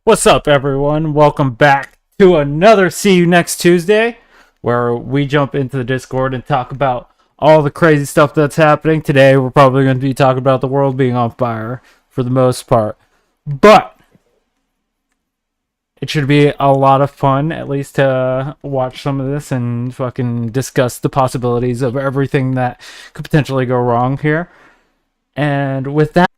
What's up, everyone? Welcome back to another See You Next Tuesday, where we jump into the Discord and talk about all the crazy stuff that's happening. Today, we're probably going to be talking about the world being on fire for the most part. But it should be a lot of fun, at least to watch some of this and fucking discuss the possibilities of everything that could potentially go wrong here. And with that,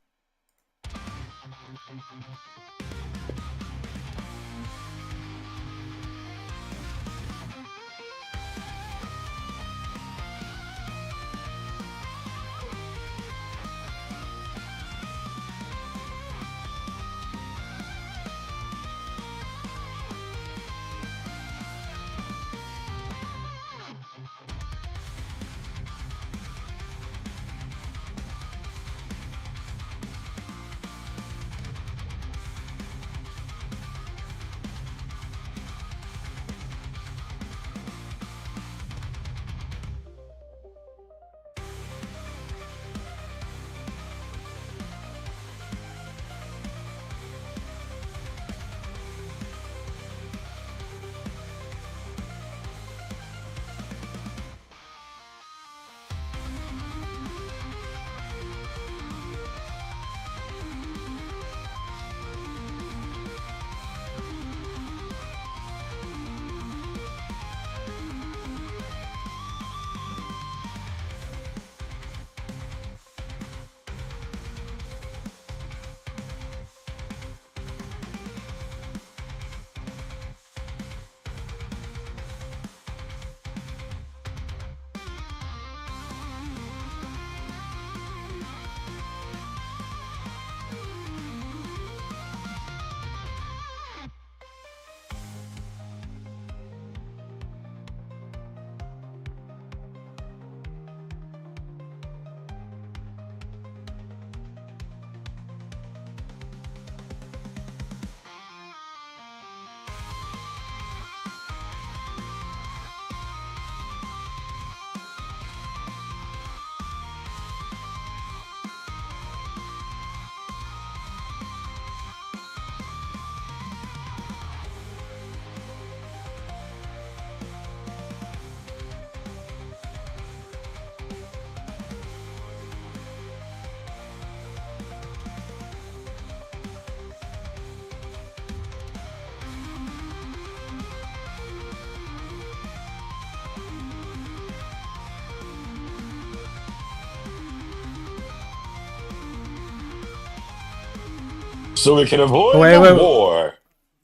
So we can avoid wait, the wait, war.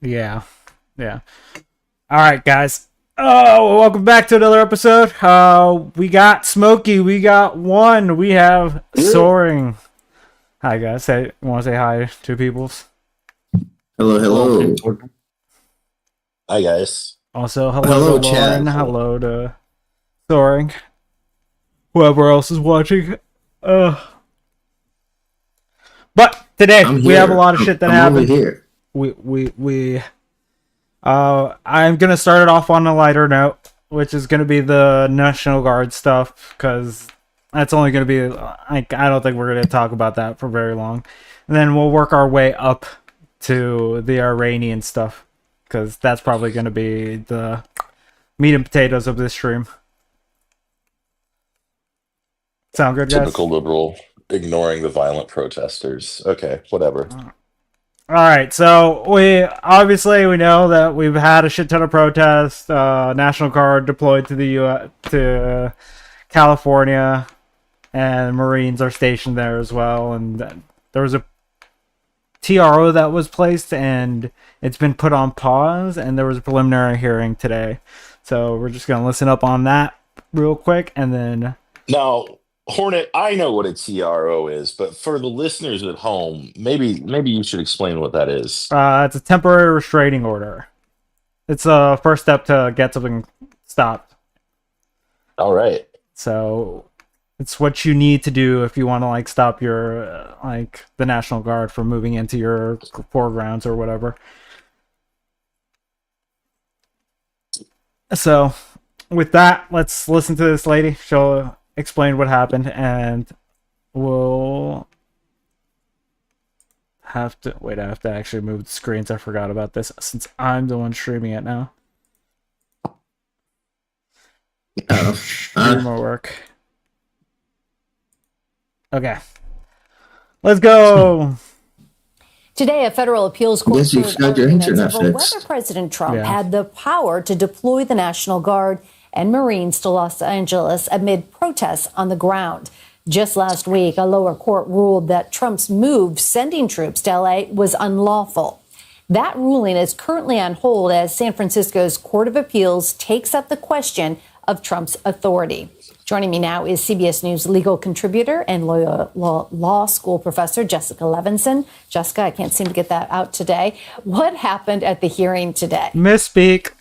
yeah, yeah. All right, guys. Oh, welcome back to another episode. We got Smokey. We got one. We have Soaring. Hi, guys. Want to say hi to peoples? Hello, hello. Hi, guys. Also, hello, Hello, to Chad. Lauren. Hello to Soaring. Whoever else is watching. But today I'm we here. have a lot of shit that I'm happened. over here. I'm gonna start it off on a lighter note, which is gonna be the National Guard stuff, because that's only gonna be like, I don't think we're gonna talk about that for very long, and then we'll work our way up to the Iranian stuff, because that's probably gonna be the meat and potatoes of this stream. Sound good, guys? Typical liberal ignoring the violent protesters. Okay, whatever. All right, so we know that we've had a shit ton of protests. National Guard deployed to the to California, and Marines are stationed there as well. And there was a TRO that was placed, and it's been put on pause. And there was a preliminary hearing today, so we're just gonna listen up on that real quick, and then Now, Hornet, I know what a TRO is, but for the listeners at home, maybe you should explain what that is. it's a temporary restraining order. It's a first step to get something stopped. All right. So it's what you need to do if you want to like stop your the National Guard from moving into your foregrounds or whatever. So with that, let's listen to this lady. She'll explain what happened, and we'll have to wait. I have to actually move the screens. I forgot about this since I'm the one streaming it now. Oh, Streamer work. Okay, let's go. Today, a federal appeals court Guess you heard got your arguments internet over fixed. whether President Trump Yeah. had the power to deploy the National Guard and Marines to Los Angeles amid protests on the ground. Just last week, a lower court ruled that Trump's move sending troops to LA was unlawful. That ruling is currently on hold as San Francisco's Court of Appeals takes up the question of Trump's authority. Joining me now is CBS News legal contributor and law school professor Jessica Levinson. Jessica, I can't seem to get that out today. What happened at the hearing today? Misspeak.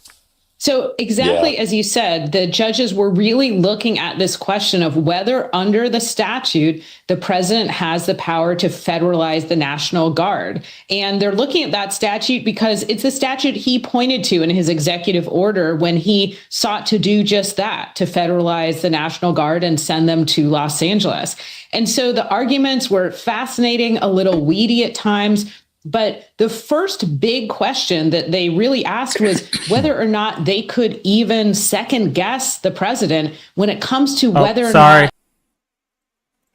So exactly as you said, the judges were really looking at this question of whether under the statute, the president has the power to federalize the National Guard. And they're looking at that statute because it's the statute he pointed to in his executive order when he sought to do just that, to federalize the National Guard and send them to Los Angeles. And so the arguments were fascinating, a little weedy at times. But the first big question that they really asked was whether or not they could even second guess the president when it comes to whether or not,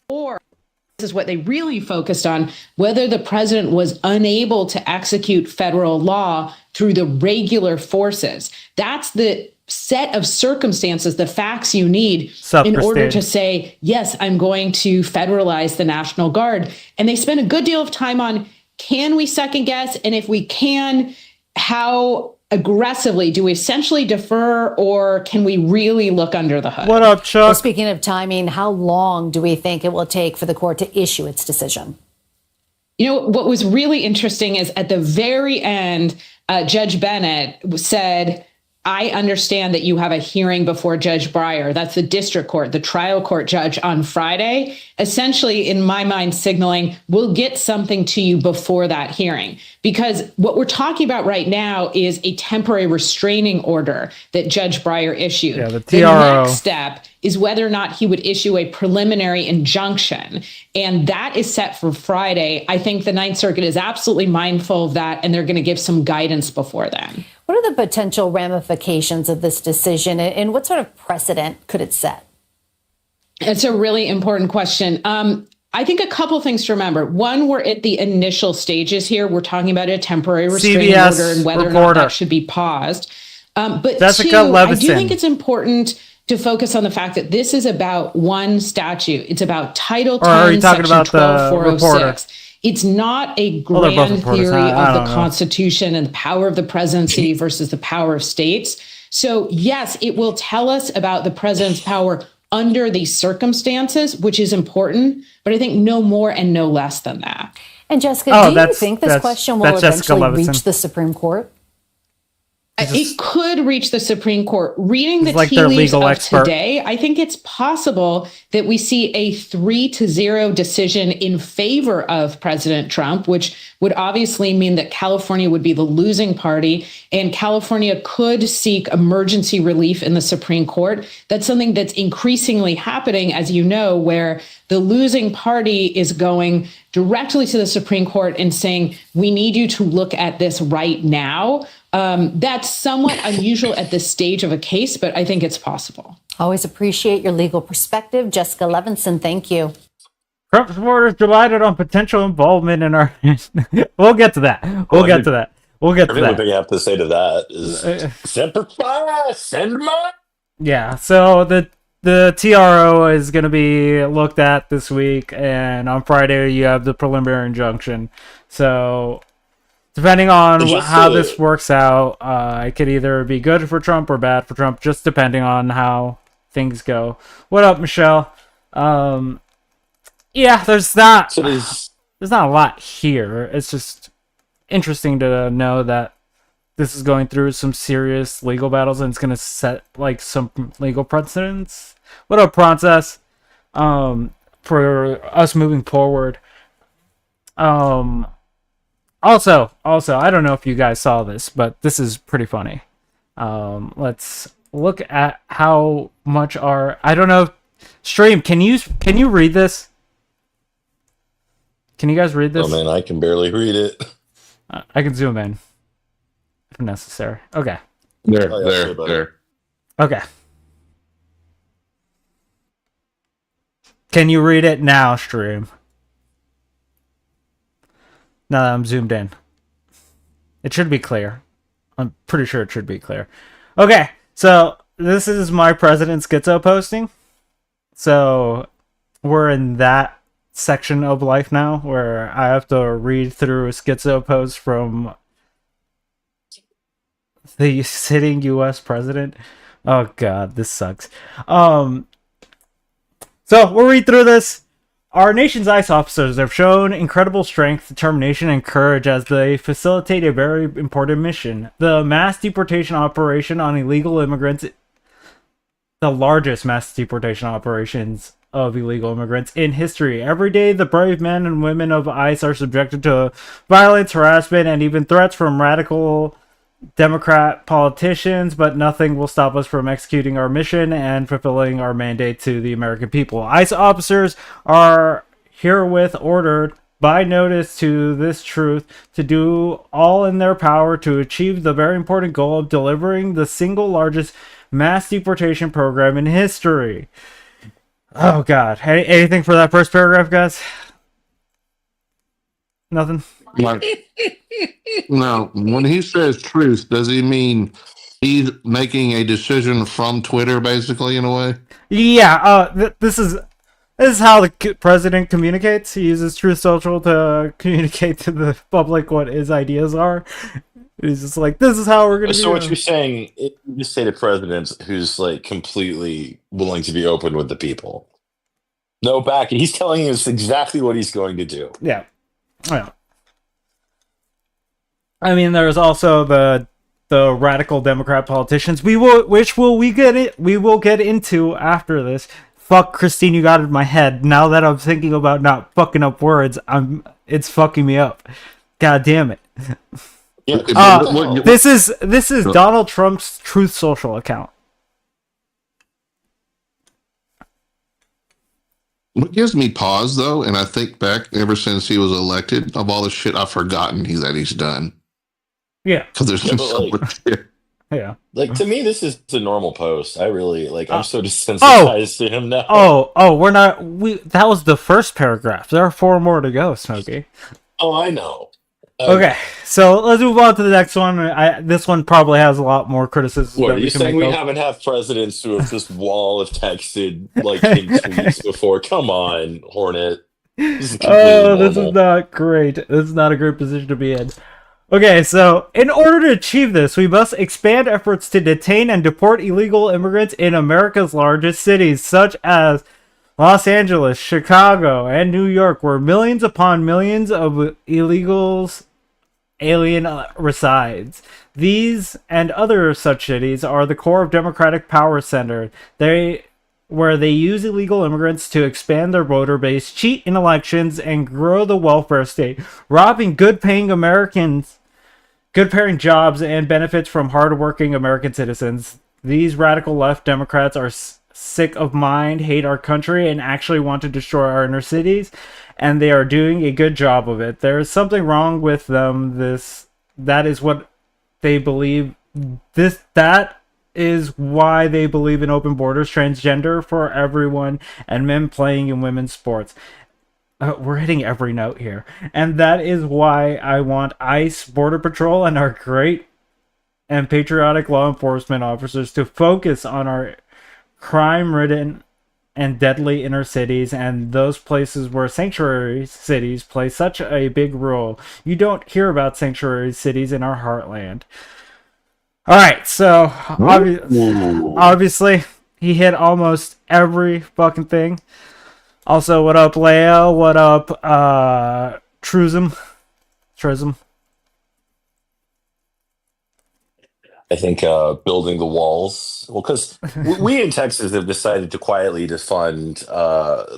or this is what they really focused on, whether the president was unable to execute federal law through the regular forces. That's the set of circumstances, the facts you need in order to say, yes, I'm going to federalize the National Guard. And they spent a good deal of time on, can we second guess? And if we can, how aggressively do we essentially defer, or can we really look under the hood? What up, Chuck? Well, speaking of timing, how long do we think it will take for the court to issue its decision? You know, what was really interesting is at the very end, Judge Bennett said, I understand that you have a hearing before Judge Breyer. That's the district court, the trial court judge on Friday, essentially, in my mind, signaling we'll get something to you before that hearing. Because what we're talking about right now is a temporary restraining order that Judge Breyer issued. Yeah, the The TRO. next step is whether or not he would issue a preliminary injunction. And that is set for Friday. I think the Ninth Circuit is absolutely mindful of that, and they're going to give some guidance before then. What are the potential ramifications of this decision, and what sort of precedent could it set? It's a really important question. I think a couple things to remember. One, we're at the initial stages here. We're talking about a temporary restraining CBS order and whether reporter. or not that should be paused. But Jessica two, I Levinson. do think it's important to focus on the fact that this is about one statute. It's about Title 10, Or are you talking Section about the 12406. It's not a they're both grand reporters. theory I of the don't know. Constitution and the power of the presidency versus the power of states. So yes, it will tell us about the president's power under these circumstances, which is important, but I think no more and no less than that. And Jessica, Oh, do you that's- think this that's- question will that's Jessica eventually Levinson. reach the Supreme Court? It could reach the Supreme Court. Reading the He's like tea their leaves legal of expert. today, I think it's possible that we see a 3-0 decision in favor of President Trump, which would obviously mean that California would be the losing party, and California could seek emergency relief in the Supreme Court. That's something that's increasingly happening, as you know, where the losing party is going directly to the Supreme Court and saying, we need you to look at this right now. That's somewhat unusual at this stage of a case, but I think it's possible. Always appreciate your legal perspective. Jessica Levinson, thank you. Trump supporters divided on potential involvement in our. We'll get to that. We'll get to that. Everything you have to say to that is Semper Fi, send money. Yeah. So the TRO is going to be looked at this week, and on Friday you have the preliminary injunction. So depending on how this works out, it could either be good for Trump or bad for Trump, just depending on how things go. What up, Michelle? Yeah, there's not a lot here. It's just interesting to know that this is going through some serious legal battles, and it's going to set like some legal precedents. What up, Princess? For us moving forward. Also, I don't know if you guys saw this, but this is pretty funny. Let's look at how much I don't know. Stream, can you read this? Can you guys read this? Oh man, I can barely read it. I can zoom in if necessary. Okay. There, Oh, yeah, sorry about there. Okay. Can you read it now, stream? Now that I'm zoomed in. It should be clear. I'm pretty sure it should be clear. Okay, so this is my President Schizo posting. So we're in that section of life now where I have to read through a Schizo post from the sitting U.S. president. Oh god, this sucks. So we'll read through this. Our nation's ICE officers have shown incredible strength, determination, and courage as they facilitate a very important mission. The mass deportation operation on illegal immigrants, the largest mass deportation operations of illegal immigrants in history. Every day, the brave men and women of ICE are subjected to violence, harassment, and even threats from radical Democrat politicians, but nothing will stop us from executing our mission and fulfilling our mandate to the American people. ICE officers are herewith ordered by notice to this truth to do all in their power to achieve the very important goal of delivering the single largest mass deportation program in history. Oh god. Anything for that first paragraph, guys? Nothing? No, when he says truth, does he mean he's making a decision from Twitter, basically, in a way? Yeah, this is how the president communicates. He uses Truth Social to communicate to the public what his ideas are. He's just like, this is how we're going to So what you're saying, you just say to presidents who's like completely willing to be open with the people. No back. He's telling us exactly what he's going to do. Yeah. I mean, there's also the radical Democrat politicians. We will get into after this. Fuck, Christine, you got it in my head. Now that I'm thinking about not fucking up words, it's fucking me up. God damn it. Yeah. This is Donald Trump's Truth Social account. What gives me pause, though, and I think back ever since he was elected, of all the shit I've forgotten that he's done. Yeah. Because there's been but, so like- much shit. Yeah. Like, to me, this is a normal post. I really, like, I'm so desensitized to him now. That was the first paragraph. There are 4 more to go, Smokey. Oh, I know. Okay, so let's move on to the next one. This one probably has a lot more criticism. What, are you saying we haven't had presidents who have this wall of texted, like, in tweets before? Come on, Hornet. This is This is not great. This is not a great position to be in. Okay, so in order to achieve this, we must expand efforts to detain and deport illegal immigrants in America's largest cities, such as Los Angeles, Chicago, and New York, where millions upon millions of alien resides. These and other such cities are the core of democratic power center. Where they use illegal immigrants to expand their voter base, cheat in elections, and grow the welfare state, robbing good-paying jobs and benefits from hard-working American citizens. These radical left Democrats are sick of mind, hate our country, and actually want to destroy our inner cities, and they are doing a good job of it. There is something wrong with them. That is what they believe. That is why they believe in open borders, transgender for everyone, and men playing in women's sports. We're hitting every note here. And that is why I want ICE, Border Patrol, and our great and patriotic law enforcement officers to focus on our crime-ridden and deadly inner cities and those places where sanctuary cities play such a big role. You don't hear about sanctuary cities in our heartland. Alright, so obviously he hit almost every fucking thing. Also, what up, Leo? What up, Trism? I think building the walls. Well, because we in Texas have decided to quietly fund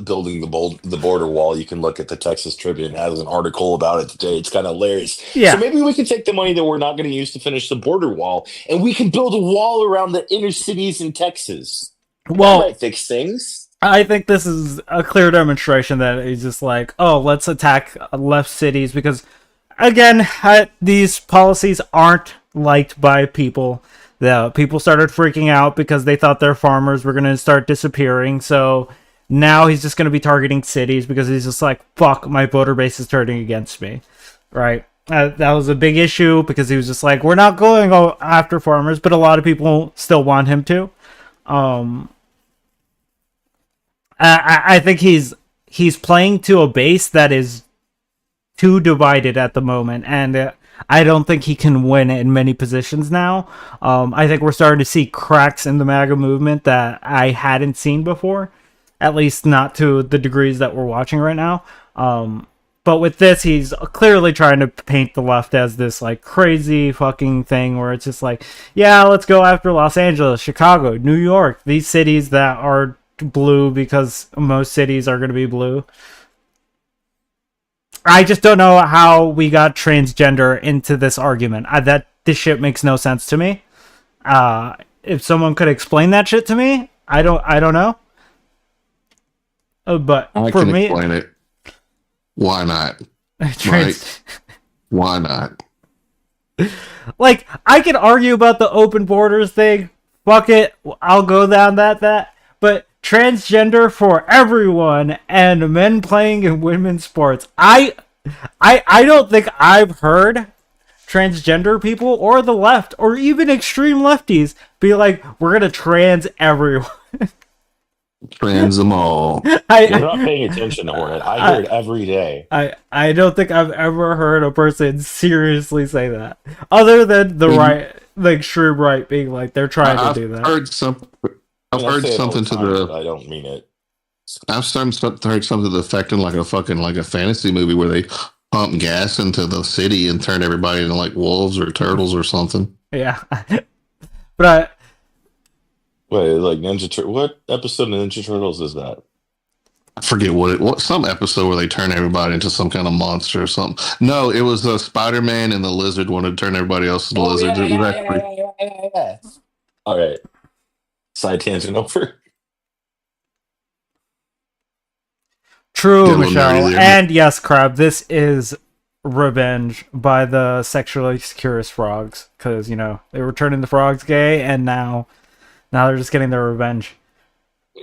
building the border wall. You can look at the Texas Tribune has an article about it today. It's kind of hilarious. Yeah. So maybe we can take the money that we're not going to use to finish the border wall, and we can build a wall around the inner cities in Texas. That Well, might fix things. I think this is a clear demonstration that he's just like, oh, let's attack left cities because, again, these policies aren't liked by people. The people started freaking out because they thought their farmers were going to start disappearing. So now he's just going to be targeting cities because he's just like, fuck, my voter base is turning against me, right? That was a big issue because he was just like, we're not going after farmers, but a lot of people still want him to. I think he's playing to a base that is too divided at the moment, and I don't think he can win in many positions now. I think we're starting to see cracks in the MAGA movement that I hadn't seen before, at least not to the degrees that we're watching right now. But with this, he's clearly trying to paint the left as this like crazy fucking thing where it's just like, yeah, let's go after Los Angeles, Chicago, New York, these cities that are blue because most cities are going to be blue. I just don't know how we got transgender into this argument. This shit makes no sense to me. If someone could explain that shit to me, I don't know. But I for can me, explain it. Why not? Right? Why not? Like, I can argue about the open borders thing. Fuck it, I'll go down that. But transgender for everyone and men playing in women's sports. I don't think I've heard transgender people or the left or even extreme lefties be like, we're gonna trans everyone. Trans them all. You're not paying attention, Hornet. I hear it every day. I don't think I've ever heard a person seriously say that, other than the right, the extreme right, being like they're trying to do that. I've heard something to the. I don't mean it. I've heard something to the effect in like a fantasy movie where they pump gas into the city and turn everybody into like wolves or turtles or something. Yeah, but Wait, like what episode of Ninja Turtles is that? I forget what some episode where they turn everybody into some kind of monster or something. No, it was Spider-Man and the lizard wanted to turn everybody else into lizards. Yeah. All right. Side tangent over. True, Michelle. And yes, Crab, this is revenge by the sexually curious frogs. Because, they were turning the frogs gay, and now they're just getting their revenge.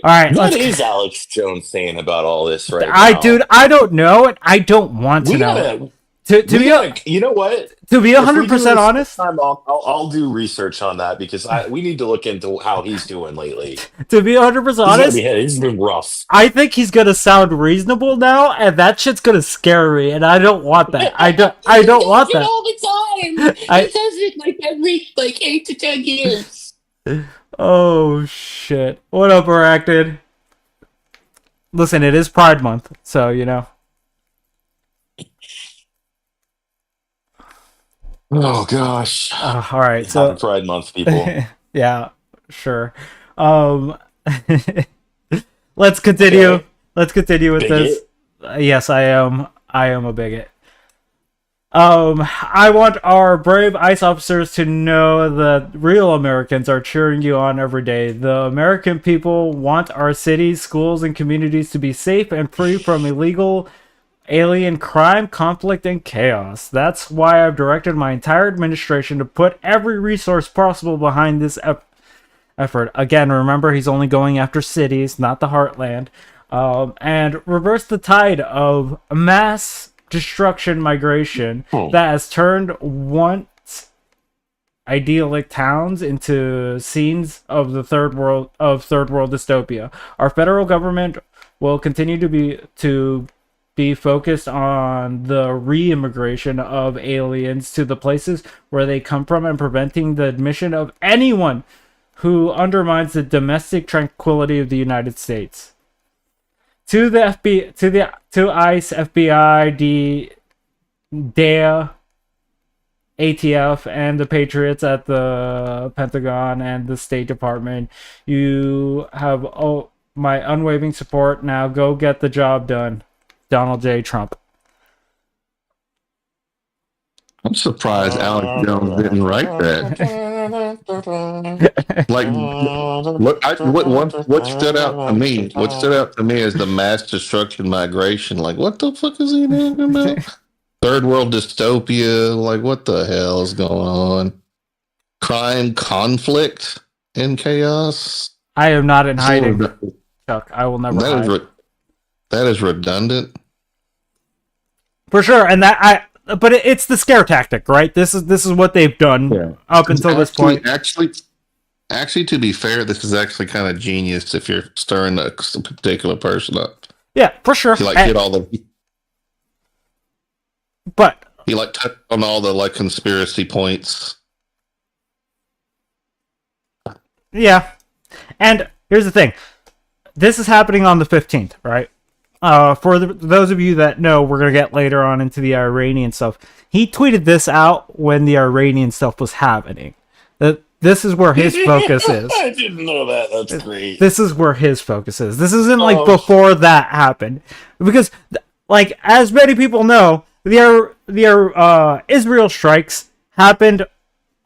All right. What is Alex Jones saying about all this right now? Dude, I don't know, and I don't want to know. You know what? To be 100% honest, I'll do research on that because we need to look into how he's doing lately. To be 100% honest, he's been rough. I think he's gonna sound reasonable now, and that shit's gonna scare me, and I don't want that. I don't want that all the time. He says it like every 8 to 10 years. Oh shit! What up, Arachnid? Listen, it is Pride Month, so Oh gosh! All right, so Happy Pride Month, people. Yeah, sure. Let's continue. Okay. Let's continue with Bigot? this. Yes, I am. I am a bigot. I want our brave ICE officers to know that real Americans are cheering you on every day. The American people want our cities, schools, and communities to be safe and free from illegal alien crime, conflict, and chaos. That's why I've directed my entire administration to put every resource possible behind this effort. Again, remember, he's only going after cities, not the heartland. And reverse the tide of mass destruction migration that has turned once idyllic towns into scenes of the third world dystopia. Our federal government will continue to be focused on the re-immigration of aliens to the places where they come from and preventing the admission of anyone who undermines the domestic tranquility of the United States. To the to ICE, FBI, DEA, ATF, and the Patriots at the Pentagon and the State Department, you have my unwavering support. Now go get the job done. Donald J. Trump. I'm surprised Alex Jones didn't write that. Like, what stood out to me? What stood out to me is the mass destruction migration. Like, what the fuck is he talking about? Third world dystopia. Like, what the hell is going on? Crime, conflict, and chaos. I am not in hiding, Chuck. I will never hide. That is redundant. For sure, and but it's the scare tactic, right? This is what they've done up until this point. Actually, to be fair, this is actually kind of genius if you're stirring a particular person up. Yeah, for sure. You hit all the, but you touch on all the conspiracy points. Yeah, and here's the thing: this is happening on the 15th, right? For those of you that know, we're going to get later on into the Iranian stuff. He tweeted this out when the Iranian stuff was happening. This is where his focus is. I didn't know that. That's great. This is where his focus is. This isn't before that happened. Because, as many people know, the Israel strikes happened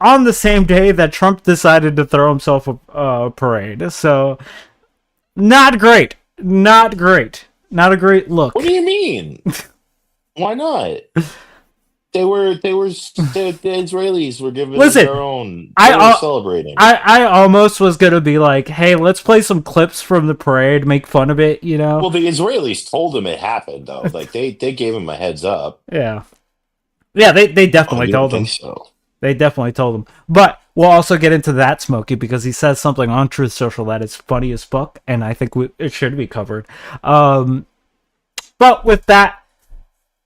on the same day that Trump decided to throw himself a parade. So, not great. Not great. Not a great look. What do you mean? Why not? The Israelis were giving their own. They were celebrating. I almost was gonna be like, hey, let's play some clips from the parade, make fun of it, Well, the Israelis told him it happened, though. They gave him a heads up. Yeah, they definitely told him. So. They definitely told him. But we'll also get into that, Smokey, because he says something on Truth Social that is funny as fuck, and I think it should be covered. But with that,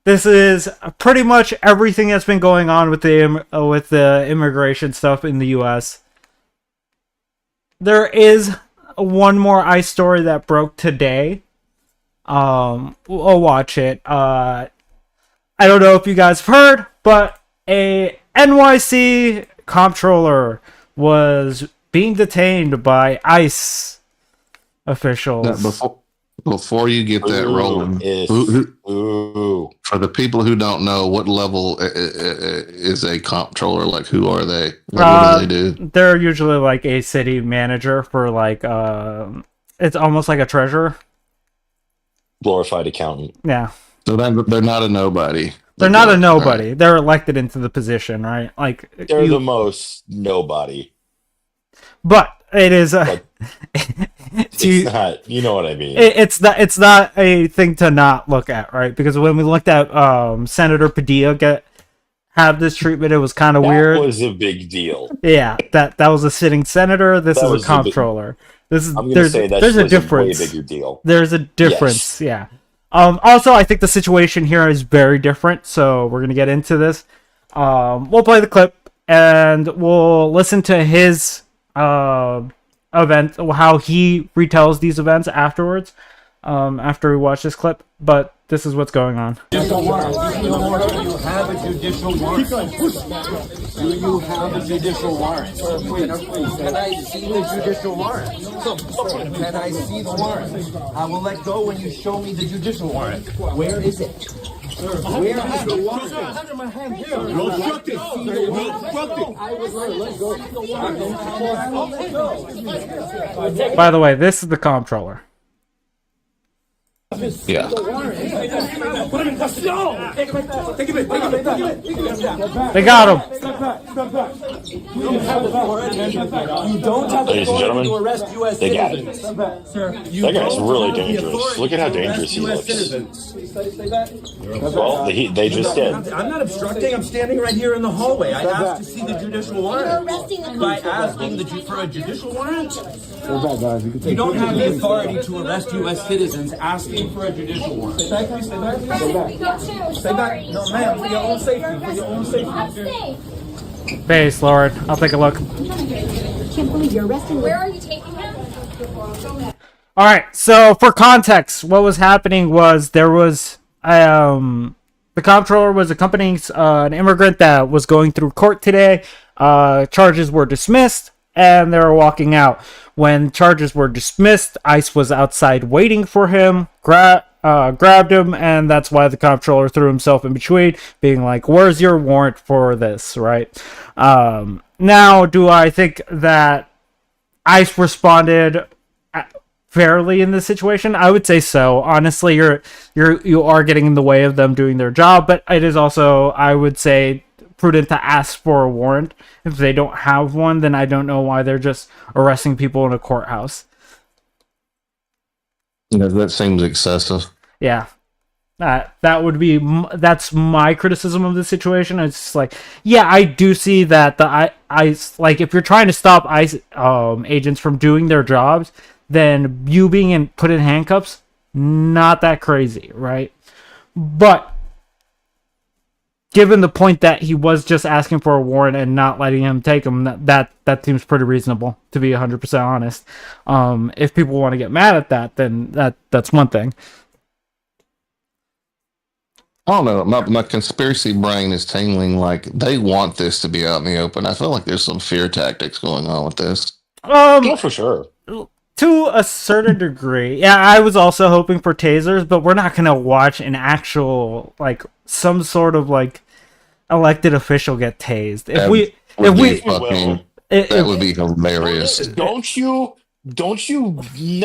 this is pretty much everything that's been going on with the immigration stuff in the U.S. There is one more ICE story that broke today. We'll watch it. I don't know if you guys have heard, but a NYC comptroller was being detained by ICE officials. Now, before you get that rolling, for the people who don't know, what level is a comptroller? Like, who are they? What do they do? They're usually like a city manager for it's almost like a treasurer. Glorified accountant. Yeah. So they're not a nobody. They're not a nobody. Right. They're elected into the position, right? They're the most nobody. But it is it's not. You know what I mean? It's not a thing to not look at, right? Because when we looked at Senator Padilla have this treatment, it was kind of weird. That was a big deal. Yeah, that was a sitting senator. This is a comptroller. There's a difference. Way bigger deal. There's a difference. Yes. Yeah. Also, I think the situation here is very different, so we're gonna get into this. We'll play the clip and we'll listen to his event, how he retells these events afterwards. After we watch this clip, but this is what's going on. Do you have a judicial warrant? Do you have a judicial warrant? Can I see the judicial warrant? Can I see the warrant? I will let go when you show me the judicial warrant. Where is it? Where is the warrant? I have it in my hand here. You obstructed. I was let go. By the way, this is the comptroller. Yeah. They got him. Ladies and gentlemen, they got it. That guy's really dangerous. Look at how dangerous he looks. Well, they just did. I'm not obstructing. I'm standing right here in the hallway. I asked to see the judicial warrant. By asking for a judicial warrant? You don't have the authority to arrest U.S. citizens asking for a judicial warrant. Stay back. Stay back. No, ma'am, for your own safety. For your own safety. Base, Lord. I'll take a look. Can't believe you're arresting him. Where are you taking him? All right. So for context, what was happening was there was the comptroller was accompanying an immigrant that was going through court today. Charges were dismissed, and they were walking out. When charges were dismissed, ICE was outside waiting for him, grabbed him, and that's why the comptroller threw himself in between, being like, where's your warrant for this, right? Now, do I think that ICE responded fairly in this situation? I would say so. Honestly, you are getting in the way of them doing their job, but it is also, I would say, prudent to ask for a warrant. If they don't have one, then I don't know why they're just arresting people in a courthouse. That seems excessive. Yeah. That would be, that's my criticism of the situation. It's just like, yeah, I do see that the ICE, like, if you're trying to stop ICE agents from doing their jobs, then you being put in handcuffs, not that crazy, right? But given the point that he was just asking for a warrant and not letting him take him, that seems pretty reasonable, to be 100% honest. If people want to get mad at that, then that's one thing. I don't know. My conspiracy brain is tingling. Like they want this to be out in the open. I feel like there's some fear tactics going on with this. Yeah, for sure. To a certain degree. Yeah, I was also hoping for tasers, but we're not gonna watch an actual, like, some sort of, like, elected official get tased. That would be hilarious. Don't you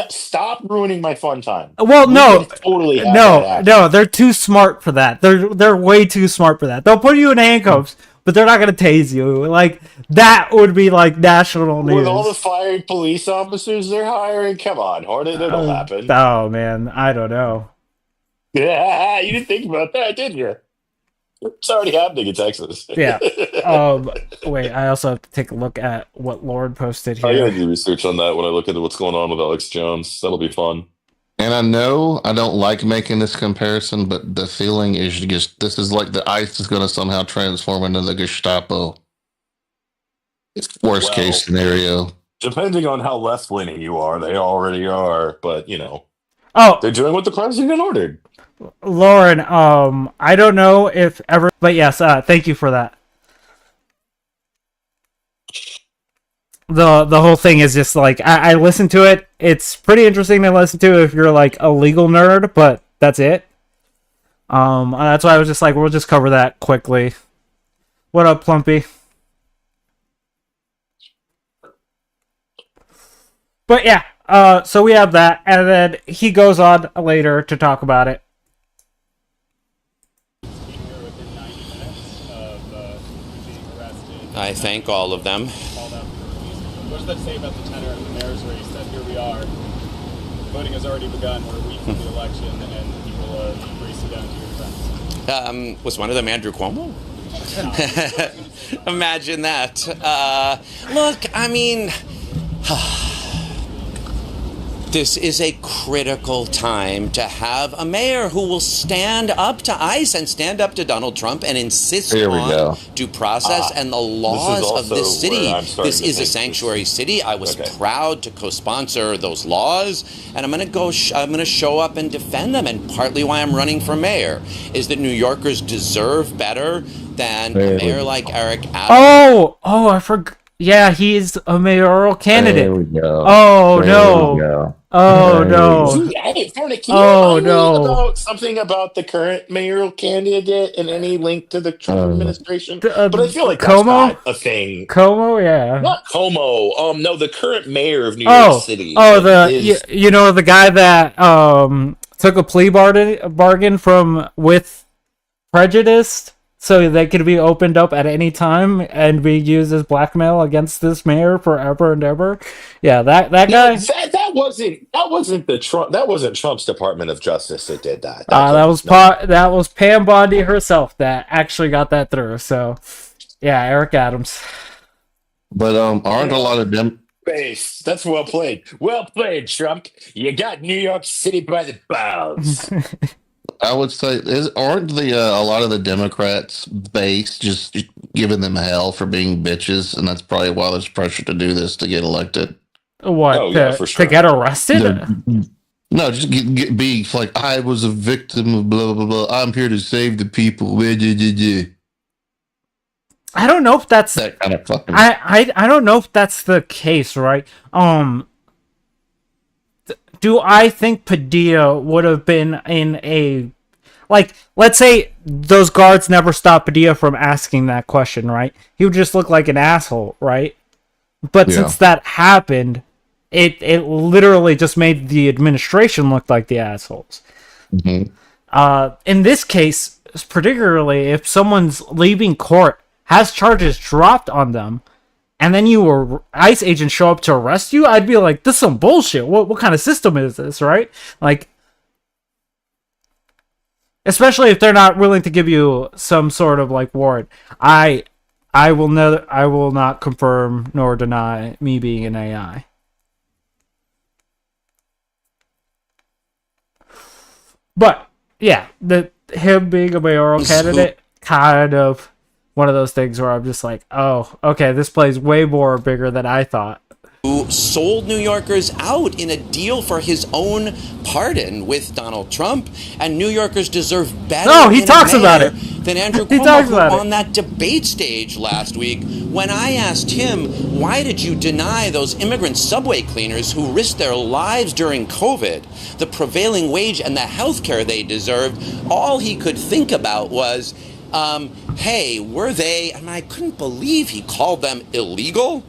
stop ruining my fun time. Well, no, totally no, they're too smart for that. They're way too smart for that. They'll put you in handcuffs, but they're not gonna tase you. Like, that would be like national news. With all the fired police officers they're hiring, come on, Hornet, that'll happen. Oh man, I don't know. Yeah, you didn't think about that, did you? It's already happening in Texas. Yeah. Wait, I also have to take a look at what Lord posted here. I gotta do research on that when I look into what's going on with Alex Jones. That'll be fun. And I know I don't like making this comparison, but the feeling is just this is like the ICE is going to somehow transform into the Gestapo. It's worst case scenario. Depending on how left leaning you are, they already are. But they're doing what the president ordered. Lauren, I don't know if ever, but yes, thank you for that. The whole thing is just like, I listened to it. It's pretty interesting to listen to if you're like a legal nerd, but that's it. That's why I was just like, we'll just cover that quickly. What up, Plumpy? But yeah, so we have that, and then he goes on later to talk about it. I thank all of them. What does that say about the tenor of the mayor's race? That here we are, voting has already begun. We're a week from the election, and people are racing down to your friends. Was one of them Andrew Cuomo? Imagine that. Look, I mean, this is a critical time to have a mayor who will stand up to ICE and stand up to Donald Trump and insist on due process and the laws of this city. This is a sanctuary city. I was proud to co-sponsor those laws, and I'm going to show up and defend them. And partly why I'm running for mayor is that New Yorkers deserve better than a mayor like Eric Adams. Oh, I forgot. Yeah, he's a mayoral candidate. There we go. Oh, there no. We go. Oh, no. Hey, can about something about the current mayoral candidate and any link to the Trump administration? But I feel like that's not a thing. Como, yeah. Not Como. No, the current mayor of New York City. The guy that took a plea bargain with Prejudice, so they could be opened up at any time and be used as blackmail against this mayor forever and ever. Yeah, that guy. That wasn't the Trump. That wasn't Trump's Department of Justice that did that. That was Pam Bondi herself that actually got that through. So, yeah, Eric Adams. But aren't a lot of them? Base. That's well played. Well played, Trump. You got New York City by the balls. I would say, aren't a lot of the Democrats base just giving them hell for being bitches, and that's probably why there's pressure to do this to get elected. What? For sure. To get arrested? No, just be like, I was a victim of blah blah blah. I'm here to save the people. I don't know if that's that kind of fucking. I don't know if that's the case, right? Do I think Padilla would have been in a, like, let's say those guards never stopped Padilla from asking that question, right? He would just look like an asshole, right? But since that happened, it literally just made the administration look like the assholes. In this case, particularly if someone's leaving court, has charges dropped on them, and then ICE agents show up to arrest you, I'd be like, this is some bullshit. What kind of system is this, right? Like, especially if they're not willing to give you some sort of like warrant. I will not confirm nor deny me being an AI. But yeah, him being a mayoral candidate, kind of one of those things where I'm just like, oh, okay, this plays way more bigger than I thought. Who sold New Yorkers out in a deal for his own pardon with Donald Trump, and New Yorkers deserve better. No, he talks about it. Than Andrew Cuomo on that debate stage last week when I asked him, why did you deny those immigrant subway cleaners who risked their lives during COVID the prevailing wage and the health care they deserved? All he could think about was, hey, were they, and I couldn't believe he called them illegal.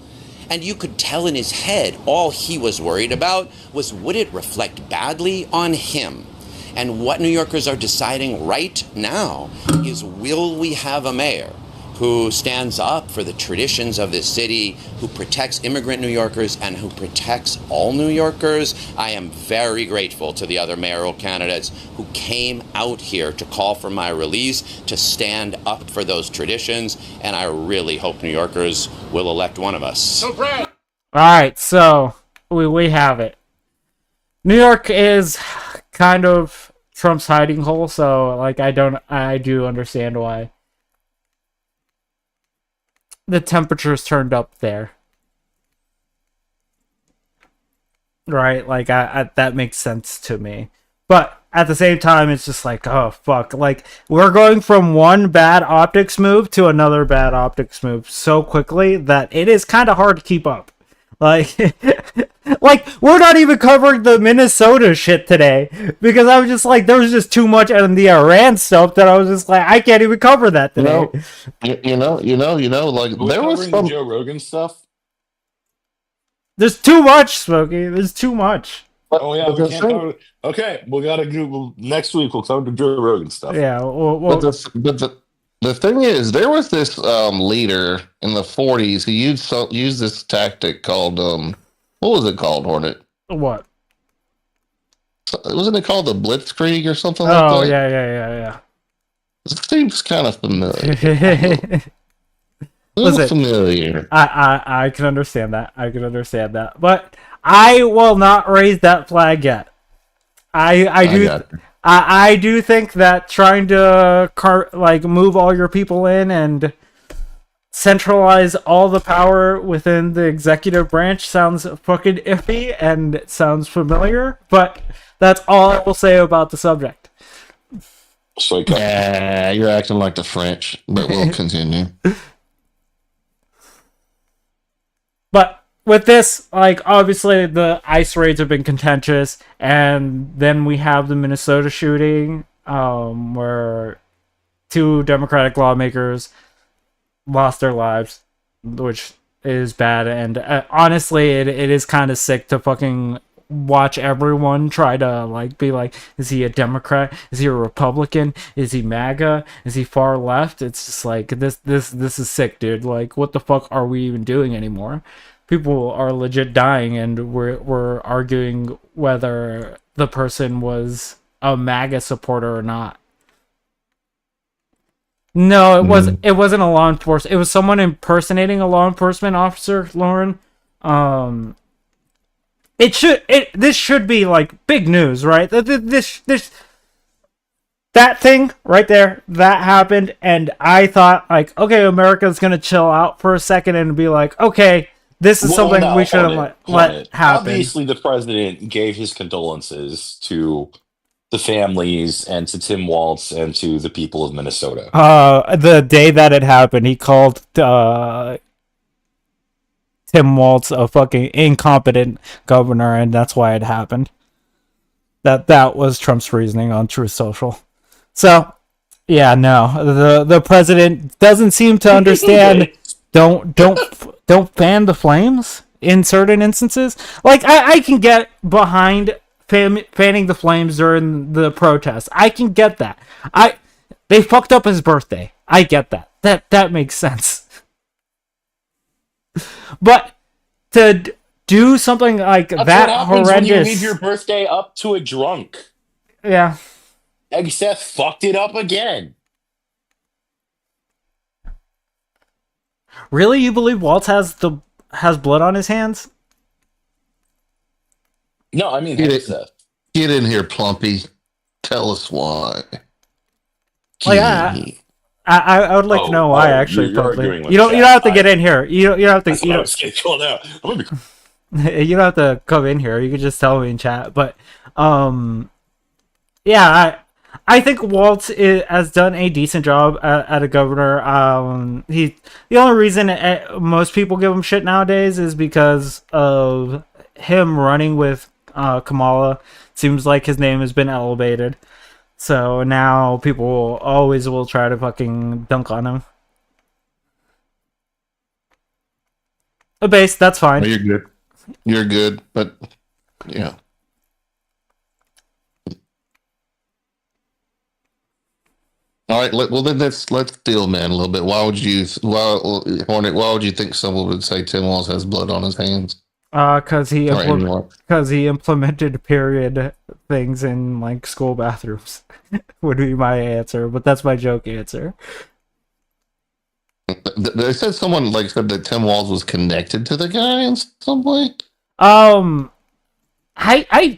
And you could tell in his head all he was worried about was, would it reflect badly on him? And what New Yorkers are deciding right now is, will we have a mayor who stands up for the traditions of this city, who protects immigrant New Yorkers, and who protects all New Yorkers? I am very grateful to the other mayoral candidates who came out here to call for my release, to stand up for those traditions, and I really hope New Yorkers will elect one of us. All right, so we have it. New York is kind of Trump's hiding hole, so like I do understand why the temperature's turned up there. Right? Like, that makes sense to me. But at the same time, it's just like, oh, fuck. Like, we're going from one bad optics move to another bad optics move so quickly that it is kind of hard to keep up. Like, like, we're not even covering the Minnesota shit today because I was just like, there was just too much on the Iran stuff that I was just like, I can't even cover that today. You know, like, there was some Joe Rogan stuff. There's too much, Smokey. There's too much. Oh yeah, we can't cover. Okay, we gotta do next week. We'll cover the Joe Rogan stuff. Yeah, but the thing is, there was this leader in the 40s who used this tactic called what was it called, Hornet? What? Wasn't it called the Blitzkrieg or something like that? Oh yeah. It seems kind of familiar. Listen, familiar. I can understand that. But I will not raise that flag yet. I do think that trying to move all your people in and centralize all the power within the executive branch sounds fucking iffy and it sounds familiar, but that's all I will say about the subject. Yeah, you're acting like the French, but we'll continue. But with this, like, obviously the ICE raids have been contentious, and then we have the Minnesota shooting, where 2 Democratic lawmakers lost their lives, which is bad, and honestly, it is kind of sick to fucking watch everyone try to, like, be like, is he a Democrat? Is he a Republican? Is he MAGA? Is he far left? It's just like, this is sick, dude. Like, what the fuck are we even doing anymore? People are legit dying, and we're arguing whether the person was a MAGA supporter or not. No, it wasn't a law enforcement. It was someone impersonating a law enforcement officer, Lauren. This should be like big news, right? That thing right there, that happened, and I thought, like, okay, America's gonna chill out for a second and be like, okay, this is something we shouldn't let happen. Obviously, the president gave his condolences to the families and to Tim Walz and to the people of Minnesota. The day that it happened, he called Tim Walz a fucking incompetent governor, and that's why it happened. That was Trump's reasoning on Truth Social. So, Yeah, no. The president doesn't seem to understand. Don't fan the flames in certain instances. Like I can get behind fanning the flames during the protest. I can get that. They fucked up his birthday. I get that. That makes sense. But to do something like That's that what happens horrendous. when you leave your birthday up to a drunk. Yeah. Seth fucked it up again. Really, you believe Waltz has blood on his hands? No, I mean Seth. Get in here, Plumpy. Tell us why. Like I would like to know why actually. You're you don't have to get in here. You don't have to. That's what I was getting out. I'm gonna be... You don't have to come in here. You can just tell me in chat. But yeah, I think Waltz has done a decent job at a governor. The only reason most people give him shit nowadays is because of him running with Kamala. Seems like his name has been elevated, so now people always will try to fucking dunk on him. A base, that's fine. Well, you're good. You're good, but yeah. All right. Well, then let's deal, man, a little bit. Why would you, Hornet? Why would you think someone would say Tim Walz has blood on his hands? Because he implemented period things in like school bathrooms would be my answer, but that's my joke answer. They said someone said that Tim Walz was connected to the guy in some way. I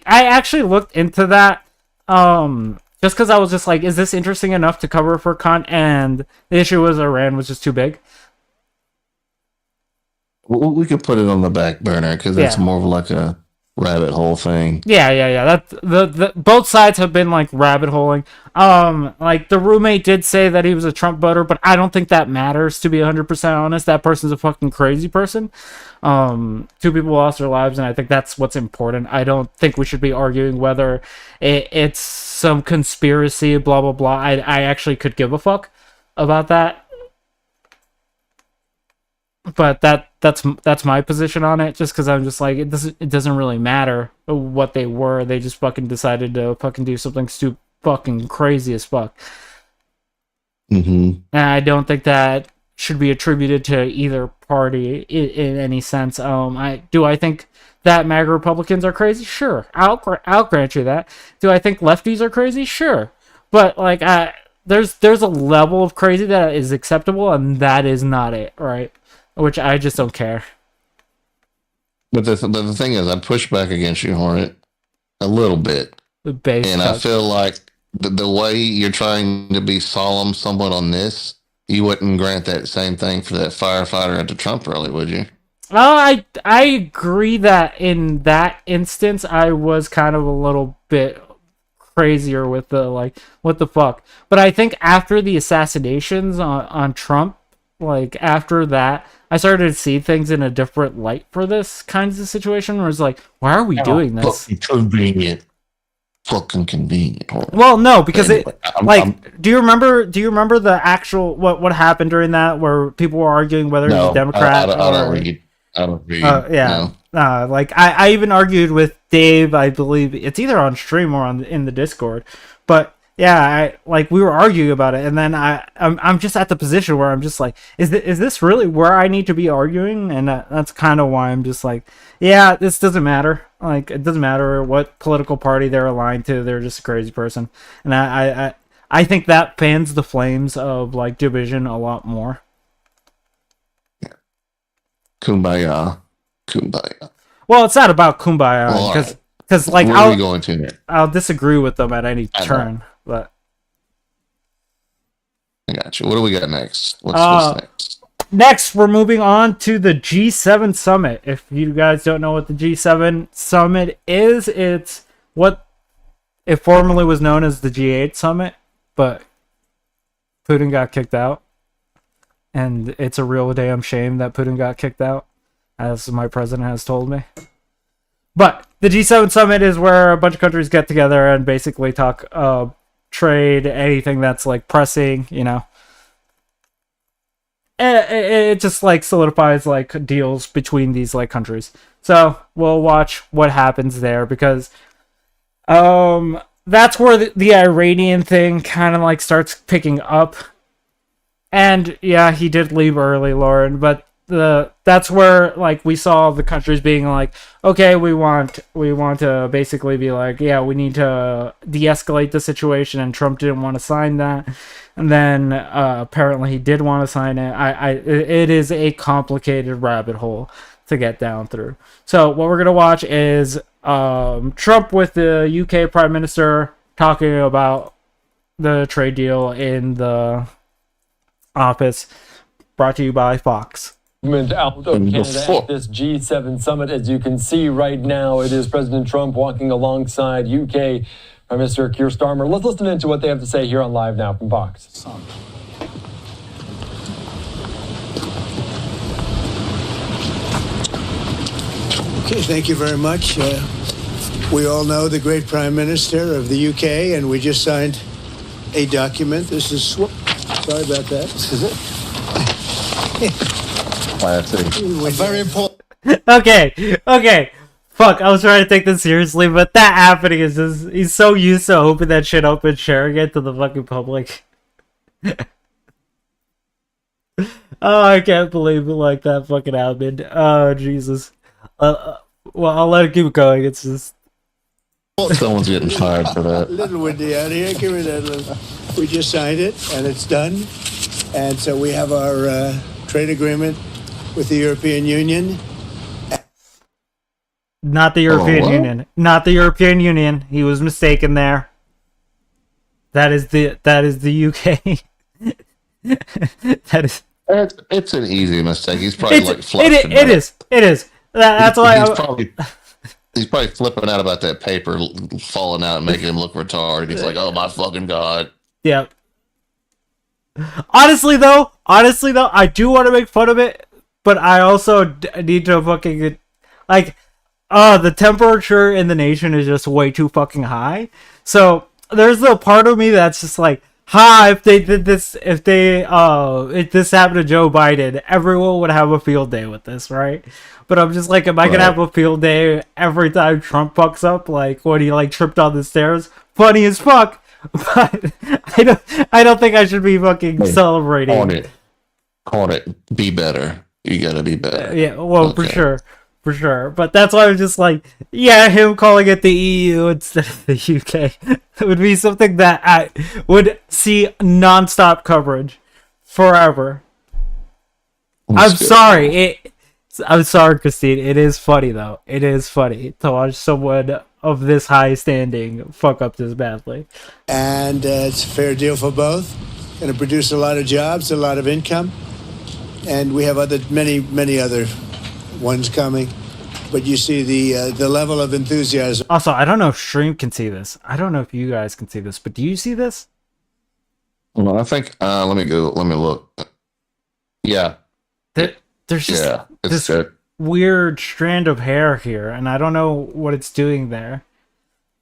actually looked into that. Just because I was just like, is this interesting enough to cover for And the issue was Iran was just too big. We could put it on the back burner because that's more of like a rabbit hole thing. Yeah. That the both sides have been like rabbit holing. Like the roommate did say that he was a Trump voter, but I don't think that matters, to be 100% honest. That person's a fucking crazy person. 2 people lost their lives, and I think that's what's important. I don't think we should be arguing whether it's some conspiracy, blah blah blah. I actually could give a fuck about that. But that's my position on it, just because I'm just like, it doesn't really matter what they were. They just fucking decided to fucking do something fucking crazy as fuck. Mm-hmm. And I don't think that should be attributed to either party in any sense. I think that MAGA Republicans are crazy? Sure, I'll grant you that. Do I think lefties are crazy? Sure, but like there's a level of crazy that is acceptable, and that is not it, right? Which I just don't care. But the thing is, I push back against you, Hornet, a little bit. I feel like the way you're trying to be solemn somewhat on this, you wouldn't grant that same thing for that firefighter at the Trump rally, would you? I agree that in that instance, I was kind of a little bit crazier with the, like, what the fuck. But I think after the assassinations on Trump, like, after that, I started to see things in a different light for this kinds of situation, where it's like, why are we doing this? Fucking convenient. Well, no, because do you remember the actual what happened during that, where people were arguing whether he's a Democrat? I don't read. Like I even argued with Dave. I believe it's either on stream or in the Discord, but. Yeah, we were arguing about it, and then I'm just at the position where I'm just like, is this really where I need to be arguing? And that's kind of why I'm just like, yeah, this doesn't matter. Like, it doesn't matter what political party they're aligned to. They're just a crazy person, and I think that fans the flames of like division a lot more. Kumbaya. Well, it's not about kumbaya because like where are we going to here? I'll disagree with them at any turn. But I got you. What do we got next? What's next? Next, we're moving on to the G7 summit. If you guys don't know what the G7 summit is, it's what it formerly was known as the G8 summit, but Putin got kicked out. And it's a real damn shame that Putin got kicked out, as my president has told me. But the G7 summit is where a bunch of countries get together and basically talk trade, anything that's like pressing, you know. It just like solidifies like deals between these like countries. So we'll watch what happens there, because that's where the Iranian thing kind of like starts picking up. And yeah, he did leave early, Lauren, but that's where like we saw the countries being like, okay, we want to basically be like, yeah, we need to de-escalate the situation, and Trump didn't want to sign that, and then apparently he did want to sign it. It is a complicated rabbit hole to get down through. So what we're gonna watch is Trump with the UK Prime Minister talking about the trade deal in the office, brought to you by Fox. Out of Canada at this G7 summit. As you can see right now, it is President Trump walking alongside UK Prime Minister Keir Starmer. Let's listen into what they have to say here on Live Now from Fox. Okay, thank you very much. We all know the great Prime Minister of the UK, and we just signed a document. This is... Sorry about that. This is it. Very important. Okay. Fuck, I was trying to take this seriously, but that happening is just... He's so used to opening that shit up and sharing it to the fucking public. Oh, I can't believe it like that fucking happened. Oh, Jesus. Well, I'll let it keep going. It's just... Someone's getting fired for that. A little windy out here. Give me that little... We just signed it, and it's done. And so we have our trade agreement with the European Union. Not the European Union. Not the European Union. He was mistaken there. That is the UK. That is... It's an easy mistake. He's probably It is. That's why he's probably flipping out about that paper falling out and making him look retarded. He's like, "Oh my fucking god!" Yeah. Honestly though, I do want to make fun of it, but I also need to fucking like, the temperature in the nation is just way too fucking high. So there's a part of me that's just like, if this happened to Joe Biden, everyone would have a field day with this, right? But I'm just like, am I gonna have a field day every time Trump fucks up? Like when he like tripped on the stairs? Funny as fuck. But I don't think I should be fucking celebrating. Call it. Be better. You gotta be better. Yeah, well, okay. For sure. But that's why I'm just like, yeah, him calling it the EU instead of the UK would be something that I would see nonstop coverage forever. I'm sorry, Christine. It is funny though. It is funny to watch someone of this high standing fuck up this badly. And it's a fair deal for both. Going to produce a lot of jobs, a lot of income, and we have many other ones coming. But you see the level of enthusiasm. Also, I don't know if Stream can see this. I don't know if you guys can see this, but do you see this? Well, I think. Let me look. Yeah. There's just this weird strand of hair here, and I don't know what it's doing there.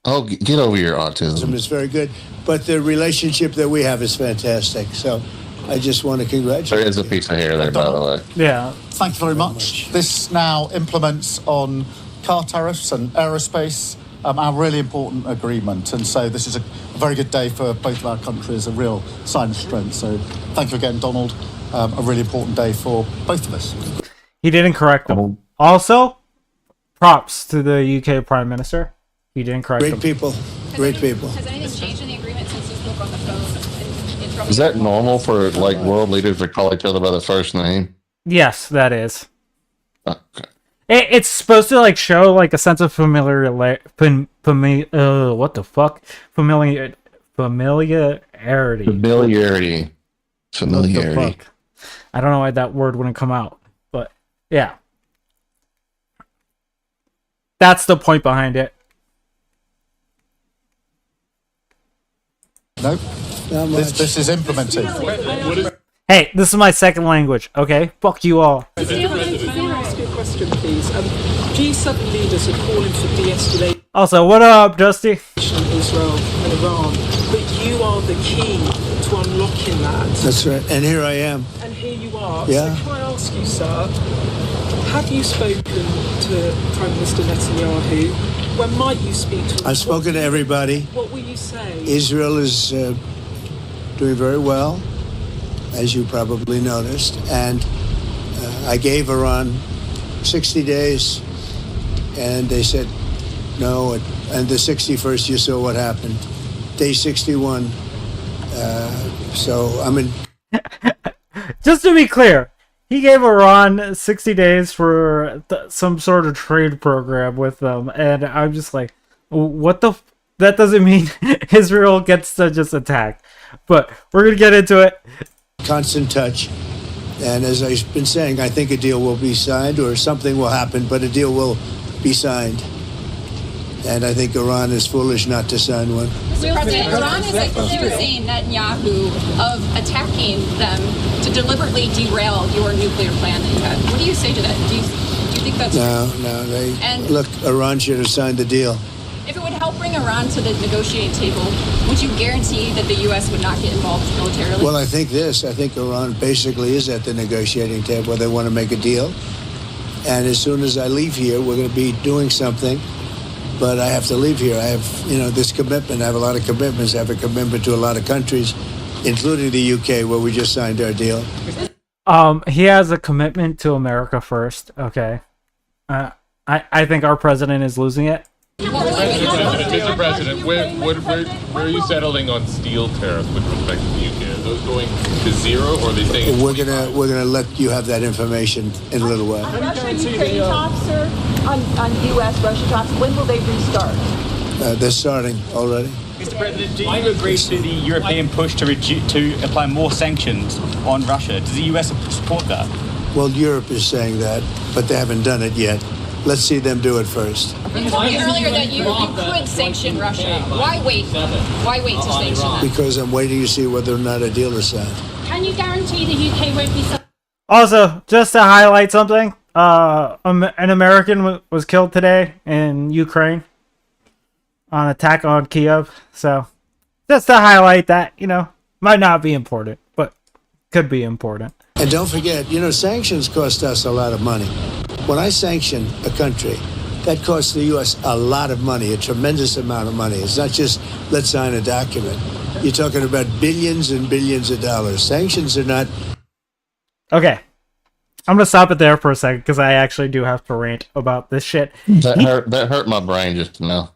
Oh, get over your autism. It's very good, but the relationship that we have is fantastic. So I just want to congratulate you. There is a piece of hair there, by the way. Yeah. Thank you very much. This now implements on car tariffs and aerospace, our really important agreement. And so this is a very good day for both of our countries, a real sign of strength. So thank you again, Donald. A really important day for both of us. He didn't correct him. Also, props to the UK Prime Minister. He didn't correct him. Great people. Has anything changed in the agreement since you spoke on the phone? Is that normal for like world leaders to call each other by the first name? Yes, that is. Okay. It's supposed to like show like a sense of familiarity. What the fuck? Familiarity. Familiarity. I don't know why that word wouldn't come out, but yeah. That's the point behind it. Nope. This is implemented. Hey, this is my second language, okay? Fuck you all. May I ask you a question, please? G7 leaders are calling for de-escalation. Also, what up, Dusty? Israel and Iran, but you the key to unlocking that. That's right. And here I am. And here you are. Yeah. So can I ask you, sir, have you spoken to Prime Minister Netanyahu? When might you speak to him? I've spoken to everybody. What will you say? Israel is doing very well, as you probably noticed. And I gave Iran 60 days, and they said no. And the 61st, you saw what happened. Day 61. So I'm in. Just to be clear, he gave Iran 60 days for some sort of trade program with them, and I'm just like, what the? That doesn't mean Israel gets to just attack. But we're gonna get into it. Constant touch. And as I've been saying, I think a deal will be signed, or something will happen, but a deal will be signed. And I think Iran is foolish not to sign one. Mr. President, Iran is accusing Netanyahu of attacking them to deliberately derail your nuclear plan that you had. What do you say to that? Do you think that's No. And Look, Iran should have signed the deal. if it would help bring Iran to the negotiating table, would you guarantee that the U.S. would not get involved militarily? Well, I think Iran basically is at the negotiating table. They want to make a deal. And as soon as I leave here, we're going to be doing something. But I have to leave here. I have, this commitment. I have a lot of commitments. I have a commitment to a lot of countries, including the UK, where we just signed our deal. He has a commitment to America first. Okay. I think our president is losing it. Mr. President, where are you settling on steel tariffs with respect to the UK? Are those going to zero, or are they staying? We're gonna let you have that information in a little while. Russia-Ukraine talks, sir, on U.S.-Russia talks, when will they restart? They're starting already. Mr. President, do you agree to the European push to apply more sanctions on Russia? Does the US support that? Well, Europe is saying that, but they haven't done it yet. Let's see them do it first. You told me earlier that you could sanction Russia. Why wait? Why wait to sanction them? Because I'm waiting to see whether or not a deal is signed. Can you guarantee the UK won't be... Also, just to highlight something, an American was killed today in Ukraine on attack on Kiev. So, just to highlight that, might not be important, but could be important. And don't forget, sanctions cost us a lot of money. When I sanction a country, that costs the U.S. a lot of money, a tremendous amount of money. It's not just, let's sign a document. You're talking about billions and billions of dollars. Sanctions are not... Okay. I'm going to stop it there for a second, because I actually do have to rant about this shit. That hurt my brain just now.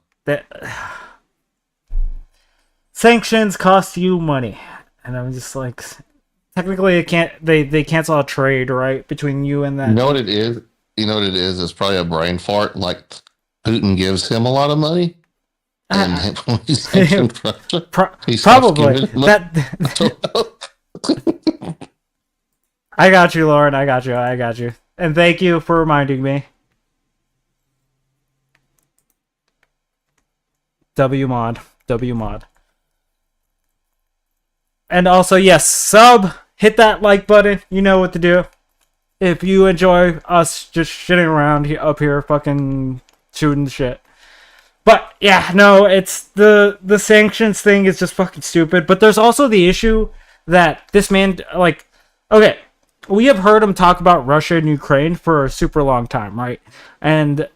Sanctions cost you money. And I'm just like... Technically, they cancel a trade, right, between you and that. You know what it is? It's probably a brain fart. Like Putin gives him a lot of money, and when he's probably that. I got you, Lauren. I got you. And thank you for reminding me. W mod. And also, yes, hit that like button. You know what to do. If you enjoy us just shitting around up here, fucking shooting shit. But, yeah, no, it's the sanctions thing is just fucking stupid. But there's also the issue that this man, okay, we have heard him talk about Russia and Ukraine for a super long time, right? And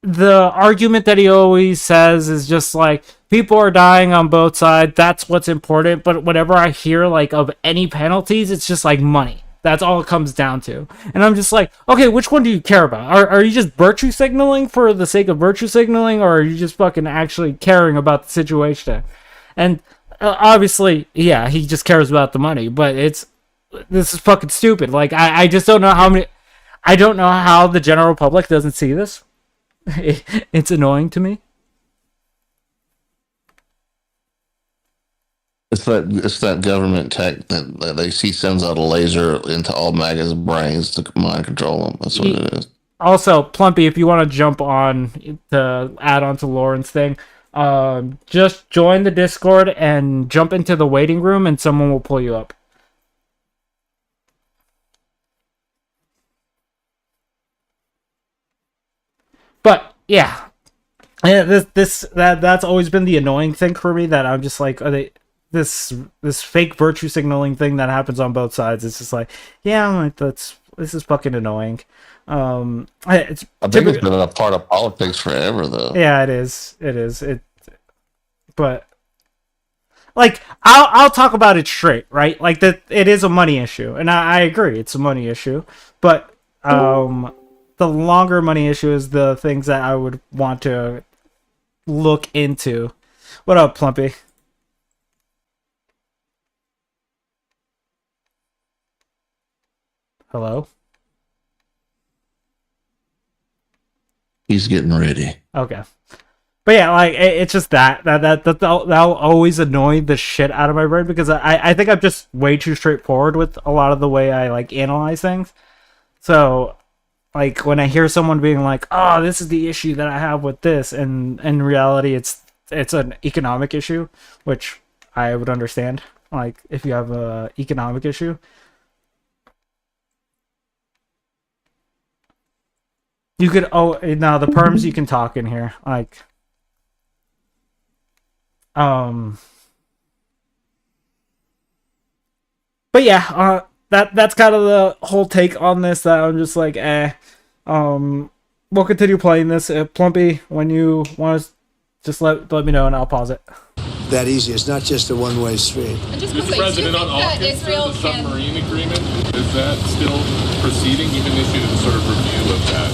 the argument that he always says is just like, people are dying on both sides, that's what's important. But whenever I hear of any penalties, it's just like money. That's all it comes down to. And I'm just like, okay, which one do you care about? Are you just virtue signaling for the sake of virtue signaling, or are you just fucking actually caring about the situation? And obviously, yeah, he just cares about the money, but this is fucking stupid. I just don't know I don't know how the general public doesn't see this. It's annoying to me. It's that government tech that they see sends out a laser into all MAGA's brains to mind control them. That's what it is. Also, Plumpy, if you want to jump on to add on to Lauren's thing, just join the Discord and jump into the waiting room, and someone will pull you up. But yeah, that's always been the annoying thing for me. That I'm just like, this fake virtue signaling thing that happens on both sides. It's just like, yeah, I'm like, this is fucking annoying. I think it's been a part of politics forever, though. Yeah, it is. But like, I'll talk about it straight, right? Like that, it is a money issue, and I agree, it's a money issue. But the longer money issue is the things that I would want to look into. What up, Plumpy? Hello? He's getting ready. Okay. But yeah, like, it's just that'll always annoy the shit out of my brain, because I think I'm just way too straightforward with a lot of the way I, like, analyze things. So, like, when I hear someone being like, oh, this is the issue that I have with this, and in reality it's an economic issue, which I would understand, like, if you have a economic issue. You could, now the perms you can talk in here, like, but yeah, that's kind of the whole take on this, that I'm just like, we'll continue playing this. Plumpy, when you want to, just let me know and I'll pause it. That easy. It's not just a one-way street. Mr. President, on AUKUS, the submarine agreement, is that still proceeding? You've initiated a sort of review of that.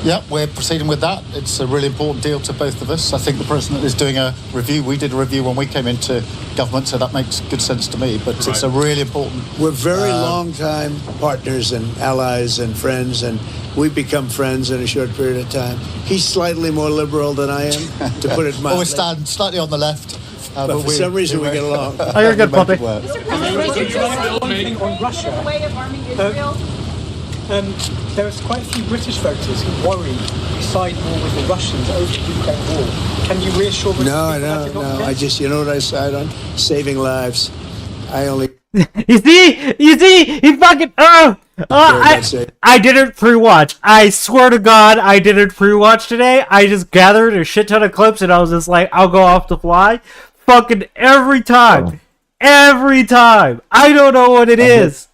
Yeah, we're proceeding with that. It's a really important deal to both of us. I think the President is doing a review. We did a review when we came into government, so that makes good sense to me. But it's a really important... We're very long-time partners and allies and friends, and we've become friends in a short period of time. He's slightly more liberal than I am, to put it mildly. Well, we stand slightly on the left. But for some reason we get along. Oh, you're good, Puppy. Mr. President, on Russia. The way of arming Israel. There's quite a few British voters who worry you side more with the Russians over the Ukraine war. Can you reassure them? No. I just, you know what I side on? Saving lives. I only... You see, he fucking, I didn't pre-watch. I swear to God, I didn't pre-watch today. I just gathered a shit ton of clips and I was just like, I'll go off the fly. Fucking every time. I don't know what it is.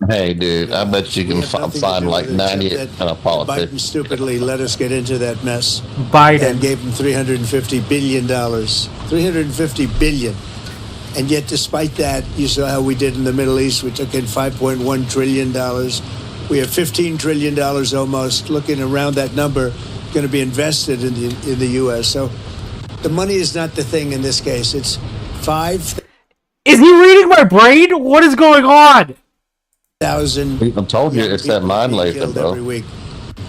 Hey, dude, I bet you can find like 90% of politics. Biden stupidly let us get into that mess. Biden gave him $350 billion. $350 billion. And yet, despite that, you saw how we did in the Middle East. We took in $5.1 trillion. We have $15 trillion almost, looking around that number, going to be invested in the U.S. So the money is not the thing in this case. It's five. Is he reading my brain? What is going on? 1,000. I told you it's that mind laser, bro. Every week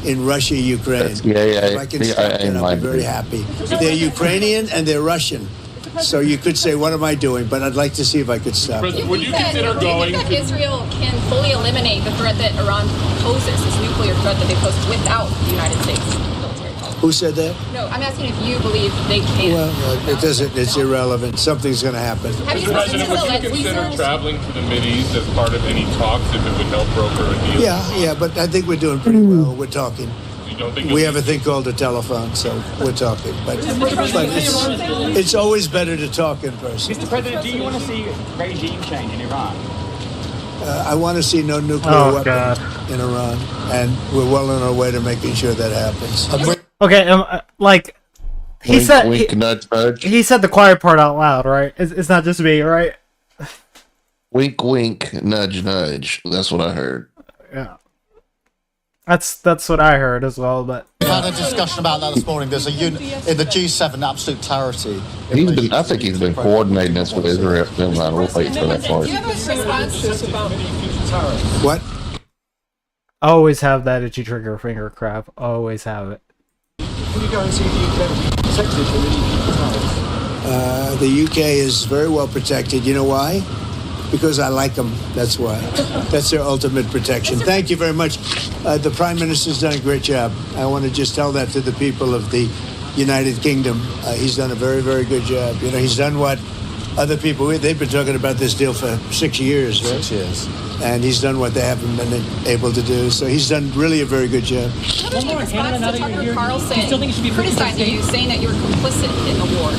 in Russia, Ukraine. Yeah. If I can stop it, I'll be very happy. They're Ukrainian and they're Russian. So you could say, what am I doing? But I'd like to see if I could stop it. Would you consider going that Israel can fully eliminate the threat that Iran poses, this nuclear threat that they pose, without the United States military? Who said that? No, I'm asking if you believe they can. Well, it doesn't. It's irrelevant. Something's going to happen. Mr. President, would you consider traveling to the Mideast as part of any talks if it would help broker a deal? Yeah, but I think we're doing pretty well. We're talking. You don't think we have a thing called a telephone, so we're talking. But it's always better to talk in person. Mr. President, do you want to see regime change in Iran? I want to see no nuclear weapon in Iran, and we're well on our way to making sure that happens. Okay, like he wink, said, wink, nudge, nudge. He said the quiet part out loud, right? It's not just me, right? Wink, wink, nudge, nudge. That's what I heard. Yeah, that's what I heard as well. But we had a discussion about that this morning. There's a unit in the G7, absolute clarity. I think he's been coordinating this with Israel. We'll wait for that part. Do you have a response about what? Always have that itchy trigger finger crap. Always have it. Can you guarantee the UK will be protected from any future tariffs? The UK is very well protected. You know why? Because I like them. That's why. That's their ultimate protection. Thank you very much. The Prime Minister's done a great job. I want to just tell that to the people of the United Kingdom. He's done a very, very good job. You know, he's done what other people, they've been talking about this deal for 6 years, right? 6 years. And he's done what they haven't been able to do. So he's done really a very good job. How much in response to Tucker Carlson criticizing you, saying that you were complicit in the war?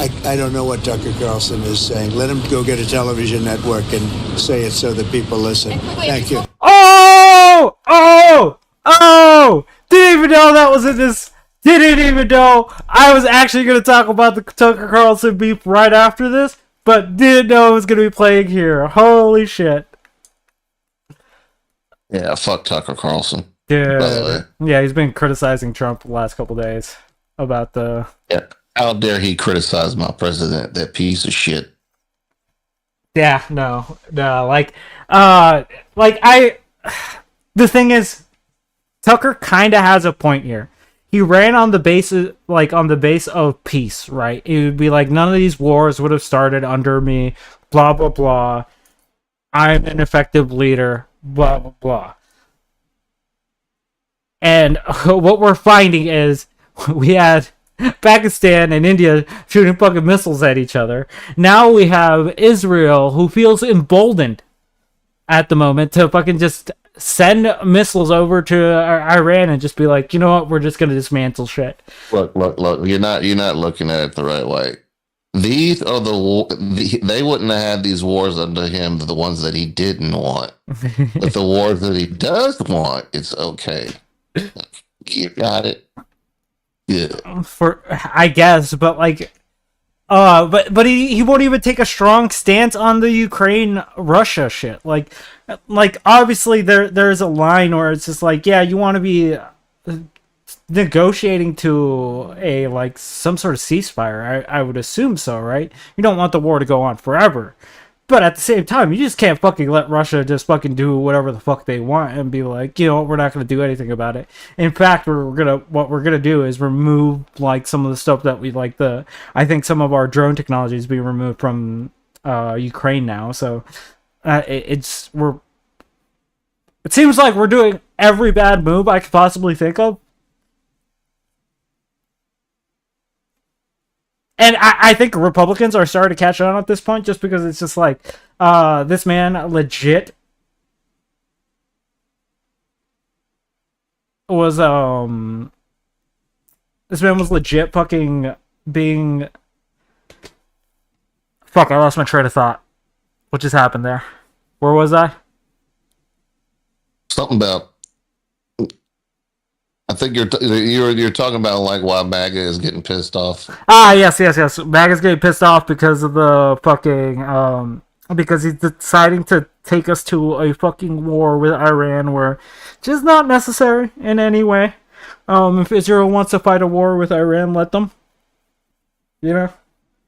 I don't know what Tucker Carlson is saying. Let him go get a television network and say it so that people listen. Thank you. Oh! Didn't even know that was in this. Didn't even know I was actually going to talk about the Tucker Carlson beef right after this, but didn't know it was going to be playing here. Holy shit. Yeah, fuck Tucker Carlson. Dude. Yeah, he's been criticizing Trump the last couple days about the... Yeah. How dare he criticize my president, that piece of shit. Yeah, no. The thing is, Tucker kind of has a point here. He ran on the basis, on the base of peace, right? It would be like, none of these wars would have started under me, blah, blah, blah. I'm an effective leader, blah, blah, blah. And what we're finding is we had Pakistan and India shooting fucking missiles at each other. Now we have Israel, who feels emboldened at the moment to fucking just send missiles over to Iran and just be like, you know what, we're just gonna dismantle shit. Look. You're not looking at it the right way. These are they wouldn't have had these wars under him, the ones that he didn't want. But the wars that he does want, it's okay. You got it. Yeah. For I guess, but but he won't even take a strong stance on the Ukraine Russia shit. Like obviously there's a line where it's just like, yeah, you want to be negotiating to a some sort of ceasefire. I would assume so, right? You don't want the war to go on forever. But at the same time, you just can't fucking let Russia just fucking do whatever the fuck they want and be like, you know, we're not going to do anything about it. In fact, what we're gonna do is remove some of the stuff that we I think some of our drone technology is being removed from Ukraine now. So it seems like we're doing every bad move I could possibly think of. And I think Republicans are starting to catch on at this point, just because it's just like, this man legit was, this man was legit fucking being, fuck, I lost my train of thought. What just happened there? Where was I? Something about, I think you're talking about why MAGA is getting pissed off. Yes. MAGA's getting pissed off because of the fucking because he's deciding to take us to a fucking war with Iran, where it's just not necessary in any way. If Israel wants to fight a war with Iran, let them. You know,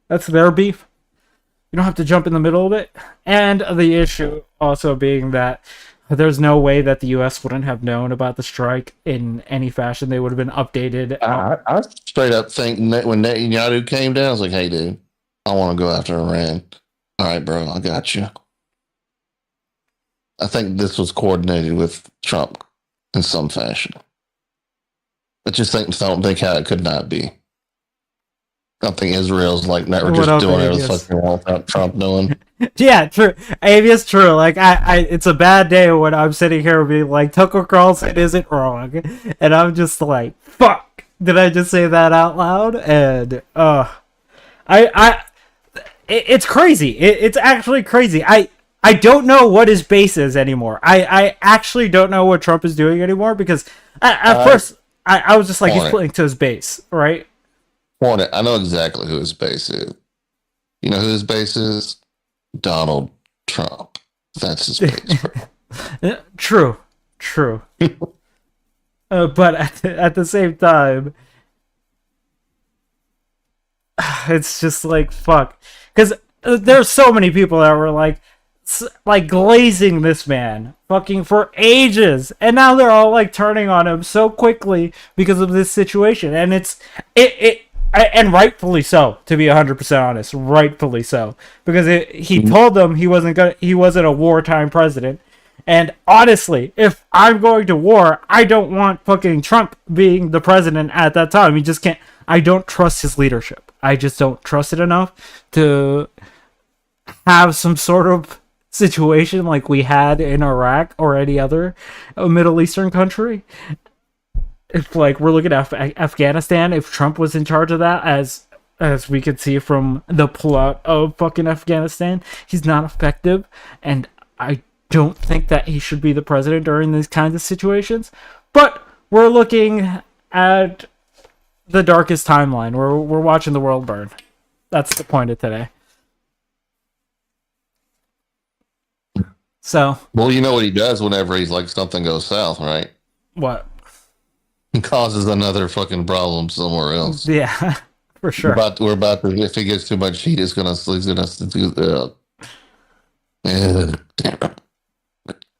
that's their beef. You don't have to jump in the middle of it. And the issue also being that there's no way that the U.S. wouldn't have known about the strike in any fashion. They would have been updated. I straight up think when Netanyahu came down, I was like, hey, dude, I want to go after Iran. All right, bro, I got you. I think this was coordinated with Trump in some fashion. But just don't think how it could not be. I don't think Israel's we're just doing whatever the fuck they want without Trump doing. Yeah, true. Maybe it's true. It's a bad day when I'm sitting here being like, Tucker Carlson isn't wrong. And I'm just like, fuck. Did I just say that out loud? And, it's crazy. It's actually crazy. I don't know what his base is anymore. I actually don't know what Trump is doing anymore, because at first I was just like, he's playing to his base, right? Hornet, I know exactly who his base is. You know who his base is? Donald Trump. That's his base. True. But at the same time, it's just like, fuck. Because there's so many people that were glazing this man fucking for ages, and now they're all turning on him so quickly because of this situation. And and rightfully so, to be 100% honest, rightfully so, because he told them he wasn't a wartime president. And honestly, if I'm going to war, I don't want fucking Trump being the president at that time. He just can't. I don't trust his leadership. I just don't trust it enough to have some sort of situation like we had in Iraq or any other Middle Eastern country. If we're looking at Afghanistan, if Trump was in charge of that, as as we could see from the plot of fucking Afghanistan. He's not effective, and I don't think that he should be the president during these kinds of situations. But we're looking at the darkest timeline. We're watching the world burn. That's the point of today. So, well, you know what he does whenever he's like something goes south, right? What? He causes another fucking problem somewhere else. Yeah, for sure. We're about to, if he gets too much heat, he's gonna do that.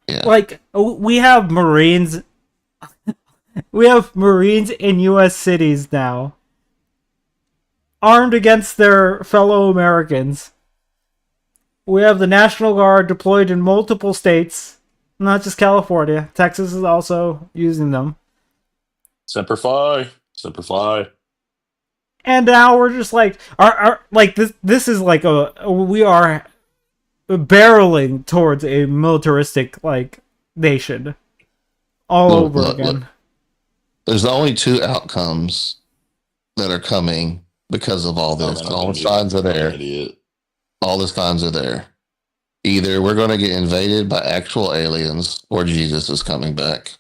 Yeah. Like, we have Marines. We have Marines in U.S. cities now, armed against their fellow Americans. We have the National Guard deployed in multiple states, not just California. Texas is also using them. Semper Fi. Semper Fi. And now we're just like, this is like we are barreling towards a militaristic, like, nation all over again. Look. There's only two outcomes that are coming because of all this. All the signs are there. All the signs are there. Either we're going to get invaded by actual aliens or Jesus is coming back.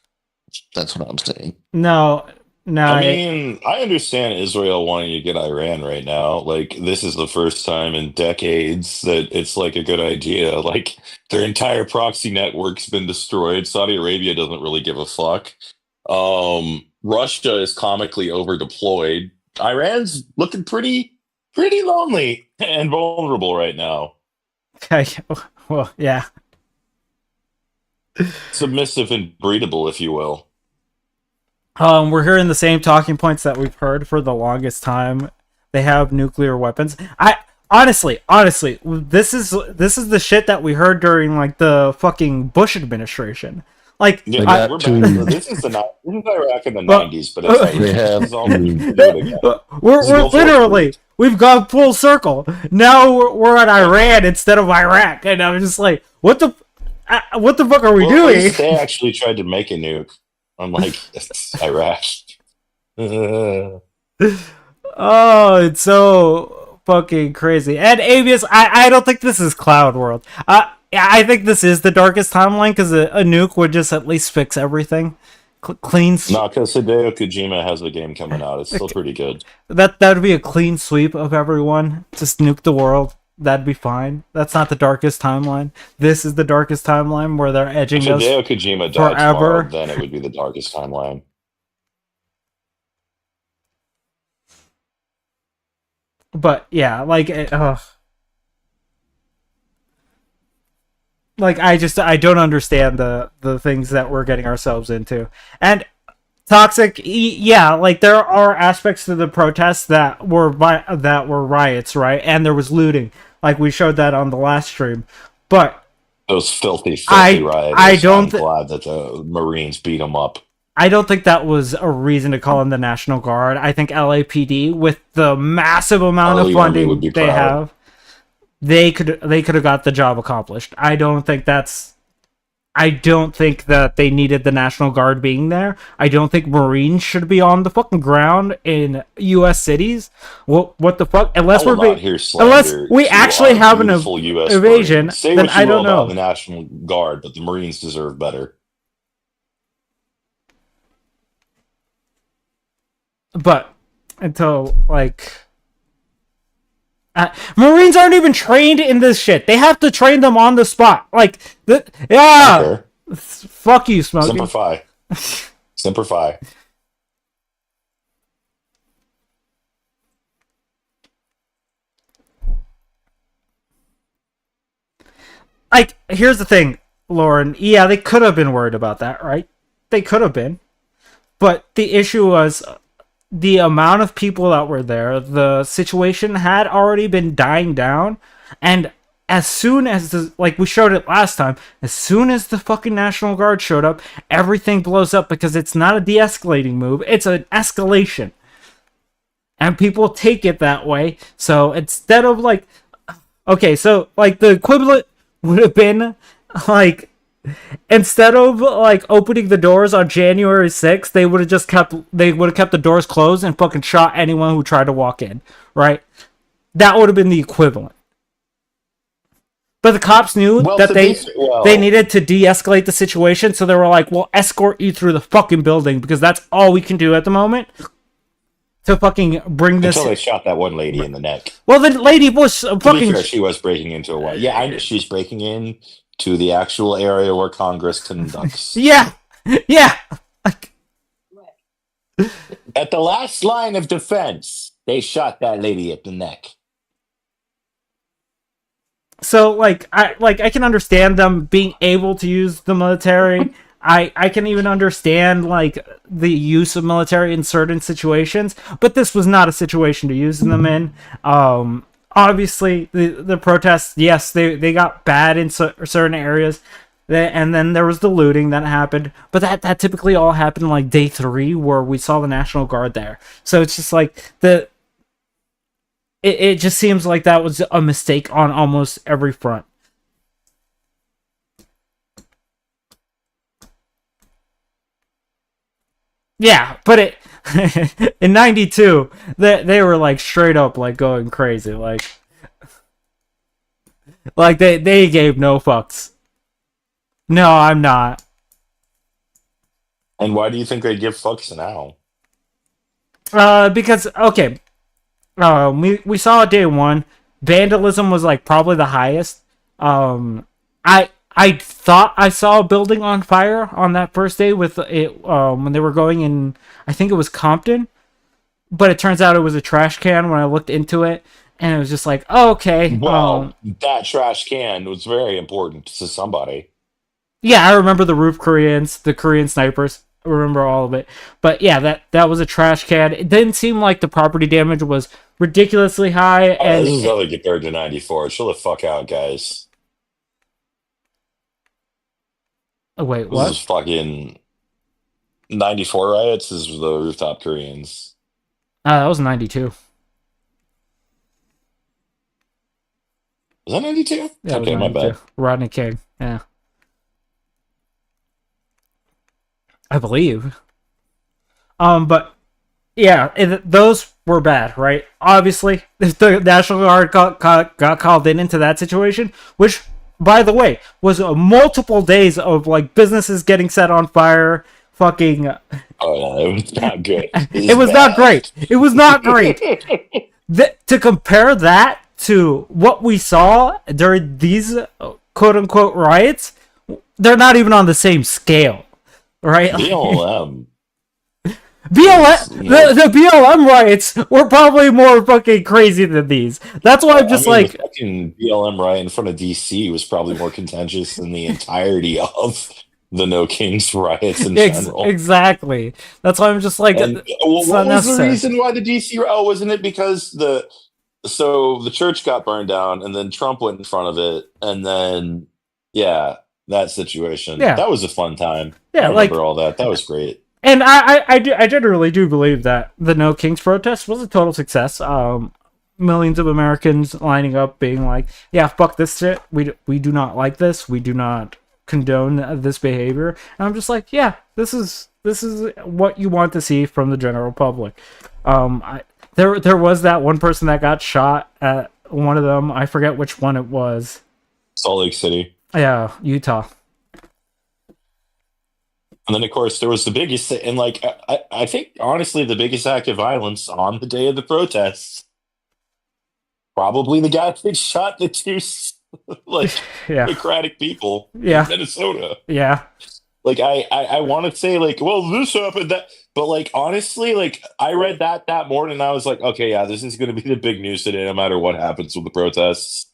That's what I'm saying. No. I mean, I understand Israel wanting to get Iran right now. Like, this is the first time in decades that it's like a good idea. Like, their entire proxy network's been destroyed. Saudi Arabia doesn't really give a fuck. Russia is comically overdeployed. Iran's looking pretty lonely and vulnerable right now. Okay, well, yeah. Submissive and breedable, if you will. We're hearing the same talking points that we've heard for the longest time. They have nuclear weapons. Honestly, this is the shit that we heard during like the fucking Bush administration. Like, yeah, this is Iraq in the 90s, but we're literally, we've gone full circle. Now we're at Iran instead of Iraq, and I'm just like, what the fuck are we doing? At least they actually tried to make a nuke. I'm like, it's Iraq. Oh, it's so fucking crazy. And Avius, I don't think this is Cloud World. I think this is the darkest timeline because a nuke would just at least fix everything. Clean. No, because Hideo Kojima has a game coming out. It's still pretty good. That would be a clean sweep of everyone. Just nuke the world. That'd be fine. That's not the darkest timeline. This is the darkest timeline where they're edging us Hideo Kojima died tomorrow, then it would be the darkest timeline. But yeah, like, like I don't understand the things that we're getting ourselves into. And toxic, yeah, like there are aspects to the protests that were riots, right? And there was looting, like we showed that on the last stream. But those filthy riots. I'm glad that the Marines beat them up. I don't think that was a reason to call in the National Guard. I think LAPD, with the massive amount of funding they have, they could have got the job accomplished. I don't think that they needed the National Guard being there. I don't think Marines should be on the fucking ground in U.S. cities. What the fuck? Unless we actually have an invasion, then I don't know. The National Guard, but the Marines deserve better. But until like. Marines aren't even trained in this shit. They have to train them on the spot. Like, fuck you, Smokey. Simplify. Simplify. Like, here's the thing, Lauren. Yeah, they could have been worried about that, right? They could have been. But the issue was the amount of people that were there. The situation had already been dying down, and as soon as like we showed it last time, as soon as the fucking National Guard showed up, everything blows up because it's not a de-escalating move, it's an escalation. And people take it that way. So instead of like, okay, so like the equivalent would have been like instead of like opening the doors on January 6th, they would have kept the doors closed and fucking shot anyone who tried to walk in, right? That would have been the equivalent. But the cops knew that they needed to de-escalate the situation, so they were like, "We'll escort you through the fucking building because that's all we can do at the moment to fucking bring this." Until they shot that one lady in the neck. Well, the lady was To fucking. be fair, she was breaking into a wall. Yeah, I know she's breaking in to the actual area where Congress conducts. Yeah. At the last line of defense, they shot that lady at the neck. So I can understand them being able to use the military. I can even understand like the use of military in certain situations, but this was not a situation to use them in. Obviously the protests, yes, they got bad in certain areas, and then there was the looting that happened, but that typically all happened like day 3 where we saw the National Guard there. So it's just like it just seems like that was a mistake on almost every front. Yeah, but in 92, they were like straight up like going crazy, like they gave no fucks. No, I'm not. And why do you think they give fucks now? Because okay, we saw day 1, vandalism was like probably the highest. I thought I saw a building on fire on that first day with it when they were going in, I think it was Compton, but it turns out it was a trash can when I looked into it, and it was just like, oh, okay. Well, that trash can was very important to somebody. Yeah, I remember the roof Koreans, the Korean snipers. I remember all of it. But yeah, that was a trash can. It didn't seem like the property damage was ridiculously high. And this is nothing compared to 94. Chill the fuck out, guys. Oh, wait, what? This is fucking 94 riots. This was the rooftop Koreans. That was 92. Was that 92? Yeah, okay, my bad. Rodney King, yeah. I believe. But yeah, those were bad, right? Obviously, if the National Guard got called into that situation, which, by the way, was multiple days of like businesses getting set on fire, fucking. Oh yeah, it was not good. It was not great. It was not great. To compare that to what we saw during these quote unquote riots, they're not even on the same scale, right? BLM. The BLM riots were probably more fucking crazy than these. That's why I'm just like, the fucking BLM riot in front of DC was probably more contentious than the entirety of the No Kings riots in general. Exactly. That's why I'm just like, what was the reason why the DC? Oh, wasn't it because the church got burned down and then Trump went in front of it, and then that situation. Yeah, that was a fun time. Yeah, I remember all that. That was great. And I generally do believe that the No Kings protest was a total success. Millions of Americans lining up, being like, "Yeah, fuck this shit. We do not like this. We do not condone this behavior." And I'm just like, "Yeah, this is what you want to see from the general public." There was that one person that got shot at one of them. I forget which one it was. Salt Lake City. Yeah, Utah. And then, of course, there was the biggest, and like I think honestly, the biggest act of violence on the day of the protests, probably the guy that shot the two democratic people in Minnesota. Yeah. Like I want to say like, well, this happened, that, but like honestly, like I read that morning, and I was like, okay, yeah, this is going to be the big news today, no matter what happens with the protests.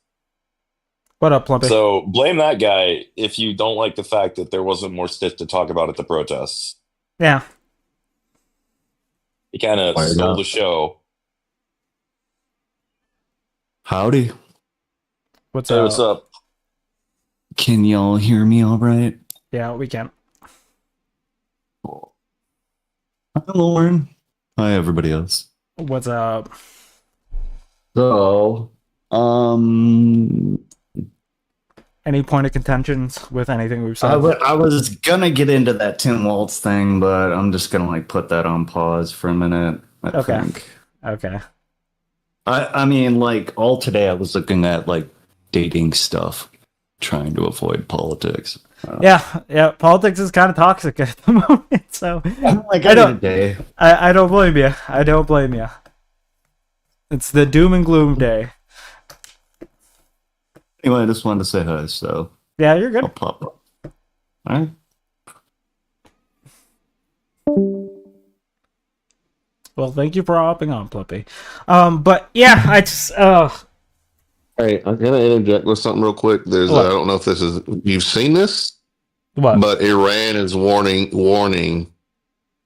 What up, Plumpy? So blame that guy if you don't like the fact that there wasn't more stuff to talk about at the protests. Yeah. He kind of stole the show. Howdy. What's up? What's up? Can y'all hear me all right? Yeah, we can. Hi, Lauren. Hi, everybody else. What's up? So, any point of contentions with anything we've said? I was gonna get into that Tim Waltz thing, but I'm just gonna like put that on pause for a minute. I think. Okay. I mean, like all today, I was looking at like dating stuff, trying to avoid politics. Yeah. Politics is kind of toxic at the moment, so like I don't day. I don't blame you. I don't blame you. It's the doom and gloom day. Anyway, I just wanted to say hi. So yeah, you're good. I'll pop up. All right. Well, thank you for hopping on, Flippy. But yeah, I just Hey, I'm gonna interject with something real quick. There's I don't know if this is you've seen this, but Iran is warning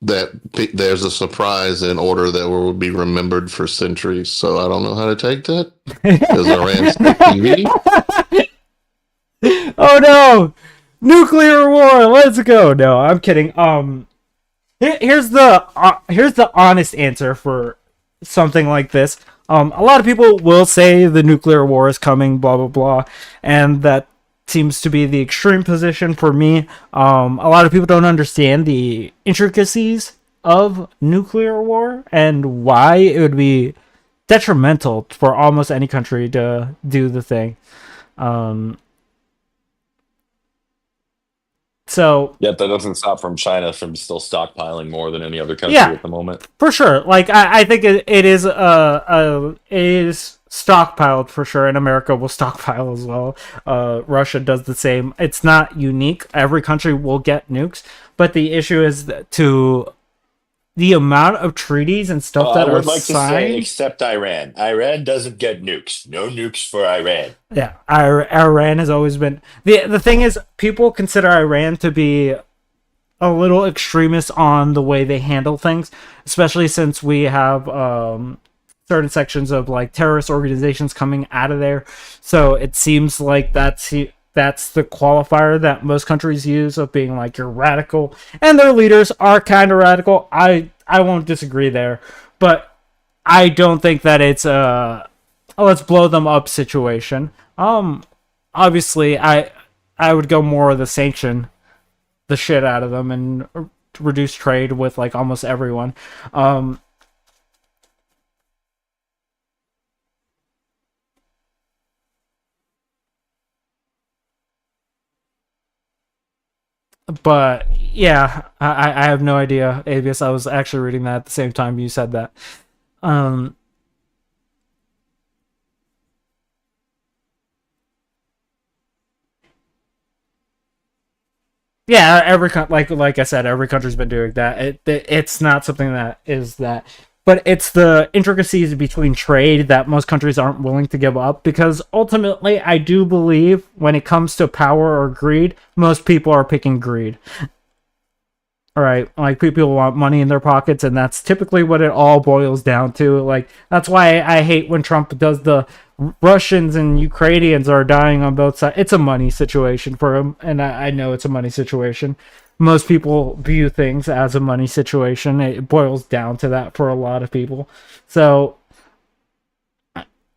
that there's a surprise in order that will be remembered for centuries. So I don't know how to take that. Because Iran's TV. Oh no! Nuclear war. Let's go. No, I'm kidding. Here's the honest answer for something like this. A lot of people will say the nuclear war is coming, blah blah blah, and that seems to be the extreme position for me. A lot of people don't understand the intricacies of nuclear war and why it would be detrimental for almost any country to do the thing. So yet that doesn't stop from China from still stockpiling more than any other country at the moment. For sure. Like I think it is stockpiled for sure, and America will stockpile as well. Russia does the same. It's not unique. Every country will get nukes, but the issue is to the amount of treaties and stuff that I are would like signed. to say, except Iran. Iran doesn't get nukes. No nukes for Iran. Yeah, Iran has always been the thing is people consider Iran to be a little extremist on the way they handle things, especially since we have certain sections of like terrorist organizations coming out of there. So it seems like that's the qualifier that most countries use of being like you're radical, and their leaders are kind of radical. I won't disagree there, but I don't think that it's let's blow them up situation. Obviously I would go more of the sanction the shit out of them and reduce trade with like almost everyone. But yeah, I have no idea, Abius. I was actually reading that at the same time you said that. Yeah, like I said, every country's been doing that. It's not something that is that, but it's the intricacies between trade that most countries aren't willing to give up, because ultimately, I do believe when it comes to power or greed, most people are picking greed. All right, like people want money in their pockets, and that's typically what it all boils down to. Like that's why I hate when Trump does the Russians and Ukrainians are dying on both sides. It's a money situation for him, and I know it's a money situation. Most people view things as a money situation. It boils down to that for a lot of people. So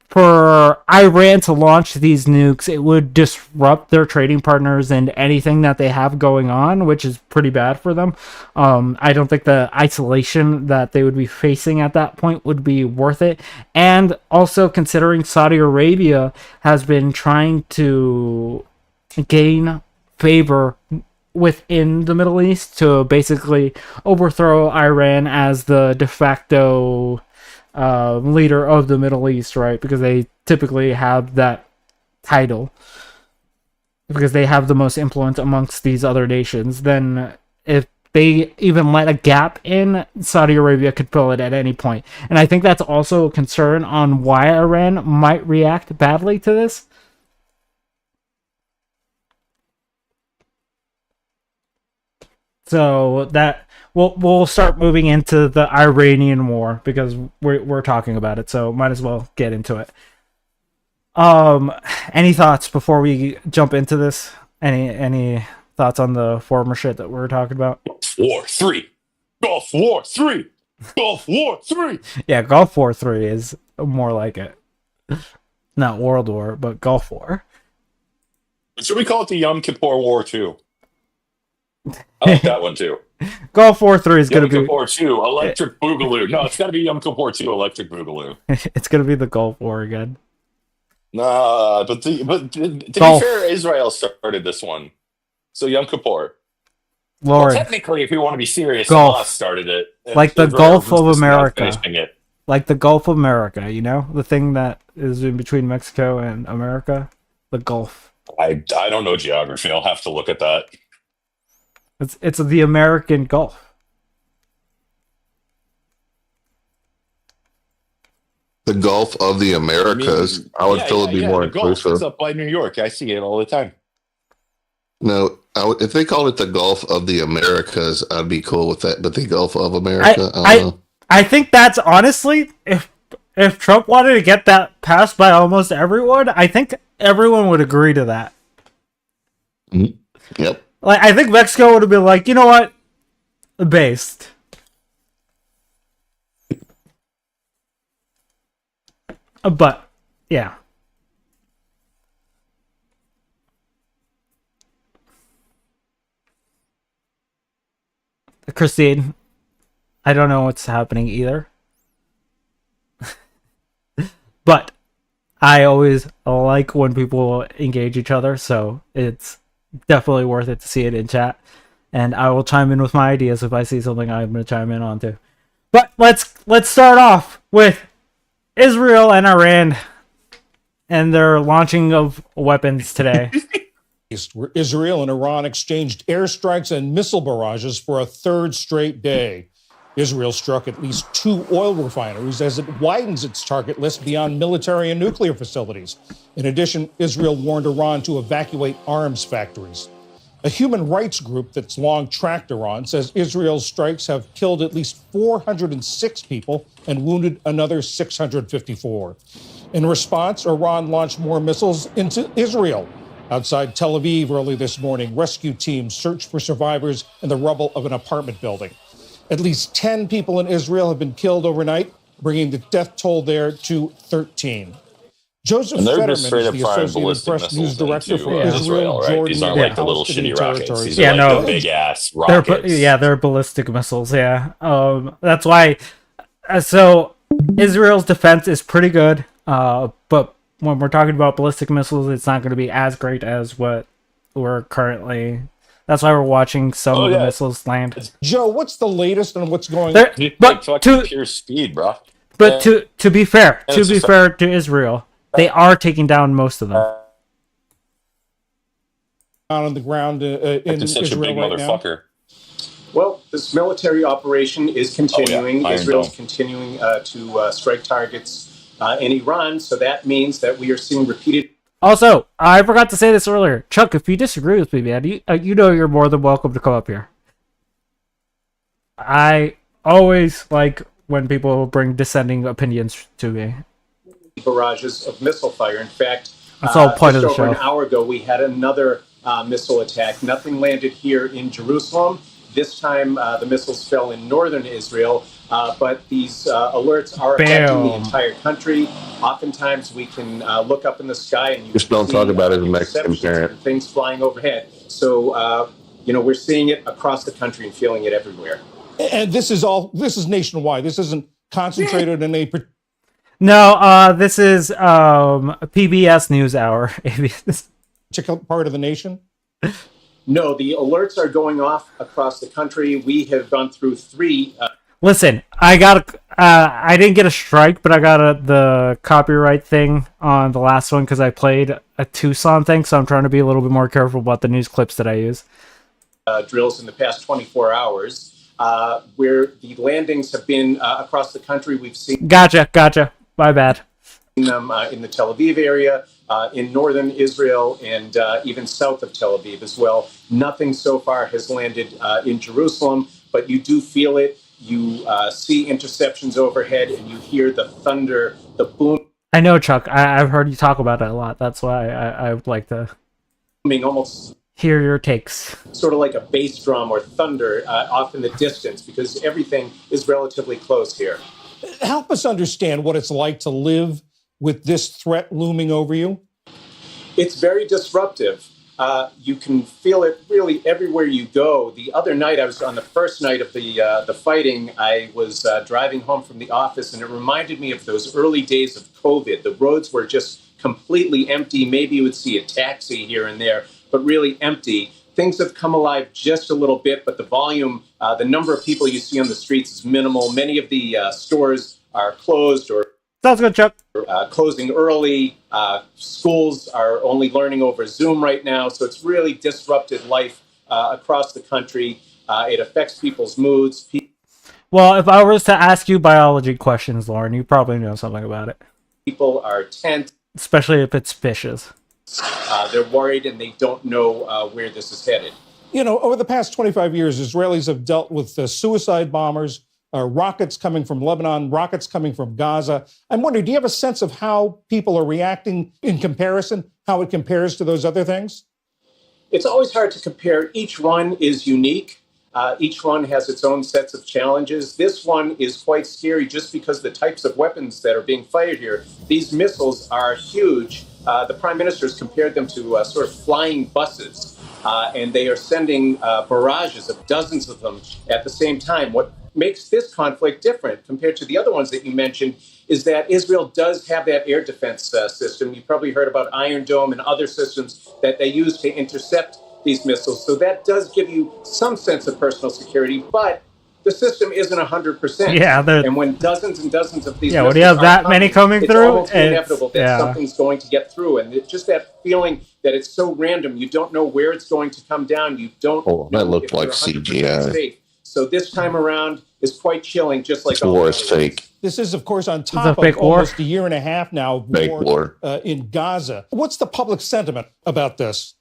for Iran to launch these nukes, it would disrupt their trading partners and anything that they have going on, which is pretty bad for them. I don't think the isolation that they would be facing at that point would be worth it. And also considering Saudi Arabia has been trying to gain favor within the Middle East to basically overthrow Iran as the de facto leader of the Middle East, right? Because they typically have that title, because they have the most influence amongst these other nations. Then if they even let a gap in, Saudi Arabia could fill it at any point. And I think that's also a concern on why Iran might react badly to this. So that we'll start moving into the Iranian war because we're talking about it, so might as well get into it. Any thoughts before we jump into this? Any thoughts on the former shit that we're talking about? War 3. Gulf War 3. Gulf War 3. Yeah, Gulf War 3 is more like it. Not World War, but Gulf War. Should we call it the Yom Kippur War 2? I like that one too. Gulf War 3 is going to be... Yom Kippur 2, Electric Boogaloo. No, it's got to be Yom Kippur 2, Electric Boogaloo. It's going to be the Gulf War again. Nah, but to be fair, Israel started this one. So Yom Kippur. Lord. Well, technically, if we want to be serious, Gulf. Hamas started it. Like the Gulf of America. It. Like the Gulf of America, you know? The thing that is in between Mexico and America? The Gulf. I don't know geography. I'll have to look at that. It's the American Gulf. The Gulf of the Americas. I would feel it'd be more inclusive. It's up by New York. I see it all the time. No, if they called it the Gulf of the Americas, I'd be cool with that. But the Gulf of America, I don't know. I think that's honestly, if Trump wanted to get that passed by almost everyone, I think everyone would agree to that. Yep. Like, I think Mexico would have been like, you know what? Based. But, yeah. Christine, I don't know what's happening either. But I always like when people engage each other, so it's definitely worth it to see it in chat. And I will chime in with my ideas if I see something I'm going to chime in on too. But let's start off with Israel and Iran and their launching of weapons today. Where Israel and Iran exchanged airstrikes and missile barrages for a third straight day. Israel struck at least 2 oil refineries as it widens its target list beyond military and nuclear facilities. In addition, Israel warned Iran to evacuate arms factories. A human rights group that's long tracked Iran says Israel's strikes have killed at least 406 people and wounded another 654. In response, Iran launched more missiles into Israel. Outside Tel Aviv early this morning, rescue teams searched for survivors in the rubble of an apartment building. At least 10 people in Israel have been killed overnight, bringing the death toll there to 13. Joseph Fetterman is the Associated Press news director for Israel, right? Jordan, These aren't like the little shitty rockets. These are like the big ass rockets. They're ballistic missiles. Yeah, that's why. So Israel's defense is pretty good, but when we're talking about ballistic missiles, it's not going to be as great as what we're currently. That's why we're watching some of the missiles land. Joe, what's the latest on what's going on? But to pure speed, bro. But to be fair, to Israel, they are taking down most of them. On the ground in Israel right now. Well, this military operation is continuing. Israel's continuing to strike targets in Iran, so that means that we are seeing repeated. Also, I forgot to say this earlier. Chuck, if you disagree with me, man, you know you're more than welcome to come up here. I always like when people bring dissenting opinions to me. Barrages of missile fire. In fact, that's the whole point of the show. Over an hour ago, we had another missile attack. Nothing landed here in Jerusalem. This time, the missiles fell in northern Israel, but these alerts are affecting the entire country. Oftentimes, we can look up in the sky and you just don't talk about it as a Mexican parent. Things flying overhead. So, we're seeing it across the country and feeling it everywhere. And this is nationwide. This isn't concentrated in a. No, this is PBS NewsHour. Particular part of the nation. No, the alerts are going off across the country. We have gone through 3. Listen, I didn't get a strike, but I got the copyright thing on the last one because I played a Tucson thing, so I'm trying to be a little bit more careful about the news clips that I use. Drills in the past 24 hours, where the landings have been across the country. We've seen. Gotcha. My bad. Them in the Tel Aviv area, in northern Israel, and even south of Tel Aviv as well. Nothing so far has landed in Jerusalem, but you do feel it. You see interceptions overhead, and you hear the thunder, the boom. I know, Chuck. I've heard you talk about it a lot. That's why I would like to almost hear your takes. Sort of like a bass drum or thunder off in the distance, because everything is relatively close here. Help us understand what it's like to live with this threat looming over you. It's very disruptive. You can feel it really everywhere you go. The other night, I was on the first night of the fighting. I was driving home from the office, and it reminded me of those early days of COVID. The roads were just completely empty. Maybe you would see a taxi here and there, but really empty. Things have come alive just a little bit, but the volume, the number of people you see on the streets is minimal. Many of the stores are closed or sounds good, Chuck. Closing early. Schools are only learning over Zoom right now, so it's really disrupted life across the country. It affects people's moods. Well, if I was to ask you biology questions, Lauren, you probably know something about it. People are tense. Especially if it's fishes. They're worried and they don't know where this is headed. You know, over the past 25 years, Israelis have dealt with suicide bombers, rockets coming from Lebanon, rockets coming from Gaza. I'm wondering, do you have a sense of how people are reacting in comparison, how it compares to those other things? It's always hard to compare. Each one is unique. Each one has its own sets of challenges. This one is quite scary just because the types of weapons that are being fired here, these missiles are huge. The prime minister has compared them to sort of flying buses, and they are sending barrages of dozens of them at the same time. What makes this conflict different compared to the other ones that you mentioned is that Israel does have that air defense system. You probably heard about Iron Dome and other systems that they use to intercept these missiles. So that does give you some sense of personal security, but the system isn't 100%. Yeah, and when dozens and dozens of these when missiles you have that coming, many coming it's through, almost inevitable that something's going to get through. And it's just that feeling that it's so random. You don't know where it's going to come down. You don't know that looked if like you're 100% CGI. safe. So this time around is quite chilling, just like This war is fake. This is, of course, on top of almost a year and a half now of war in Gaza. What's the public sentiment about this?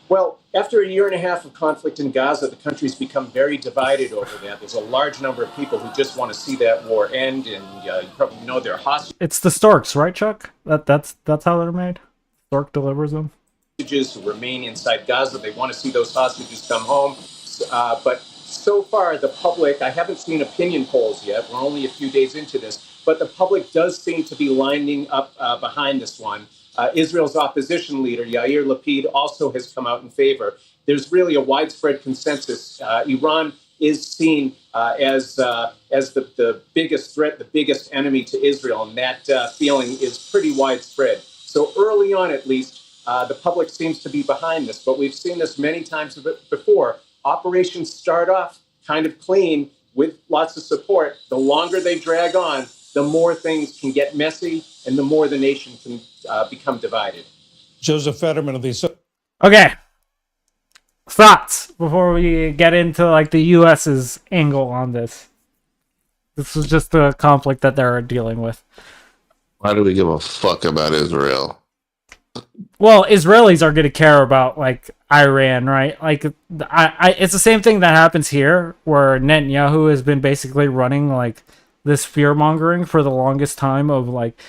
Well, after a year and a half of conflict in Gaza, the country's become very divided over that. There's a large number of people who just want to see that war end, and you probably know they're hostages. It's the Storks, right, Chuck? That's how they're made. Stork delivers them. Who remain inside Gaza. They want to see those hostages come home. But so far, the public, I haven't seen opinion polls yet. We're only a few days into this, but the public does seem to be lining up behind this one. Israel's opposition leader, Yair Lapid, also has come out in favor. There's really a widespread consensus. Iran is seen as the biggest threat, the biggest enemy to Israel, and that feeling is pretty widespread. So early on, at least, the public seems to be behind this, but we've seen this many times before. Operations start off kind of clean with lots of support. The longer they drag on, the more things can get messy and the more the nation can become divided. Joseph Fetterman of the... Okay. Thoughts before we get into like the U.S.'s angle on this. This is just the conflict that they're dealing with. Why do we give a fuck about Israel? Well, Israelis are going to care about like Iran, right? Like, it's the same thing that happens here, where Netanyahu has been basically running like this fear mongering for the longest time of like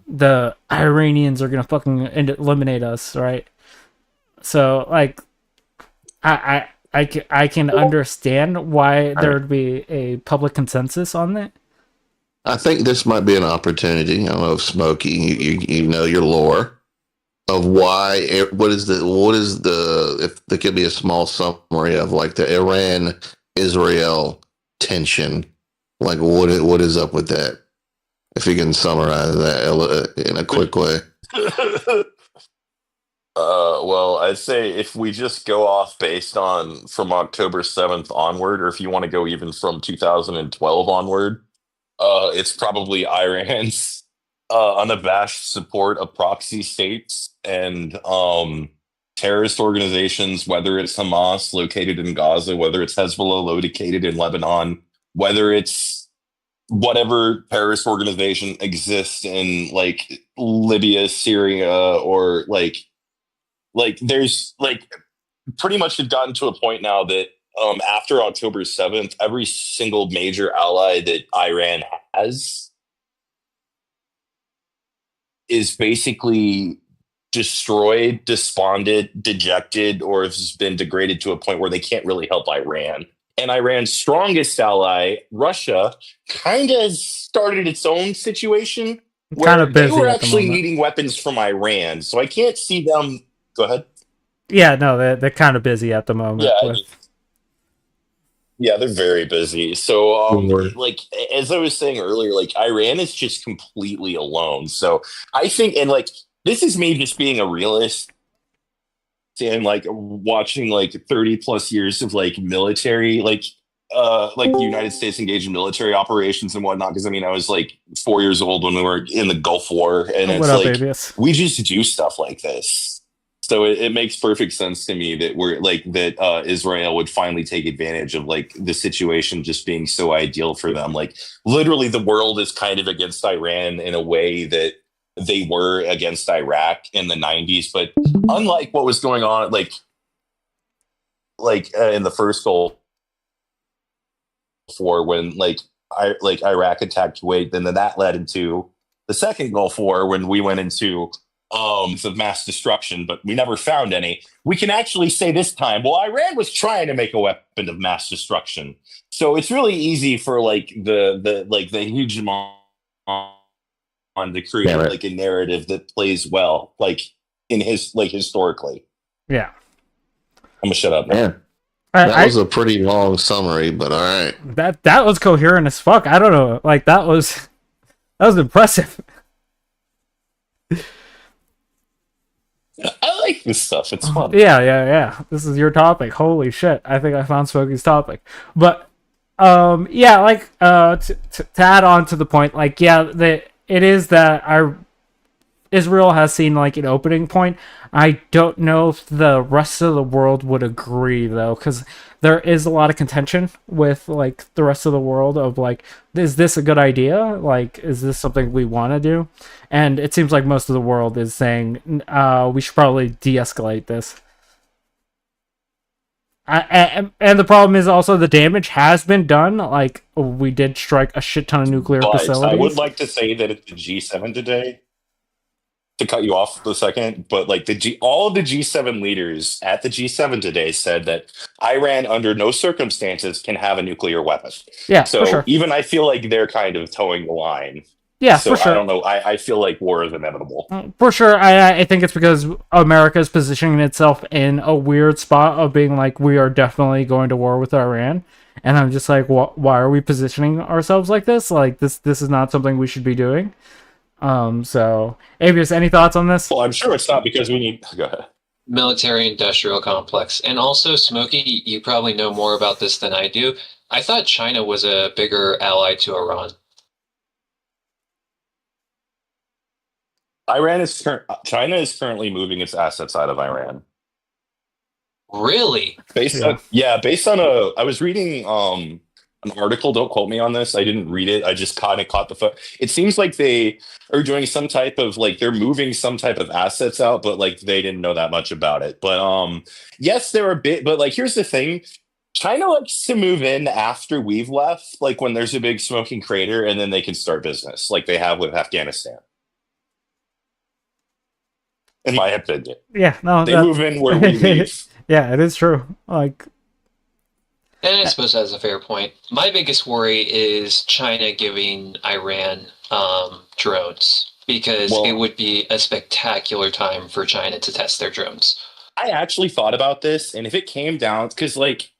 the Iranians are going to fucking eliminate us, right? So like, I can understand why there would be a public consensus on that. I think this might be an opportunity. I don't know if Smokey, you know your lore of why. What is the if there could be a small summary of like the Iran-Israel tension, like what is up with that? If you can summarize that in a quick way. Well, I'd say if we just go off based on from October 7th onward, or if you want to go even from 2012 onward, it's probably Iran's unabashed support of proxy states and terrorist organizations, whether it's Hamas located in Gaza, whether it's Hezbollah located in Lebanon, whether it's whatever terrorist organization exists in like Libya, Syria, or like there's like pretty much had gotten to a point now that after October 7th, every single major ally that Iran has is basically destroyed, despondent, dejected, or has been degraded to a point where they can't really help Iran. And Iran's strongest ally, Russia, kind of started its own situation where kind of busy they were at the actually moment. needing weapons from Iran. So I can't see them. Go ahead. Yeah, no, they're kind of busy at the moment. Yeah, yeah, they're very busy. So, like as I was saying earlier, like Iran is just completely alone. So I think, and like this is me just being a realist and like watching like 30 plus years of like military, like the United States engaged in military operations and whatnot. Because I mean, I was like 4 years old when we were in the Gulf War, and What it's up, like ABS? we just do stuff like this. So it makes perfect sense to me that we're like that Israel would finally take advantage of like the situation just being so ideal for them. Like literally, the world is kind of against Iran in a way that they were against Iraq in the 90s. But unlike what was going on, in the first Gulf War when like Iraq attacked Kuwait, then that led into the second Gulf War when we went into the mass destruction, but we never found any. We can actually say this time, well, Iran was trying to make a weapon of mass destruction. So it's really easy for like the hegemon to create like a narrative that plays well, like in his like historically. Yeah. I'm gonna shut up now. Yeah. That was a pretty long summary, but all right. That was coherent as fuck. I don't know. Like that was impressive. I like this stuff. It's fun. Yeah. This is your topic. Holy shit. I think I found Smokey's topic. But yeah, like to add on to the point, like it is that Israel has seen like an opening point. I don't know if the rest of the world would agree though, because there is a lot of contention with like the rest of the world of like, is this a good idea? Like, is this something we want to do? And it seems like most of the world is saying we should probably de-escalate this. And the problem is also the damage has been done. Like we did strike a shit ton of nuclear facilities. I would like to say that at the G7 today, to cut you off for a second, but like all of the G7 leaders at the G7 today said that Iran under no circumstances can have a nuclear weapon. Yeah, so for sure. Even I feel like they're kind of towing the line. Yeah, so for sure. I don't know. I feel like war is inevitable. For sure. I think it's because America is positioning itself in a weird spot of being like, we are definitely going to war with Iran. And I'm just like, why are we positioning ourselves like this? Like this is not something we should be doing. So Avius, any thoughts on this? Well, I'm sure it's not because we need. Go ahead. Military industrial complex. And also, Smokey, you probably know more about this than I do. I thought China was a bigger ally to Iran. China is currently moving its assets out of Iran. Really? Based on I was reading an article, don't quote me on this. I didn't read it. I just kind of caught the foot. It seems like they are doing some type of like they're moving some type of assets out, but like they didn't know that much about it. But yes, they're a bit, but like here's the thing. China likes to move in after we've left, like when there's a big smoking crater, and then they can start business, like they have with Afghanistan. In my opinion. Yeah, no. They move in where we leave. Yeah, it is true. Like, and I suppose that's a fair point. My biggest worry is China giving Iran drones, because it would be a spectacular time for China to test their drones. I actually thought about this, and if it came down, because like,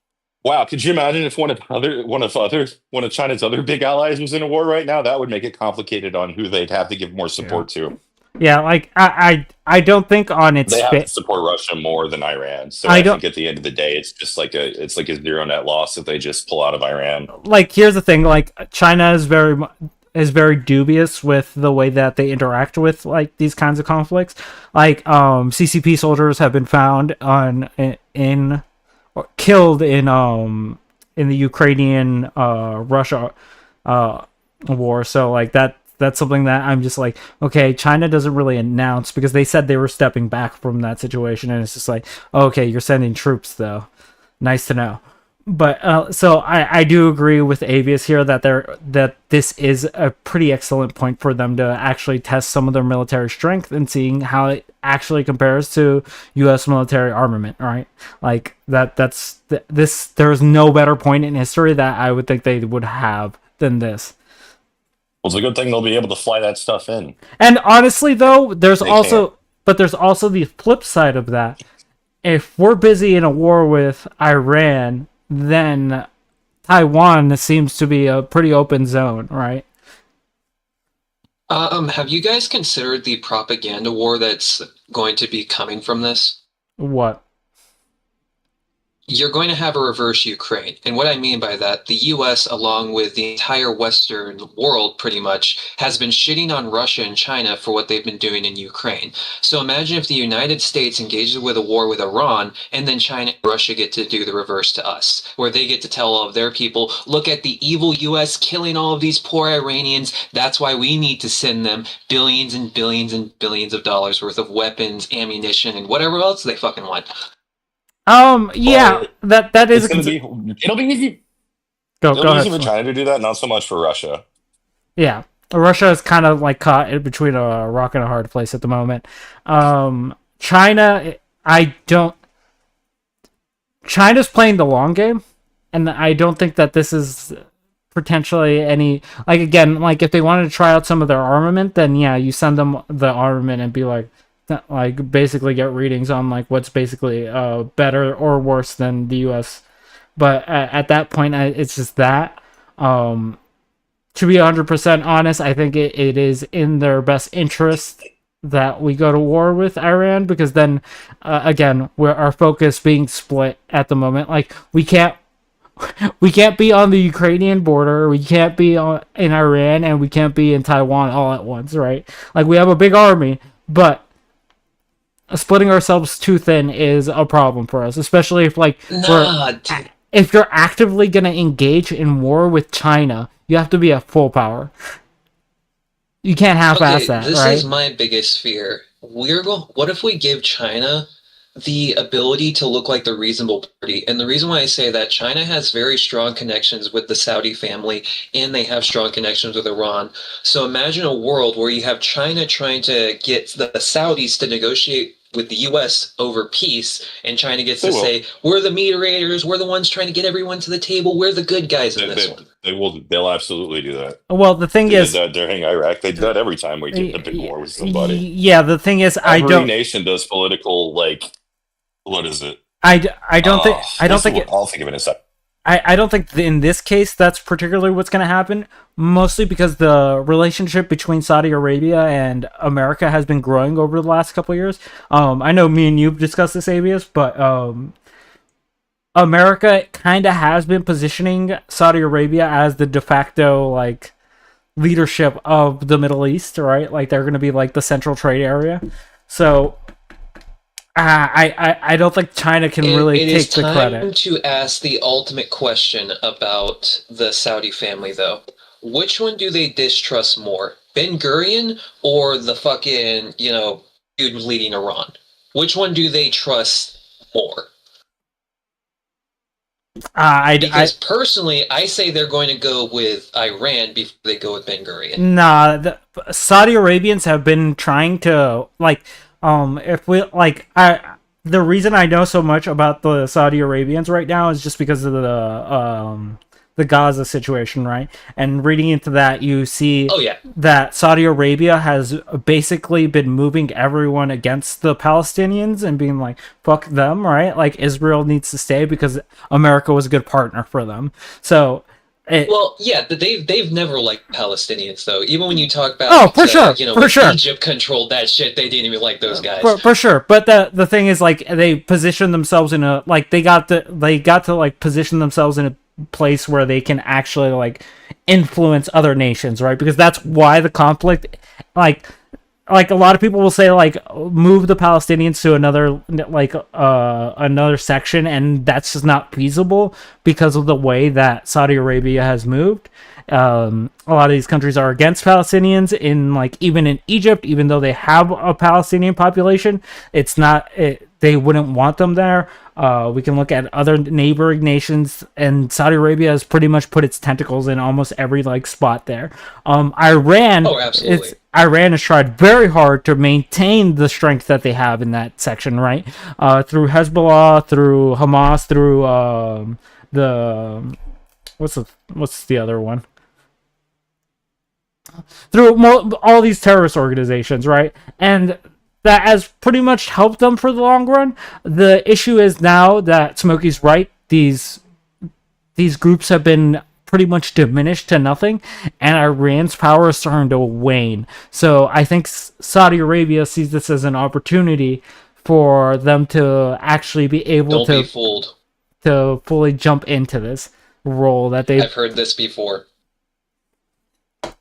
wow, could you imagine if one of China's other big allies was in a war right now? That would make it complicated on who they'd have to give more support to. Yeah, like I don't think on its they have to support Russia more than Iran. So I think at the end of the day, it's just like a zero net loss if they just pull out of Iran. Like here's the thing, like China is very dubious with the way that they interact with like these kinds of conflicts. Like CCP soldiers have been found killed in the Ukrainian Russia war. So like that's something that I'm just like, okay, China doesn't really announce because they said they were stepping back from that situation, and it's just like, okay, you're sending troops though. Nice to know. But so I do agree with Avius here that this is a pretty excellent point for them to actually test some of their military strength and seeing how it actually compares to U.S. military armament, right? Like there's no better point in history that I would think they would have than this. Well, it's a good thing they'll be able to fly that stuff in. And honestly, though, there's also the flip side of that. if we're busy in a war with Iran, then Taiwan seems to be a pretty open zone, right? Have you guys considered the propaganda war that's going to be coming from this? What? You're going to have a reverse Ukraine. And what I mean by that, the US, along with the entire Western world pretty much, has been shitting on Russia and China for what they've been doing in Ukraine. So imagine if the United States engages with a war with Iran, and then China and Russia get to do the reverse to us, where they get to tell all of their people, look at the evil US killing all of these poor Iranians. That's why we need to send them billions and billions and billions of dollars worth of weapons, ammunition, and whatever else they fucking want. Yeah, that is it'll be easy. Go ahead. For China to do that, not so much for Russia. Yeah, Russia is kind of like caught in between a rock and a hard place at the moment. China, China's playing the long game, and I don't think that this is potentially any, like, again, like if they wanted to try out some of their armament, then yeah, you send them the armament and be like basically get readings on like what's basically better or worse than the US. But at that point, it's just that. To be 100% honest, I think it is in their best interest that we go to war with Iran, because then, again, our focus being split at the moment. Like, we can't be on the Ukrainian border, we can't be in Iran, and we can't be in Taiwan all at once, right? Like, we have a big army, but splitting ourselves too thin is a problem for us, especially if if you're actively going to engage in war with China, you have to be at full power. You can't half-ass that, this right? is my biggest fear. What if we give China the ability to look like the reasonable party? And the reason why I say that, China has very strong connections with the Saudi family, and they have strong connections with Iran. So imagine a world where you have China trying to get the Saudis to negotiate with the U.S. over peace, and China gets to say, we're the mediators, we're the ones trying to get everyone to the table, we're the good guys in this one. They'll absolutely do that. Well, the thing is, did that during Iraq. They do that every time we get a big war with somebody. Yeah, the thing is, every nation does political, like, what is it? I don't think I'll think of it in a second. I don't think in this case that's particularly what's going to happen, mostly because the relationship between Saudi Arabia and America has been growing over the last couple of years. I know me and you've discussed this, Avius, but America kind of has been positioning Saudi Arabia as the de facto, like, leadership of the Middle East, right? Like, they're going to be like the central trade area. So I don't think China can really take the credit. It is time to ask the ultimate question about the Saudi family, though. Which one do they distrust more, Ben Gurion or the fucking, dude leading Iran? Which one do they trust more? Because personally, I say they're going to go with Iran before they go with Ben Gurion. Nah, the Saudi Arabians have been trying to, like, the reason I know so much about the Saudi Arabians right now is just because of the Gaza situation, right? And reading into that, you see that Saudi Arabia has basically been moving everyone against the Palestinians and being like, fuck them, right? Like, Israel needs to stay because America was a good partner for them. So they've never liked Palestinians, though. Even when you talk about, for sure. Egypt controlled that shit, they didn't even like those guys. For sure. But the thing is, like, they position themselves in a, like, they got to like position themselves in a place where they can actually, like, influence other nations, right? Because that's why the conflict, like a lot of people will say, like, move the Palestinians to another, like, another section, and that's just not feasible because of the way that Saudi Arabia has moved. A lot of these countries are against Palestinians even in Egypt, even though they have a Palestinian population, they wouldn't want them there. We can look at other neighboring nations, and Saudi Arabia has pretty much put its tentacles in almost every, like, spot there. Iran, Iran has tried very hard to maintain the strength that they have in that section, right? Through Hezbollah, through Hamas, through what's the other one? Through all these terrorist organizations, right? And that has pretty much helped them for the long run. The issue is now that Smokey's right. These groups have been pretty much diminished to nothing, and Iran's power is starting to wane. So I think Saudi Arabia sees this as an opportunity for them to actually be able Don't be fooled. to fully jump into this role that I've heard this before.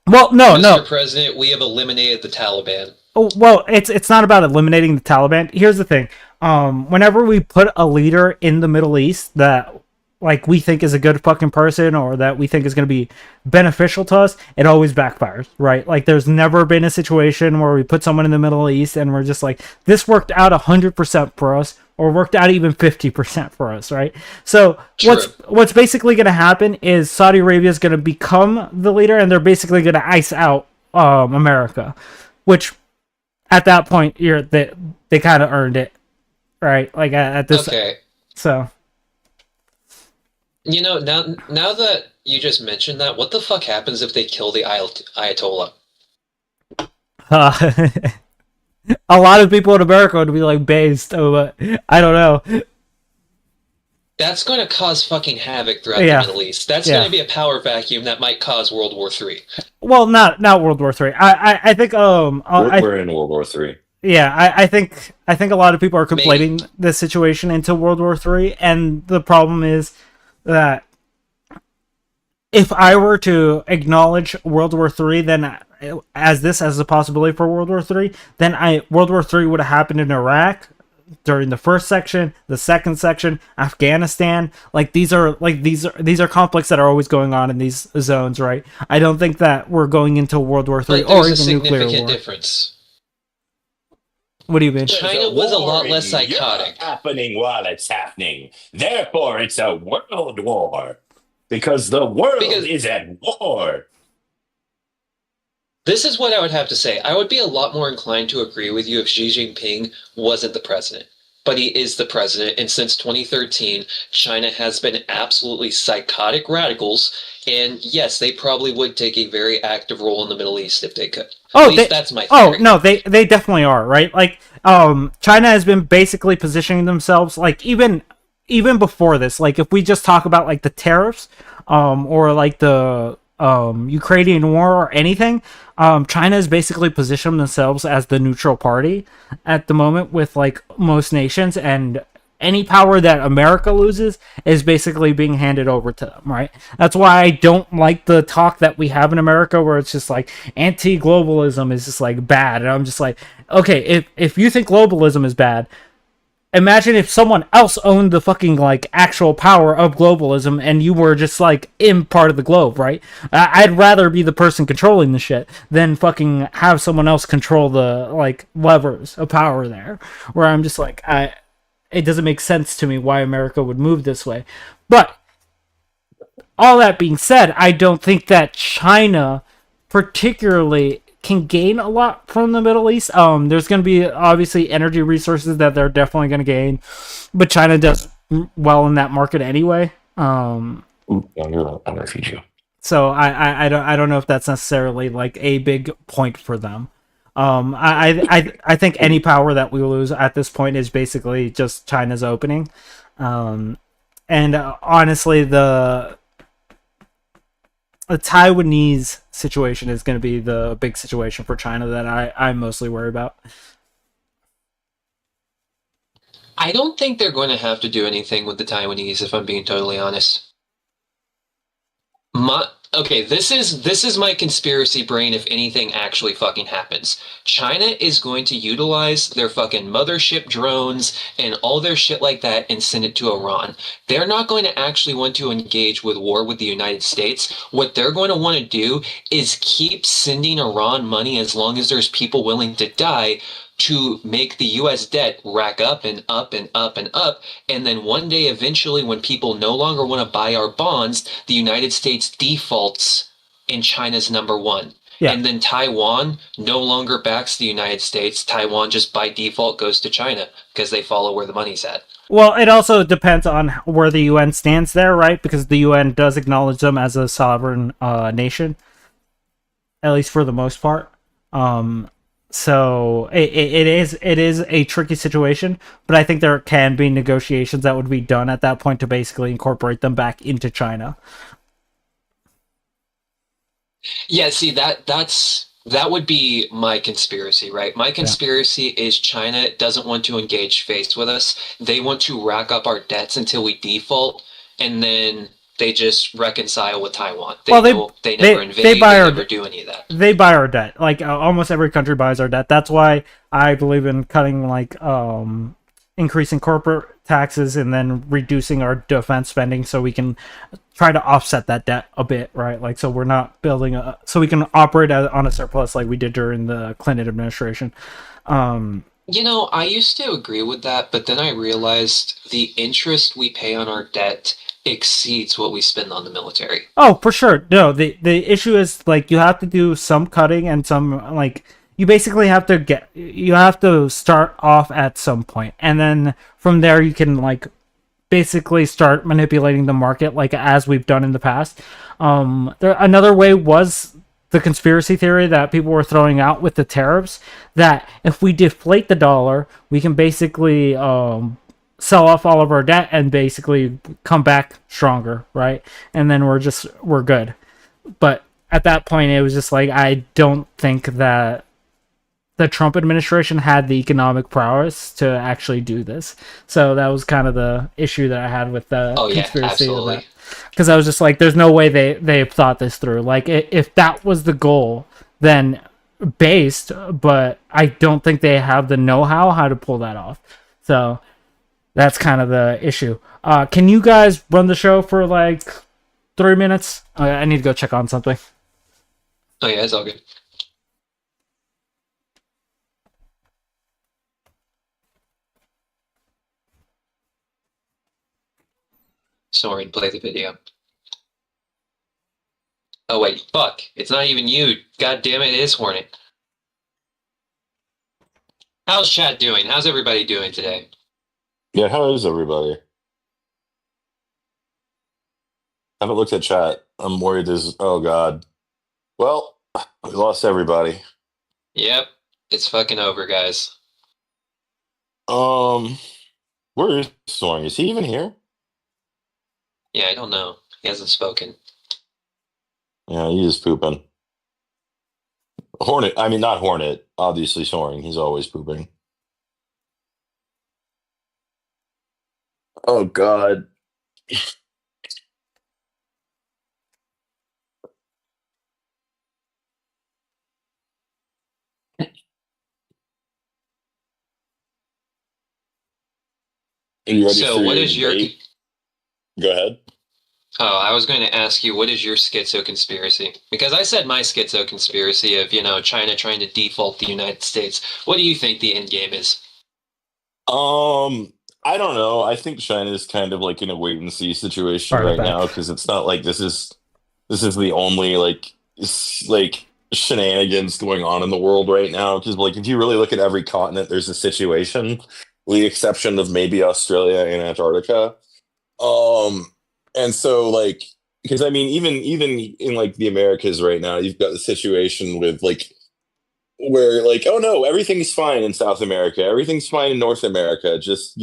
Well, no, Mr. President, we have eliminated the Taliban. Oh, well, it's not about eliminating the Taliban. Here's the thing. Whenever we put a leader in the Middle East that like we think is a good fucking person or that we think is going to be beneficial to us, it always backfires, right? Like there's never been a situation where we put someone in the Middle East and we're just like, this worked out 100% for us or worked out even 50% for us, right? So what's basically going to happen is Saudi Arabia is going to become the leader and they're basically going to ice out America, which at that point they kind of earned it, right? Like at this. Okay. So. You know, now that you just mentioned that, what the fuck happens if they kill the Ayatollah? A lot of people in America would be like based, but I don't know. That's going to cause fucking havoc throughout the Middle East. That's going to be a power vacuum that might cause World War III. Well, not World War III. I think we're in World War III. Yeah, I think a lot of people are conflating this situation into World War III, and the problem is that if I were to acknowledge World War III, then as a possibility for World War III, then World War III would have happened in Iraq during the first section, the second section, Afghanistan. Like these are conflicts that are always going on in these zones, right? I don't think that we're going into World War III or even nuclear war. Difference. What do you mean? China was a lot less psychotic. Happening while it's happening. Therefore, it's a world war. Because the world is at war. This is what I would have to say. I would be a lot more inclined to agree with you if Xi Jinping wasn't the president. But he is the president, and since 2013, China has been absolutely psychotic radicals, and yes, they probably would take a very active role in the Middle East if they could. At least that's my theory. Oh, no, they definitely are, right? Like, China has been basically positioning themselves, like, even before this, like, if we just talk about, like, the tariffs, or, like, the Ukrainian war or anything, China has basically positioned themselves as the neutral party at the moment with like most nations, and any power that America loses is basically being handed over to them, right? That's why I don't like the talk that we have in America where it's just like anti-globalism is just like bad, and I'm just like, okay, if you think globalism is bad, imagine if someone else owned the fucking, like, actual power of globalism and you were just, like, in part of the globe, right? I'd rather be the person controlling the shit than fucking have someone else control the, like, levers of power there. Where I'm just like, it doesn't make sense to me why America would move this way. But, all that being said, I don't think that China particularly can gain a lot from the Middle East. There's going to be obviously energy resources that they're definitely going to gain, but China does well in that market anyway. So I don't know if that's necessarily like a big point for them. I think any power that we lose at this point is basically just China's opening, and honestly the Taiwanese situation is going to be the big situation for China that I mostly worry about. I don't think they're going to have to do anything with the Taiwanese, if I'm being totally honest. Okay, this is my conspiracy brain if anything actually fucking happens. China is going to utilize their fucking mothership drones and all their shit like that and send it to Iran. They're not going to actually want to engage with war with the United States. What they're going to want to do is keep sending Iran money as long as there's people willing to die to make the U.S. debt rack up and up and up and up. And then one day, eventually, when people no longer want to buy our bonds, the United States defaults and China's number one. Yeah. And then Taiwan no longer backs the United States. Taiwan just by default goes to China because they follow where the money's at. Well, it also depends on where the UN stands there, right? Because the UN does acknowledge them as a sovereign nation, at least for the most part. So it is a tricky situation, but I think there can be negotiations that would be done at that point to basically incorporate them back into China. Yeah, see that would be my conspiracy, right? My conspiracy is China doesn't want to engage face with us. They want to rack up our debts until we default, and then they just reconcile with Taiwan. They never invade, they never do any of that. They buy our debt. Like almost every country buys our debt. That's why I believe in cutting increasing corporate taxes and then reducing our defense spending so we can try to offset that debt a bit, right? Like so we're not building so we can operate on a surplus like we did during the Clinton administration. I used to agree with that, but then I realized the interest we pay on our debt exceeds what we spend on the military. Oh, for sure. No, the issue is like you have to do some cutting and some like you basically have to start off at some point, and then from there you can like basically start manipulating the market like as we've done in the past. Another way was the conspiracy theory that people were throwing out with the tariffs, that if we deflate the dollar, we can basically sell off all of our debt and basically come back stronger, right? And then we're good. But at that point, it was just like, I don't think that the Trump administration had the economic prowess to actually do this. So that was kind of the issue that I had with the conspiracy of that. Because I was just like, there's no way they thought this through. Like, if that was the goal, then based, but I don't think they have the know-how how to pull that off. So that's kind of the issue. Can you guys run the show for like 3 minutes? I need to go check on something. Oh yeah, it's all good. Sorry, play the video. Oh wait, fuck. It's not even you. God damn it, it is Hornet. How's chat doing? How's everybody doing today? Yeah, how is everybody? I haven't looked at chat. I'm worried there's... Oh, God. Well, we lost everybody. Yep, it's fucking over, guys. Where is Soaring? Is he even here? Yeah, I don't know. He hasn't spoken. Yeah, he is pooping. Hornet. I mean, not Hornet. Obviously, Soaring. He's always pooping. Oh, God. Are you ready So, for what your is your... debate? Go ahead. Oh, I was going to ask you, what is your schizo conspiracy? Because I said my schizo conspiracy of, China trying to default the United States. What do you think the end game is? I don't know. I think China is kind of like in a wait and see situation right now, because it's not like this is the only like shenanigans going on in the world right now. Because like if you really look at every continent, there's a situation, with the exception of maybe Australia and Antarctica. And so like, because I mean, even in like the Americas right now, you've got the situation with like where like, oh no, everything's fine in South America, everything's fine in North America, just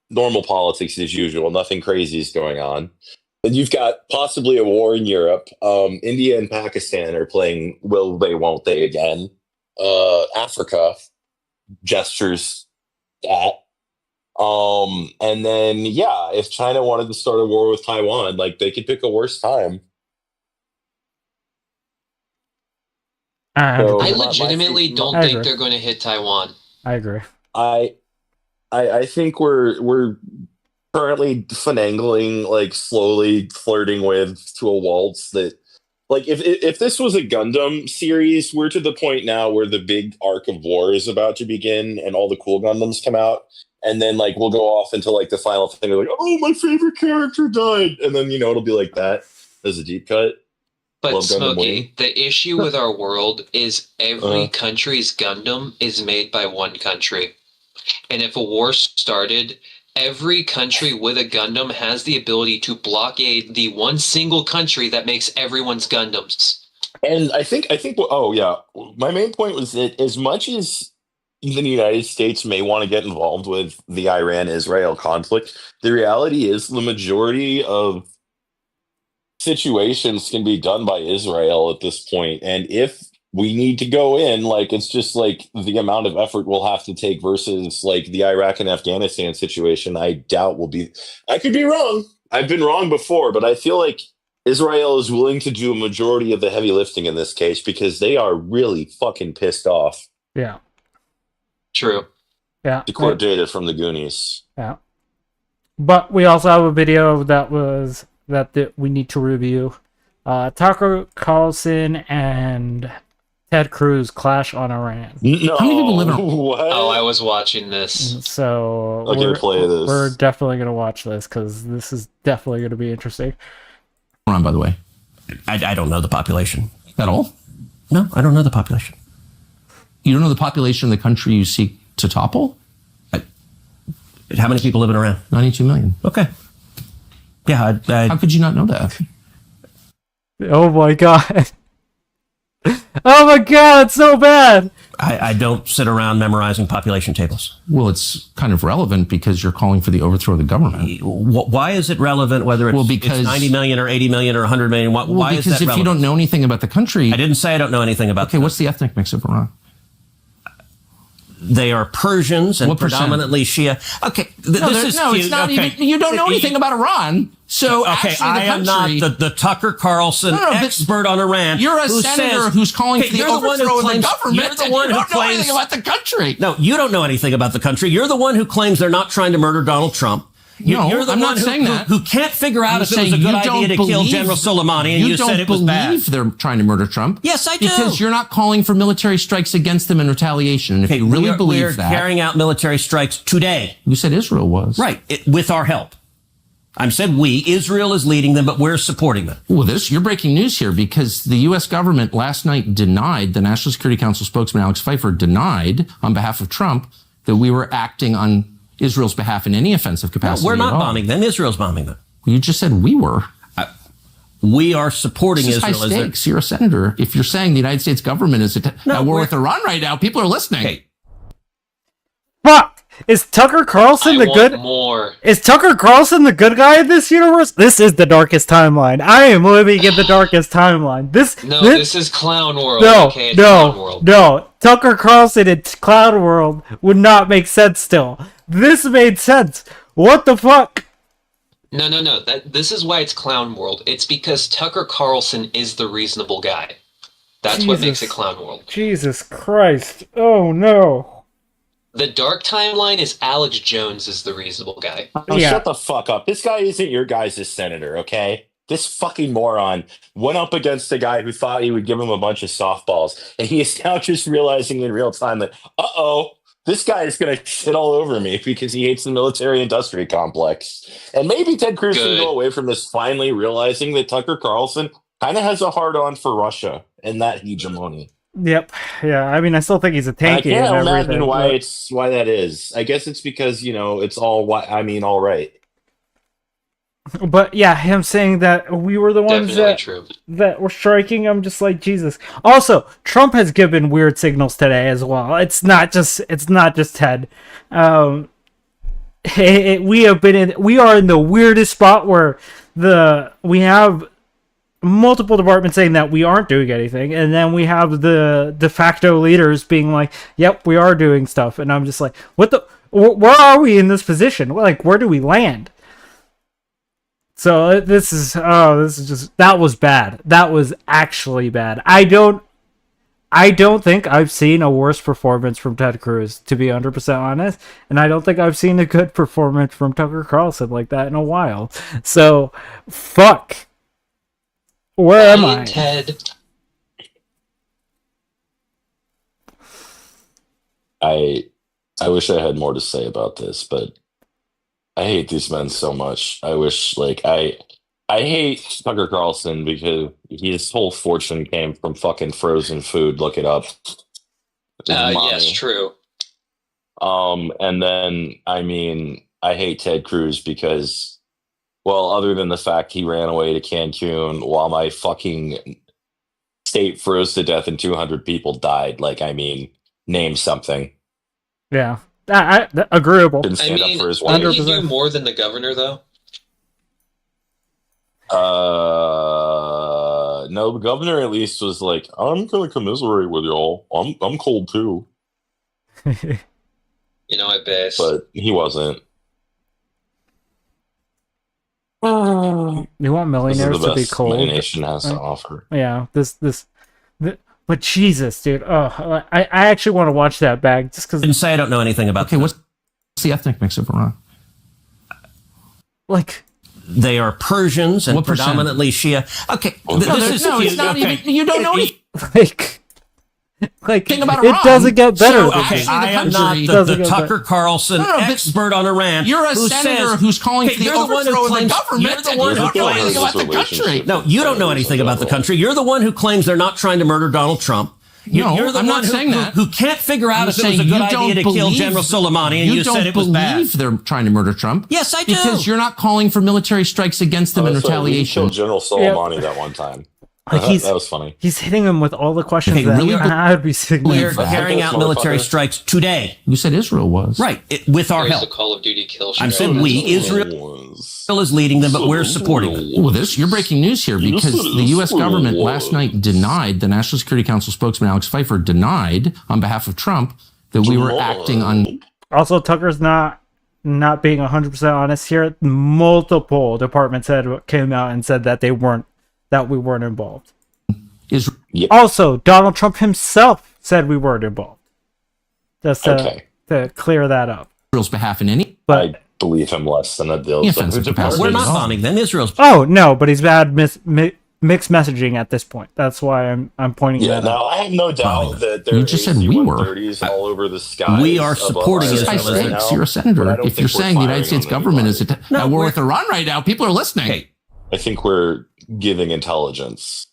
normal politics as usual, nothing crazy is going on. And you've got possibly a war in Europe. India and Pakistan are playing will they, won't they again. Africa gestures that. And then if China wanted to start a war with Taiwan, like they could pick a worse time. I legitimately don't think they're going to hit Taiwan. I agree. I think we're currently finagling, like slowly flirting with to a waltz that, like, if this was a Gundam series, we're to the point now where the big arc of war is about to begin and all the cool Gundams come out. And then, like, we'll go off into, like, the final thing. Like, oh, my favorite character died. And then, it'll be like that as a deep cut. But, Smokey, the issue with our world is every country's Gundam is made by one country. And if a war started, every country with a Gundam has the ability to blockade the one single country that makes everyone's Gundams. And I think, oh yeah, my main point was that as much as the United States may want to get involved with the Iran-Israel conflict, the reality is the majority of situations can be done by Israel at this point. And if we need to go in, like, it's just like the amount of effort we'll have to take versus like the Iraq and Afghanistan situation, I doubt will be. I could be wrong. I've been wrong before, but I feel like Israel is willing to do a majority of the heavy lifting in this case because they are really fucking pissed off. Yeah. True. Yeah. To quote data from the Goonies. Yeah. But we also have a video that we need to review. Tucker Carlson and Ted Cruz clash on Iran. No. How many people live in What? Oh, I was watching this. So Okay, play this. We're definitely going to watch this because this is definitely going to be interesting. On, by the way, I don't know the population at all. No, I don't know the population. You don't know the population of the country you seek to topple? How many people live in Iran? 92 million. Okay. Yeah. How could you not know that? Oh my god. Oh my god, it's so bad. I don't sit around memorizing population tables. Well, it's kind of relevant because you're calling for the overthrow of the government. Why is it relevant whether it's, because it's 90 million or 80 million or 100 million? Why is that because if relevant? you don't know anything about the country... I didn't say I don't know anything about Okay, what's the ethnic mix of Iran? They are Persians and What percent? predominantly Shia. Okay, It's not even... You don't know anything about Iran. So okay, actually the I am not country... the Tucker Carlson expert on Iran. You're a who senator says, who's calling for the you're one who overthrow of the claims- government. You're the and one you who don't know claims anything about the country. No, you don't know anything about the country. You're the one who claims they're not trying to murder Donald Trump. No, You're the I'm one not saying that. who can't figure out I'm if it was a saying good you don't idea to kill believe- General Soleimani, and you said it was don't bad. believe they're trying to murder Trump. Yes, I do. Because you're not calling for military strikes against them in retaliation. And if you really we believe are that... carrying out military strikes today. You said Israel was. Right, with our help. I said we. Israel is leading them, but we're supporting them. Well, you're breaking news here because the U.S. government last night denied, the National Security Council spokesman Alex Pfeiffer denied on behalf of Trump that we were acting on Israel's behalf in any offensive capacity. No, we're not at all. bombing them. Israel's bombing them. You just said we were. We are supporting This is Israel. high stakes. You're a senator. If you're saying the United States government is at war with Iran right now, people are listening. Okay. Fuck! Is Tucker Carlson the good? More. Is Tucker Carlson the good guy in this universe? This is the darkest timeline. I am living in the darkest timeline. This is Clown World. No, okay, it's Clown World. no. Tucker Carlson in Clown World would not make sense still. This made sense. What the fuck? No. This is why it's Clown World. It's because Tucker Carlson is the reasonable guy. That's what makes it Clown World. Jesus Christ. Oh no. The dark timeline is Alex Jones is the reasonable guy. Oh, shut the fuck up. This guy isn't your guys' senator, okay? This fucking moron went up against a guy who thought he would give him a bunch of softballs, and he is now just realizing in real time that, this guy is going to shit all over me because he hates the military-industrial complex. And maybe Ted Cruz can go away from this finally realizing that Tucker Carlson kind of has a hard-on for Russia and that hegemony. Yep. Yeah. I mean, I still think he's a tanky. I can't and imagine everything, why that is. I guess it's because it's all all right. But yeah, him saying that we were the ones that were striking. I'm just like, Jesus. Also, Trump has given weird signals today as well. It's not just Ted. We are in the weirdest spot where we have multiple departments saying that we aren't doing anything, and then we have the de facto leaders being like, yep, we are doing stuff. And I'm just like, where are we in this position? Like, where do we land? So this is just, that was bad. That was actually bad. I don't think I've seen a worse performance from Ted Cruz, to be 100% honest, and I don't think I've seen a good performance from Tucker Carlson like that in a while. So fuck. Where am I? Ted. I wish I had more to say about this, but I hate these men so much. I wish, I hate Tucker Carlson because his whole fortune came from fucking frozen food. Look it up. Yes, true. And then, I hate Ted Cruz because, well, other than the fact he ran away to Cancun while my fucking state froze to death and 200 people died. Like, I mean, name something. Yeah, agreeable. Didn't I stand mean, up for his would wife. he do more than the governor, though? No, the governor at least was like, I'm gonna commiserate with y'all. I'm cold too. You know, at base. But he wasn't. You want millionaires to be cold? My nation has to offer. Yeah, but Jesus, dude. Oh, I actually want to watch that back just because. Didn't say I don't know anything about. Okay, what's the ethnic mix of Iran? Like, they are Persians and What percent? predominantly Shia. Okay, it's not even. You don't know. Like Think about it Iran. doesn't get better. So, than okay, that. I am not the Tucker Carlson expert on Iran. You're a who senator says, who's calling for the you're the one who overthrow of the claims government. You're the one who don't know anything claims about the country. No, you don't know anything about the country. You're the one who claims they're not trying to murder Donald Trump. You're the I'm one not saying that. who can't figure out I'm if it was a saying good you don't idea to kill believe- General Soleimani, and you said it was bad. believe they're trying to murder Trump. Yes, I do. Because you're not calling for military strikes against them in That's right, we retaliation. killed General Soleimani that one time. Like That was funny. He's hitting him with all the questions that really? I'd be sitting We're there. carrying out military strikes today. You said Israel was. Right, with our There's help. the Call of Duty kill I'm streak. saying we, Israel is leading them, but we're supporting them. Well, you're breaking news here because the U.S. government last night denied, the National Security Council spokesman Alex Pfeiffer denied on behalf of Trump that we were acting on. Also, Tucker's not being 100% honest here. Multiple departments came out and said that we weren't involved. Also, Donald Trump himself said we weren't involved. Just to clear that up. Israel's behalf in any. I believe him less than a deal. We're not bombing them. Israel's. Oh no, but he's bad mixed messaging at this point. That's why I'm pointing that out. Now I have no doubt that there You just said we were. AC-130s all over the sky. We are supporting Israel right now. You're a senator. If you're saying the United States government is at war with Iran right now, people are listening. Okay. I think we're giving intelligence.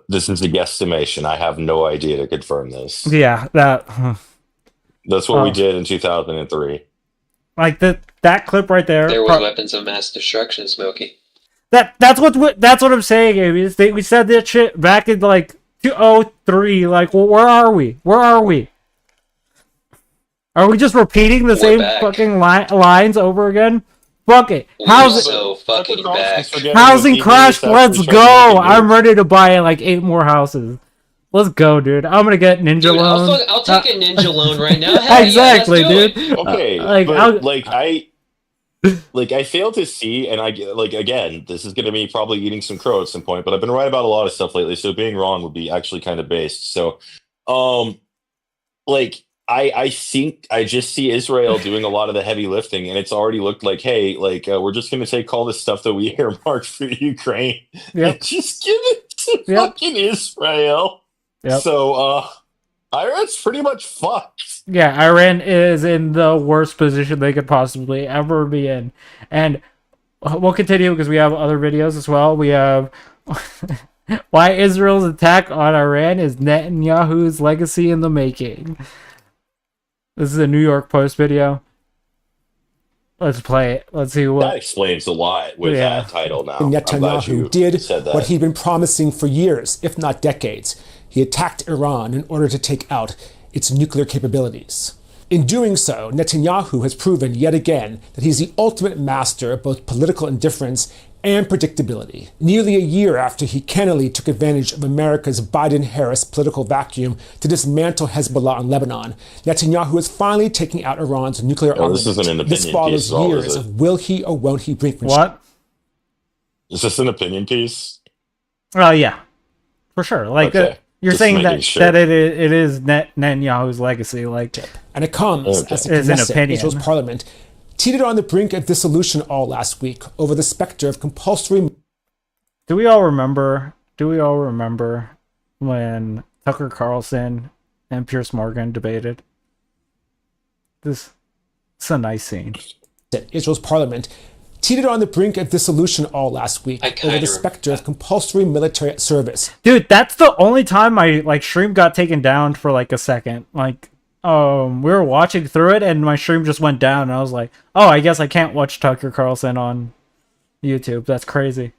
This is a guesstimation. I have no idea to confirm this. Yeah, That's what we did in 2003. Like that clip right there. There was weapons of mass destruction, Smokey. That's what I'm saying, Amy. We said that shit back in like 2003. Like, well, where are we? Where are we? Are we just repeating the same fucking lines over again? Fuck it. Fucking back. Housing crash. Let's go. I'm ready to buy like 8 more houses. Let's go, dude. I'm gonna get ninja loan. I'll take a ninja loan right now. Hell exactly, yeah, let's do dude. it. Okay, I fail to see, and again, this is going to be probably eating some crow at some point, but I've been right about a lot of stuff lately, so being wrong would be actually kind of based. So, I think I just see Israel doing a lot of the heavy lifting, and it's already looked like, hey, we're just going to take all this stuff that we earmarked for Ukraine and just give it to fucking Israel. Yep. So, Iran's pretty much fucked. Yeah, Iran is in the worst position they could possibly ever be in. And we'll continue because we have other videos as well. We have why Israel's attack on Iran is Netanyahu's legacy in the making. This is a New York Post video. Let's play it. Let's see what... That explains a lot with that title now. Netanyahu did what he'd been promising for years, if not decades. He attacked Iran in order to take out its nuclear capabilities. In doing so, Netanyahu has proven yet again that he's the ultimate master of both political indifference and predictability. Nearly a year after he cannily took advantage of America's Biden-Harris political vacuum to dismantle Hezbollah in Lebanon, Netanyahu is finally taking out Iran's nuclear armament. This isn't an opinion This follows piece, years of will he or won't he brinkmanship. What? Is this an opinion piece? Oh, yeah. For sure. You're Just saying making that sure. that it is Netanyahu's legacy, and it comes as the is an Knesset, opinion. Israel's parliament, teetered on the brink of dissolution all last week over the specter of compulsory. Do we all remember when Tucker Carlson and Pierce Morgan debated? This is a nice scene. Israel's parliament teetered on the brink of dissolution all last week over the specter of compulsory military service. Dude, that's the only time my stream got taken down for a second. We were watching through it and my stream just went down and I was like, oh, I guess I can't watch Tucker Carlson on YouTube. That's crazy.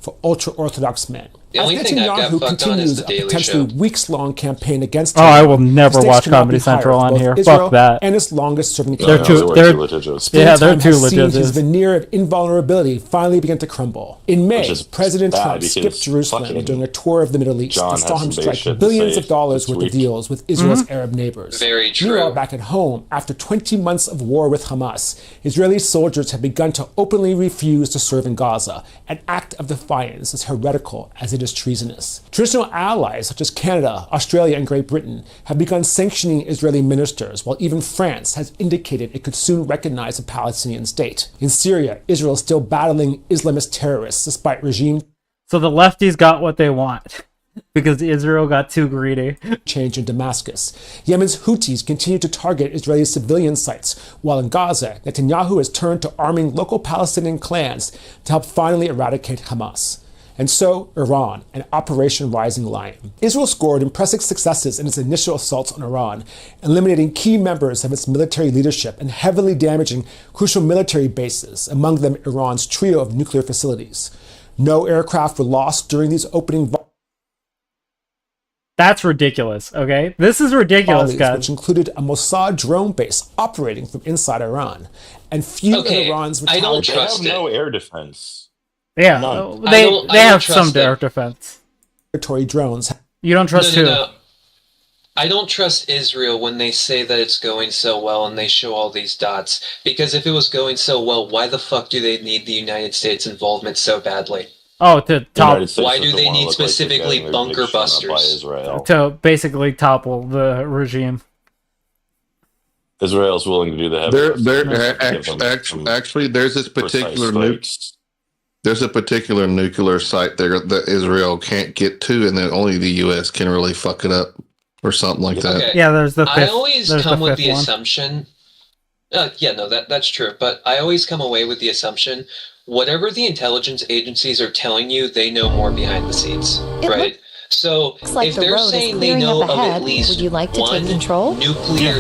For ultra-Orthodox men. The only thing I've got fucked on is the Daily potentially Show. weeks-long campaign against Oh, I Iran, will never the stakes watch could not Comedy be higher Central for on both here. Israel Fuck that. and its longest-serving They're president. they're too has seen his litigious. veneer of invulnerability finally begin to crumble. In May, President bad Trump because skipped Jerusalem fucking during a tour of the Middle East John and saw has him some strike base shit to billions say of dollars this worth of week. deals with Israel's Arab neighbors. Very true. Meanwhile, back at home, after 20 months of war with Hamas, Israeli soldiers have begun to openly refuse to serve in Gaza, an act of defiance as heretical as it is treasonous. Traditional allies such as Canada, Australia, and Great Britain have begun sanctioning Israeli ministers, while even France has indicated it could soon recognize a Palestinian state. In Syria, Israel is still battling Islamist terrorists despite regime So the lefties got what they want because Israel got too greedy. change in Damascus. Yemen's Houthis continue to target Israeli civilian sites, while in Gaza, Netanyahu has turned to arming local Palestinian clans to help finally eradicate Hamas. And so, Iran, and Operation Rising Lion. Israel scored impressive successes in its initial assaults on Iran, eliminating key members of its military leadership and heavily damaging crucial military bases, among them Iran's trio of nuclear facilities. No aircraft were lost during these opening That's ridiculous, okay? This is ridiculous, volleys, guys. which included a Mossad drone base operating from inside Iran. And few of Iran's I don't They trust have it. no air defense. Yeah, None. they I don't have trust some them. air defense. territory drones. You don't trust who? No. I don't trust Israel when they say that it's going so well and they show all these dots. Because if it was going so well, why the fuck do they need the United States involvement so badly? Oh, to top, Why do they need specifically bunker busters? to basically topple the regime. Israel's willing to do the heavy lifting. Actually, there's this particular there's a particular nuclear site there that Israel can't get to, and that only the U.S. can really fuck it up, or something like that. Okay. Yeah, there's the I fifth. always there's come the with fifth the one. assumption. That's true. But I always come away with the assumption, whatever the intelligence agencies are telling you, they know more behind the scenes, right? So like if the they're road is saying they clearing know up of ahead. at least Would you like to one take control? nuclear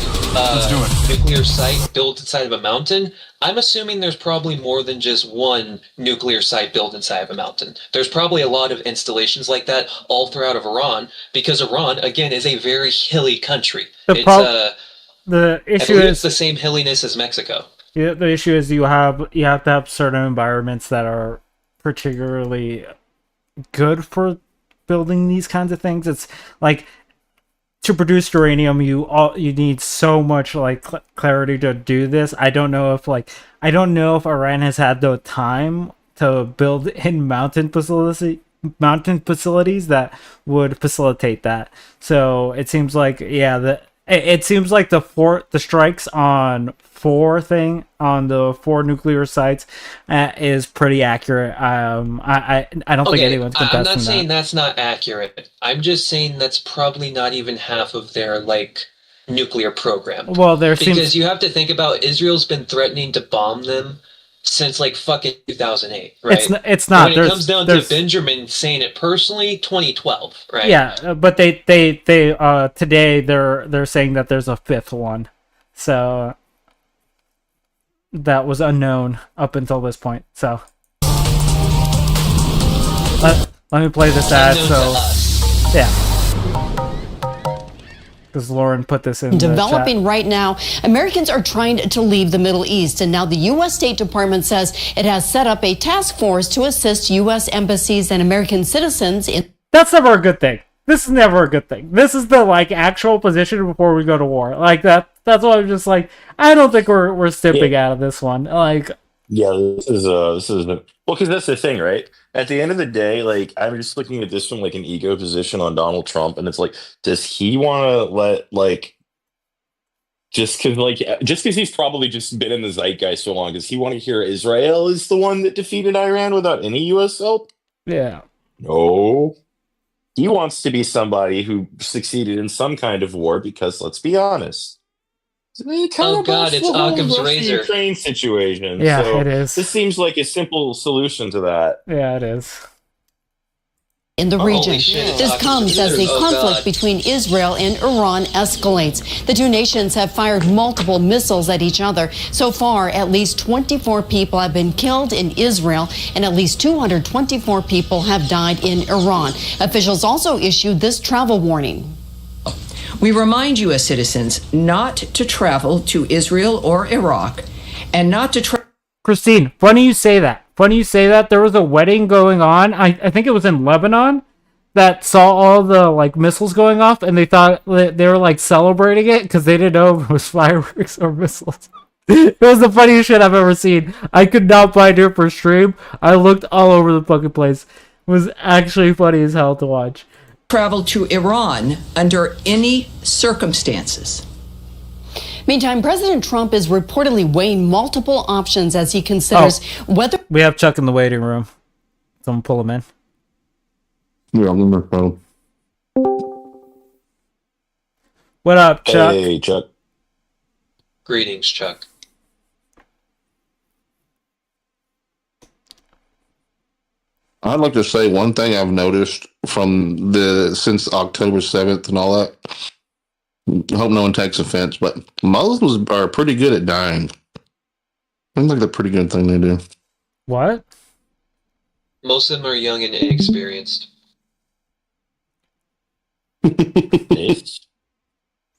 nuclear site built inside of a mountain, I'm assuming there's probably more than just one nuclear site built inside of a mountain. There's probably a lot of installations like that all throughout of Iran, because Iran, again, is a very hilly country. The I issue believe is it's the same hilliness as Mexico. Yeah, the issue is you have to have certain environments that are particularly good for building these kinds of things. It's like to produce uranium, you need so much like clarity to do this. I don't know if Iran has had the time to build in mountain facilities that would facilitate that. So it seems like it seems like the strikes on the four nuclear sites is pretty accurate. I don't think anyone's contesting I'm not saying that. that's not accurate. I'm just saying that's probably not even half of their nuclear program. Well, because you have to think about Israel's been threatening to bomb them since fucking 2008, right? It's not. When it comes down to Benjamin saying it personally, 2012, right? Yeah, but they today they're saying that there's a fifth one, so that was unknown up until this point. So let me play this ad. So yeah. Because Lauren put this in Developing right now, Americans are trying to leave the Middle East, and now the U.S. State Department says it has set up a task force to assist U.S. embassies and American citizens in. That's never a good thing. This is never a good thing. This is the actual position before we go to war. That's why I'm just I don't think we're stepping out of this one. Yeah, this is because that's the thing, right? At the end of the day, I'm just looking at this from an ego position on Donald Trump, and it's does he want to let just because he's probably just been in the zeitgeist so long, does he want to hear Israel is the one that defeated Iran without any U.S. help? Yeah. No. He wants to be somebody who succeeded in some kind of war because, let's be honest, Oh God, it's Occam's razor. Ukraine situation. Yeah, so it is. This seems like a simple solution to that. Yeah, it is. in the region. shit. This comes as the conflict between Israel and Iran escalates. The two nations have fired multiple missiles at each other. So far, at least 24 people have been killed in Israel, and at least 224 people have died in Iran. Officials also issued this travel warning. We remind U.S. citizens not to travel to Israel or Iraq and not to travel. Christine, funny you say that. Funny you say that. There was a wedding going on. I think it was in Lebanon that saw all the like missiles going off, and they thought they were like celebrating it because they didn't know if it was fireworks or missiles. It was the funniest shit I've ever seen. I could not find it for stream. I looked all over the fucking place. It was actually funny as hell to watch. Travel to Iran under any circumstances. Meantime, President Trump is reportedly weighing multiple options as he considers whether... We have Chuck in the waiting room. Someone pull him in. Yeah, I'm on my phone. What up, Chuck? Hey, Chuck. Greetings, Chuck. I'd like to say one thing I've noticed from since October 7th and all that. I hope no one takes offense, but Muslims are pretty good at dying. I think that's a pretty good thing they do. What? Most of them are young and inexperienced. I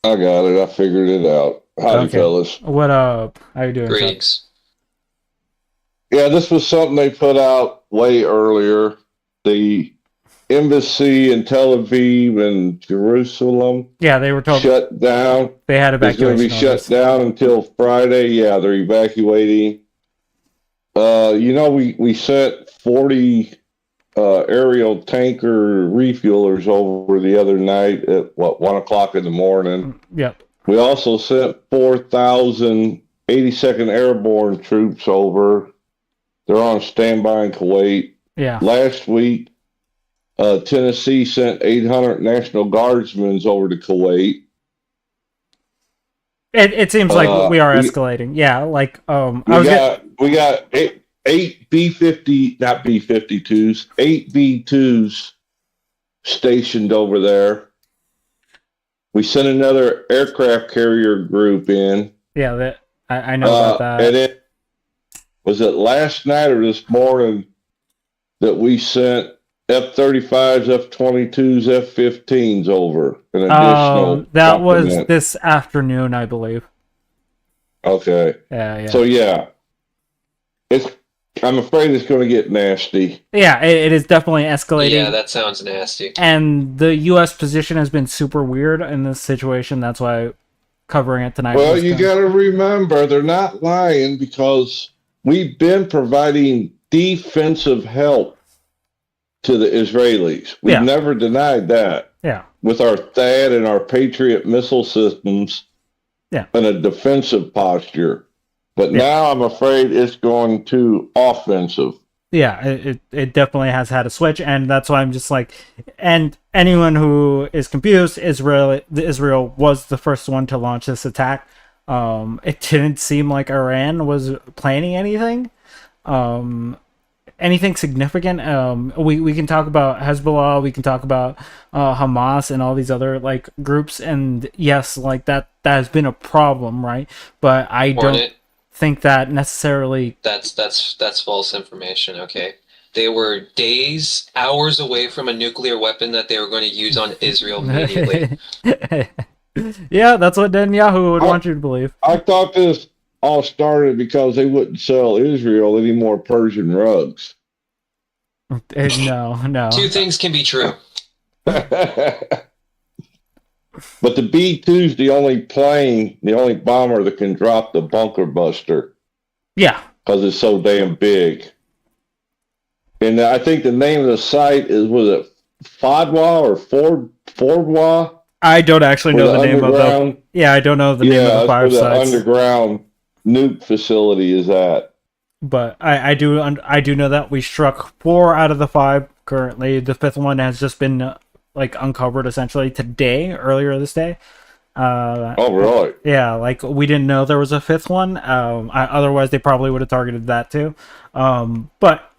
got it. I figured it out. Howdy, fellas. What up? How you doing? Greetings. Yeah, this was something they put out way earlier. The embassy in Tel Aviv and Jerusalem. Yeah, they were told shut down. They had evacuation. It's going to be shut down until Friday. Yeah, they're evacuating. We sent 40 aerial tanker refuelers over the other night at 1 o'clock in the morning. Yep. We also sent 4,000 82nd Airborne troops over. They're on standby in Kuwait. Yeah. Last week, Tennessee sent 800 National Guardsmen over to Kuwait. It seems like we are escalating. Yeah, like we got eight B-50, not B-52s, 8 B-2s stationed over there. We sent another aircraft carrier group in. Yeah, I know about that. And was it last night or this morning that we sent F-35s, F-22s, F-15s over? An additional that complement. was this afternoon, I believe. Okay. Yeah. So yeah, I'm afraid it's going to get nasty. Yeah, it is definitely escalating. Yeah, that sounds nasty. And the U.S. position has been super weird in this situation. That's why covering it tonight. Well, you got to remember, they're not lying because we've been providing defensive help to the Israelis. We've never denied that. Yeah. With our THAAD and our Patriot missile systems. Yeah. In a defensive posture. But now I'm afraid it's going to offensive. Yeah, it definitely has had a switch, and that's why I'm just like, and anyone who is confused, Israel was the first one to launch this attack. It didn't seem like Iran was planning anything significant. We can talk about Hezbollah, we can talk about Hamas and all these other like groups, and yes, like that has been a problem, right? But I don't think that necessarily that's false information. Okay, they were days, hours away from a nuclear weapon that they were going to use on Israel immediately. Yeah, that's what Netanyahu would want you to believe. I thought this all started because they wouldn't sell Israel any more Persian rugs. No. Two things can be true. But the B-2's the only plane, the only bomber that can drop the bunker buster. Yeah. Because it's so damn big. And I think the name of the site was it Fadwa or Fordwa? I don't actually know the name of the... Yeah, I don't know the name of the 5 sites. Yeah, the underground nuke facility is at. But I do know that we struck 4 out of the 5 currently. The 5th one has just been uncovered essentially today, earlier this day. Oh, really? Yeah, like we didn't know there was a 5th one. Otherwise, they probably would have targeted that too. But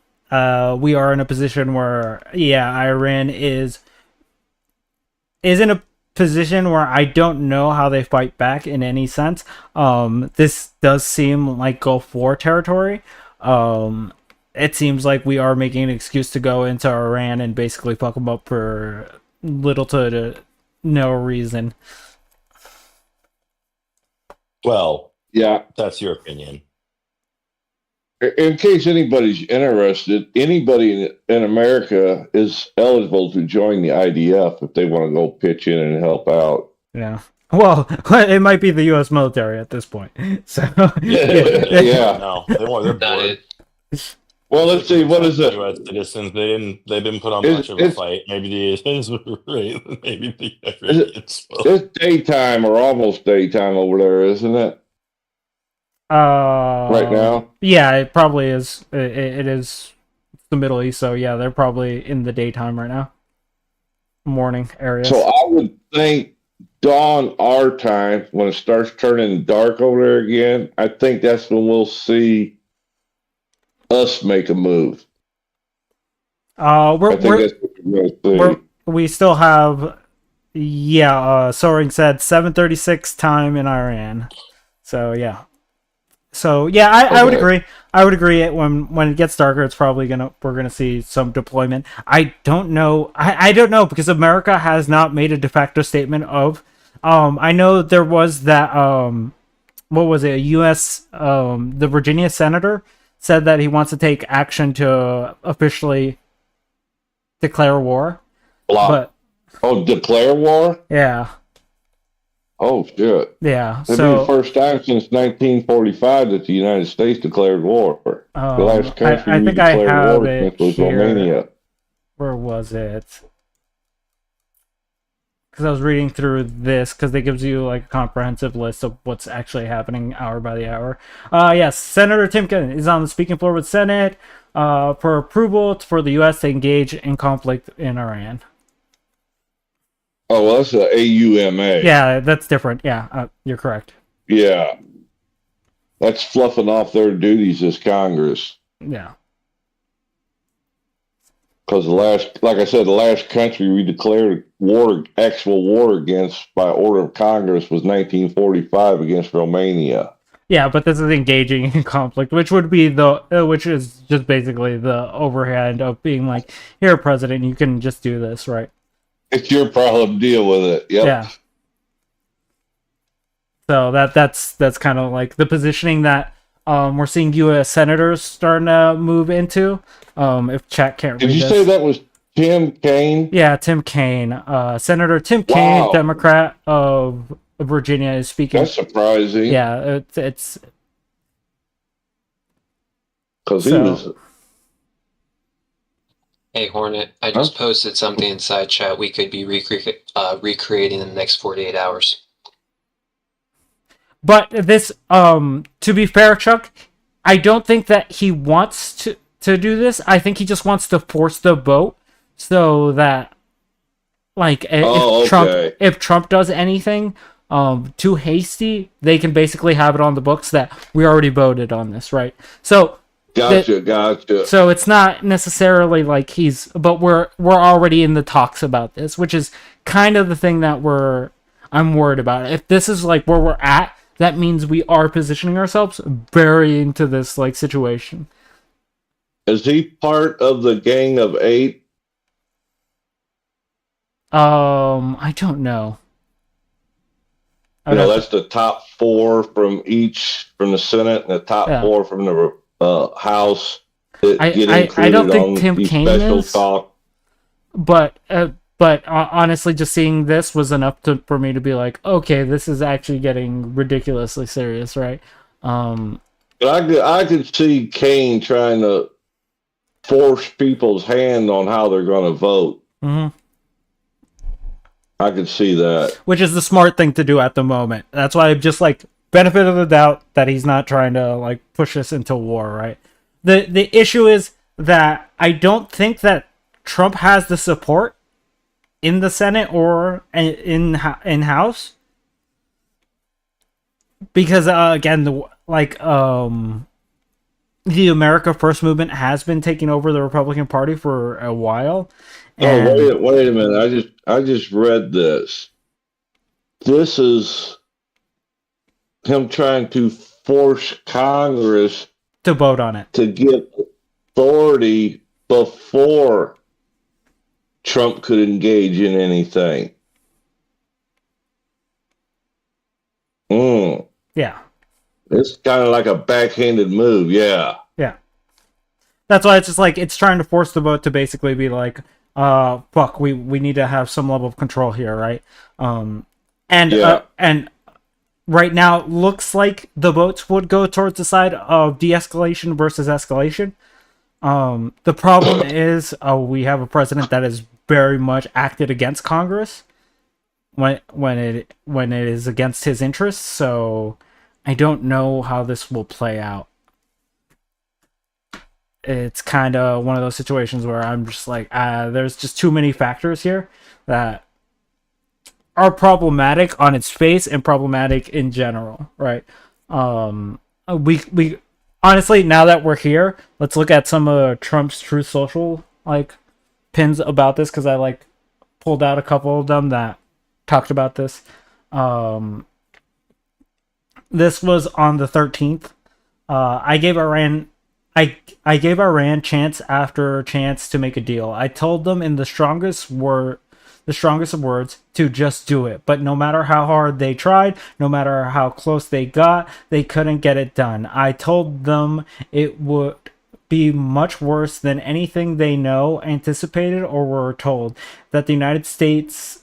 we are in a position where, yeah, Iran is in a position where I don't know how they fight back in any sense. This does seem like Gulf War territory. It seems like we are making an excuse to go into Iran and basically fuck them up for little to no reason. Well, yeah, that's your opinion. In case anybody's interested, anybody in America is eligible to join the IDF if they want to go pitch in and help out. Yeah. Well, it might be the U.S. military at this point. So yeah. No, they're bored. Well, let's see. What is it? U.S. citizens. They've been put on much of a fight. Maybe the maybe the it's daytime or almost daytime over there, isn't it? Right now? Yeah, it probably is. It is the Middle East, so yeah, they're probably in the daytime right now. Morning area. So I would think dawn our time, when it starts turning dark over there again, I think that's when we'll see us make a move. We still have, Soaring said 7:36 time in Iran. So yeah. So yeah, I would agree. I would agree. When it gets darker, it's probably we're gonna see some deployment. I don't know. I don't know, because America has not made a de facto statement of. I know there was that. What was it? A U.S. The Virginia senator said that he wants to take action to officially declare war. Declare war? Yeah. Oh shit! Yeah, it'd be the first time since 1945 that the United States declared war. The last country I think I have war it was here. Romania. Where was it? Because I was reading through this, because it gives you like a comprehensive list of what's actually happening hour by the hour. Yes, Senator Timken is on the speaking floor with Senate for approval for the U.S. to engage in conflict in Iran. Oh, well, that's the AUMA. Yeah, that's different. Yeah, you're correct. Yeah. That's fluffing off their duties as Congress. Yeah. Because like I said, the last country we declared actual war against by order of Congress was 1945 against Romania. Yeah, but this is engaging in conflict, which is just basically the overhand of being like, here, President, you can just do this, right? It's your problem. Deal with it. Yep. Yeah. So that's kind of like the positioning that we're seeing U.S. senators starting to move into. If chat can't read Did you this. say that was Tim Kaine? Yeah, Tim Kaine. Senator Tim Kaine, Democrat of Virginia, is speaking. That's surprising. Yeah, it's because he was. Hey, Hornet, I just posted something inside chat we could be recreating in the next 48 hours. But this, to be fair, Chuck, I don't think that he wants to do this. I think he just wants to force the vote so that, like, if Trump does anything too hasty, they can basically have it on the books that we already voted on this, right? So. Gotcha. So it's not necessarily like but we're already in the talks about this, which is kind of the thing that I'm worried about. If this is like where we're at, that means we are positioning ourselves very into this like situation. Is he part of the Gang of Eight? I don't know. That's the top four from the Senate and the top four from the House. I don't think Tim Kaine is. But honestly, just seeing this was enough for me to be like, okay, this is actually getting ridiculously serious, right? But I could see Kaine trying to force people's hand on how they're going to vote. Mm-hmm. I could see that. Which is the smart thing to do at the moment. That's why I'm just like, benefit of the doubt that he's not trying to like push us into war, right? The issue is that I don't think that Trump has the support in the Senate or in House, because again, the America First movement has been taking over the Republican Party for a while. And oh, wait a minute. I just read this. This is him trying to force Congress to vote on it, to get authority before Trump could engage in anything. Yeah. It's kind of like a backhanded move, yeah. Yeah. That's why it's just like, it's trying to force the vote to basically be like, fuck, we need to have some level of control here, right? And right now, it looks like the votes would go towards the side of de-escalation versus escalation. The problem is we have a president that has very much acted against Congress when it is against his interests. So I don't know how this will play out. It's kind of one of those situations where I'm just like, there's just too many factors here that are problematic on its face and problematic in general, right? We honestly, now that we're here, let's look at some of Trump's Truth Social like pins about this, because I like pulled out a couple of them that talked about this. This was on the 13th. I gave Iran chance after chance to make a deal. I told them in the strongest of words to just do it. But no matter how hard they tried, no matter how close they got, they couldn't get it done. I told them it would be much worse than anything they know, anticipated, or were told. That the United States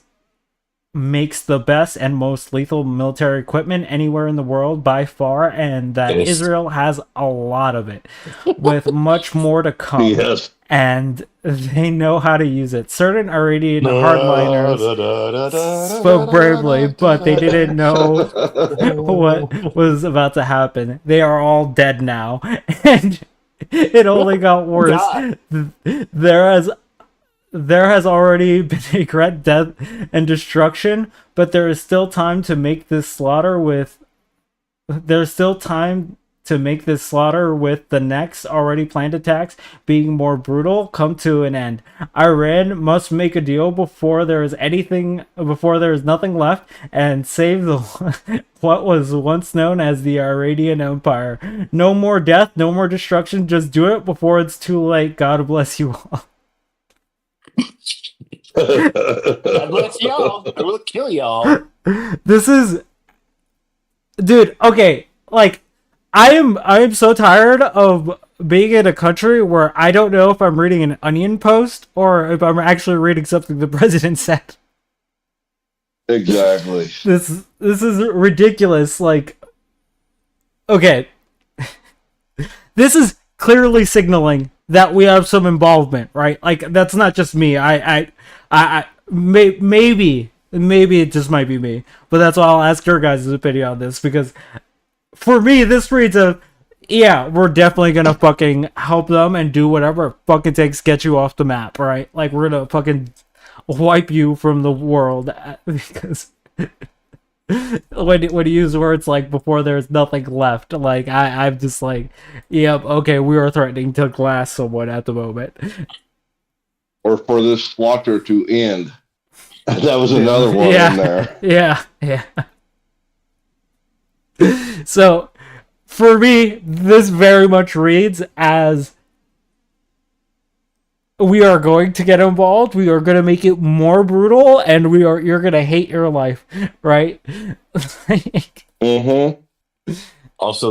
makes the best and most lethal military equipment anywhere in the world by far, and that Israel has a lot of it, with much more to come. Yes. And they know how to use it. Certain Iranian hardliners spoke bravely, but they didn't know what was about to happen. They are all dead now, and it only got worse. There has already been a great death and destruction, but there is still time to make this slaughter with the next already planned attacks being more brutal come to an end. Iran must make a deal before there is nothing left, and save what was once known as the Iranian Empire. No more death, no more destruction, just do it before it's too late. God bless you all. God bless y'all. I will kill y'all. This is, dude. Okay, like I am so tired of being in a country where I don't know if I'm reading an Onion post or if I'm actually reading something the president said. Exactly. This is ridiculous. Like, okay, this is clearly signaling that we have some involvement, right? Like, that's not just me. Maybe it just might be me, but that's why I'll ask your guys' opinion on this, because for me, this reads yeah, we're definitely gonna fucking help them and do whatever it fucking takes to get you off the map, right? Like, we're gonna fucking wipe you from the world, because when you use words like before there's nothing left, like I'm just like, yep, okay, we are threatening to glass someone at the moment, or for this slaughter to end. That was another one in there. Yeah. So for me, this very much reads as we are going to get involved. We are going to make it more brutal, and you're going to hate your life, right? Also,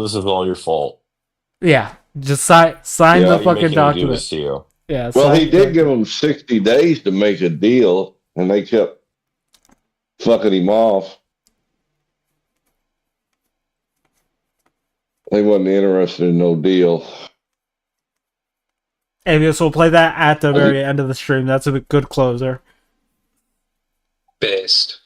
this is all your fault. Yeah, just sign the fucking document. To you. Yeah. Well, he did give them 60 days to make a deal, and they kept fucking him off. They wasn't interested in no deal. Maybe so we'll play that at the very end of the stream. That's a good closer. Based.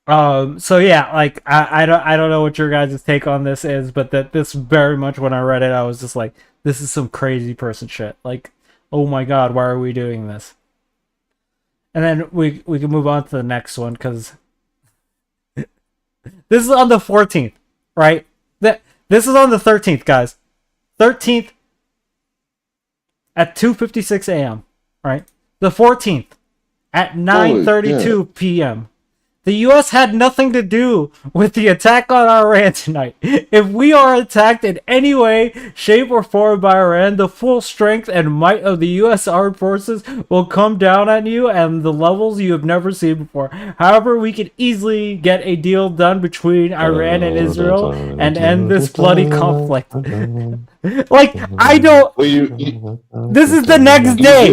So yeah, like I don't know what your guys' take on this is, but this very much, when I read it, I was just like, this is some crazy person shit. Like, oh my god, why are we doing this? And then we can move on to the next one, because this is on the 14th, right? This is on the 13th, guys. 13th at 2:56 a.m. Right? The 14th at 9:32 p.m. The U.S. had nothing to do with the attack on Iran tonight. If we are attacked in any way, shape, or form by Iran, the full strength and might of the U.S. armed forces will come down on you at the levels you have never seen before. However, we can easily get a deal done between Iran and Israel and end this bloody conflict. Like, I don't... This is the next day!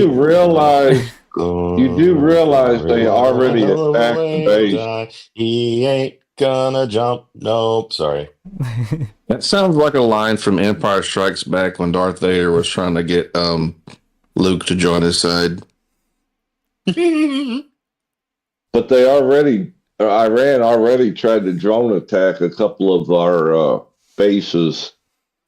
You do realize they already attacked the base. He ain't gonna jump. Nope. Sorry. That sounds like a line from Empire Strikes Back when Darth Vader was trying to get Luke to join his side. But Iran already tried to drone attack a couple of our bases,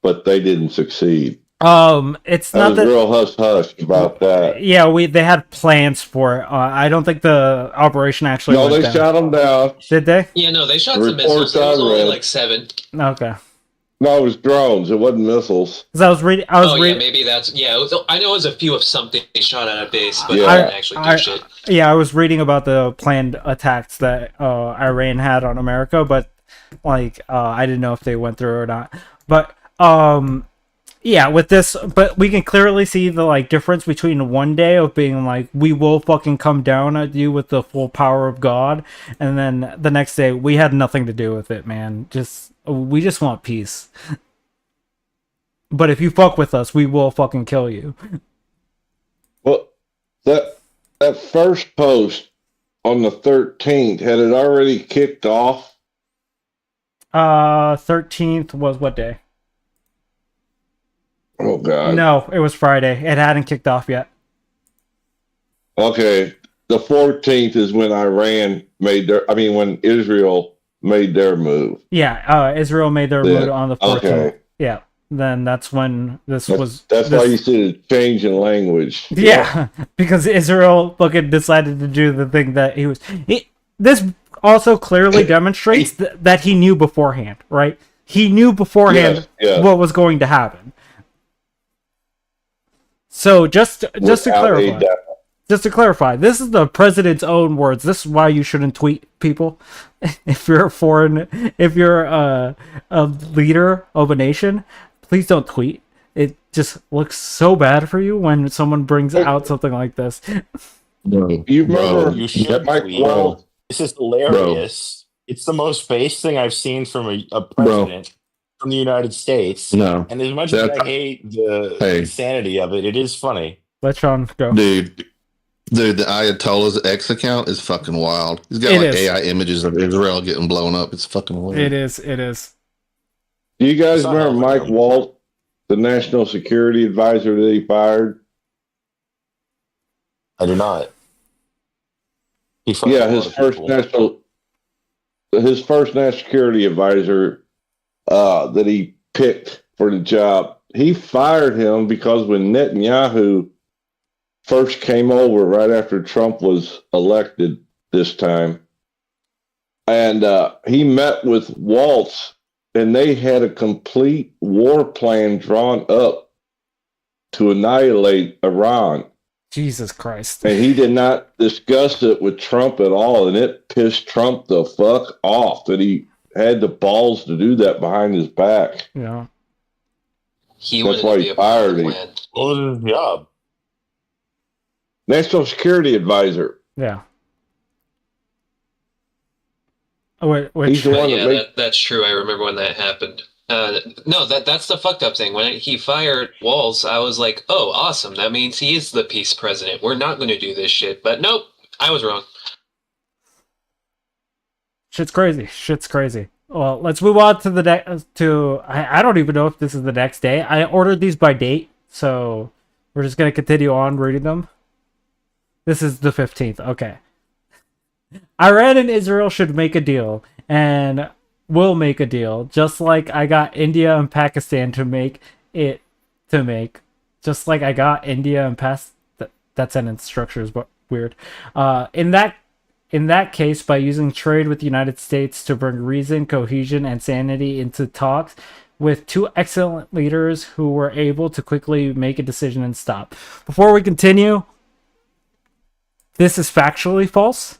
but they didn't succeed. It's not that real hush about that. Yeah, they had plans for it. I don't think the operation actually. No, they shot them down. Did they? Yeah, no, they shot some missiles. It was only like 7. Okay. No, it was drones. It wasn't missiles. Because I was reading. Yeah, maybe that's It was, I know it was a few of something they shot at a base, but they didn't actually do shit. Yeah, I was reading about the planned attacks that Iran had on America, but I didn't know if they went through or not. But yeah, with this, but we can clearly see the difference between one day of being like, we will fucking come down at you with the full power of God, and then the next day we had nothing to do with it, man. We just want peace. But if you fuck with us, we will fucking kill you. Well, that first post on the 13th, had it already kicked off? 13th was what day? Oh, God. No, it was Friday. It hadn't kicked off yet. Okay. The 14th is when when Israel made their move. Yeah, Israel made their move on the 14th. Okay. Yeah, then that's when That's why you see the change in language. Yeah, because Israel fucking decided to do the thing that he was... This also clearly demonstrates that he knew beforehand, right? He knew beforehand what was going to happen. So just to clarify, this is the president's own words. This is why you shouldn't tweet people. If you're a leader of a nation, please don't tweet. It just looks so bad for you when someone brings out something like this. You remember you should tweet. This is hilarious. It's the most base thing I've seen from a president from the United States. No. And as much as I hate the insanity of it, it is funny. Let Sean go. Dude, the Ayatollah's X account is fucking wild. He's got AI images of Israel getting blown up. It's fucking weird. It is. Do you guys remember Mike Waltz, the national security advisor that he fired? I do not. His first national security advisor that he picked for the job. He fired him because when Netanyahu first came over right after Trump was elected this time, and he met with Waltz, and they had a complete war plan drawn up to annihilate Iran. Jesus Christ. And he did not discuss it with Trump at all, and it pissed Trump the fuck off that he had the balls to do that behind his back. Yeah. That's why he fired him. What was his job? National security advisor. Yeah. Which, that's true. I remember when that happened. No, that's the fucked up thing. When he fired Waltz, I was like, oh, awesome. That means he is the peace president. We're not going to do this shit. But nope, I was wrong. Shit's crazy. Well, let's move on to I don't even know if this is the next day. I ordered these by date, so we're just going to continue on reading them. This is the 15th. Okay. Iran and Israel should make a deal, and will make a deal, just like I got India and Pakistan to make. Just like I got India and that sentence structure is weird. In that case, by using trade with the United States to bring reason, cohesion, and sanity into talks, with two excellent leaders who were able to quickly make a decision and stop. Before we continue, this is factually false.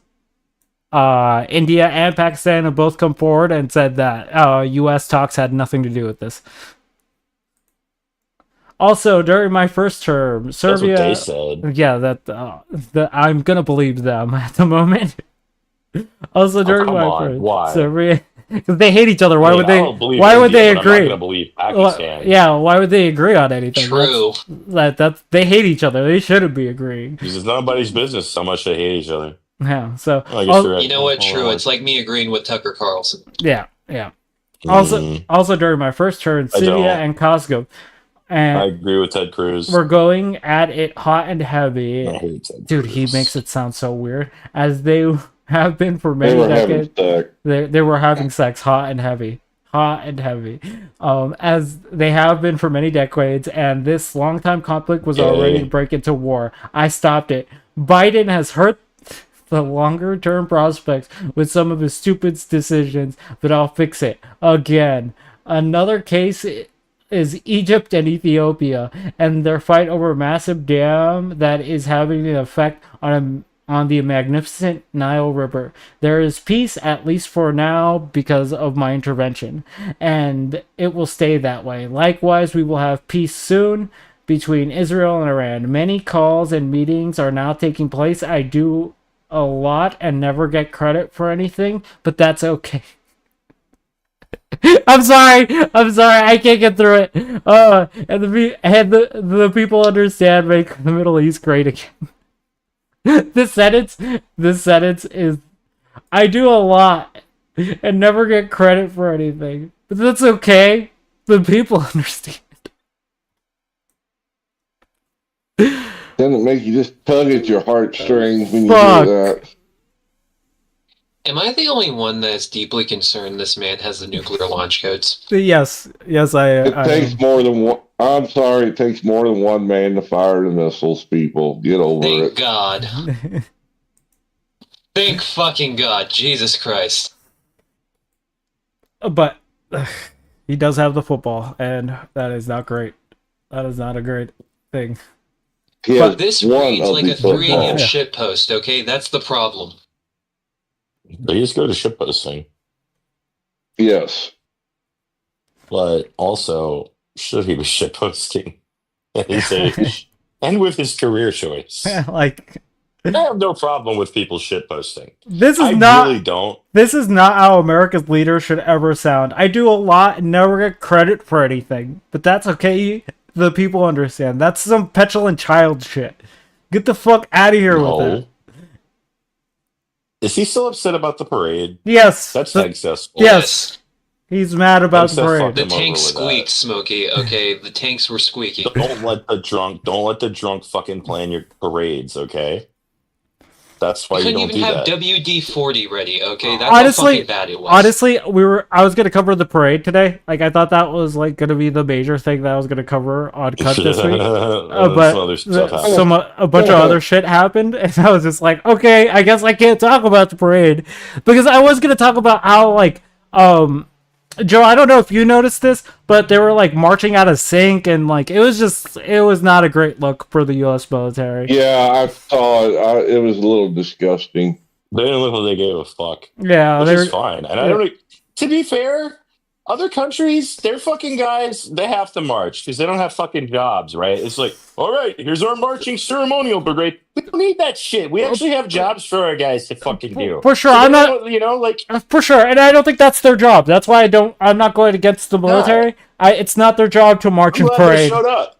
India and Pakistan have both come forward and said that U.S. talks had nothing to do with this. Also, during my first term, Serbia. That's what they said. Yeah, that I'm gonna believe them at the moment. Also, during my Serbia, because they hate each other. Why would they? Why would they agree? I'm not gonna believe Pakistan. Yeah, why would they agree on anything? True. That's they hate each other. They shouldn't be agreeing. Because it's nobody's business how much they hate each other. Yeah. So you know what? True. It's like me agreeing with Tucker Carlson. Yeah. Also, during my first turn, Syria and Kosovo. And I agree with Ted Cruz. We're going at it hot and heavy. I hate Ted Dude, Cruz. he makes it sound so weird. As they have been for many decades. They were having sex hot and heavy. Hot and heavy. As they have been for many decades, and this long-time conflict was already to break into war. I stopped it. Biden has hurt the longer-term prospects with some of his stupid decisions, but I'll fix it. Again. Another case is Egypt and Ethiopia, and their fight over a massive dam that is having an effect on the magnificent Nile River. There is peace, at least for now, because of my intervention, and it will stay that way. Likewise, we will have peace soon between Israel and Iran. Many calls and meetings are now taking place. I do a lot and never get credit for anything, but that's okay. I'm sorry. I can't get through it. And the people understand make the Middle East great again. This sentence is, I do a lot and never get credit for anything, but that's okay. The people understand. Doesn't it make you just tug at your heartstrings when you hear that? Am I the only one that's deeply concerned this man has the nuclear launch codes? Yes, It takes more than one. I'm sorry, it takes more than one man to fire the missiles. People, get over it. Thank God. Thank fucking God. Jesus Christ. But he does have the football, and that is not great. That is not a great thing. But this reads like a 3 a.m. shitpost. Okay, that's the problem. They just go to shitposting. Yes. But also, should he be shitposting at his age? And with his career choice. Like, I have no problem with people shitposting. I really don't. This is not how America's leaders should ever sound. I do a lot and never get credit for anything. But that's okay. The people understand. That's some petulant child shit. Get the fuck out of here with it. Is he still upset about the parade? Yes. That's successful. Yes. He's mad about the parade. The tank squeaked, Smokey. Okay, the tanks were squeaking. Don't let the drunk fucking plan your parades, okay? That's why you don't do that. Couldn't even have WD-40 ready, okay? That's how fucking bad it was. Honestly, I was gonna cover the parade today. Like, I thought that was like gonna be the major thing that I was gonna cover on Cut this week. But a bunch of other shit happened, and I was just like, okay, I guess I can't talk about the parade because I was gonna talk about how Joe, I don't know if you noticed this, but they were like marching out of sync, and like it was not a great look for the U.S. military. Yeah, I saw it. It was a little disgusting. They didn't look like they gave a fuck. Yeah, which is fine. And I don't. To be fair, other countries, their fucking guys, they have to march because they don't have fucking jobs, right? It's like, all right, here's our marching ceremonial brigade. We don't need that shit. We actually have jobs for our guys to fucking do. For sure, I'm not, for sure, and I don't think that's their job. That's why I'm not going against the military. It's not their job to march and parade. Shut up.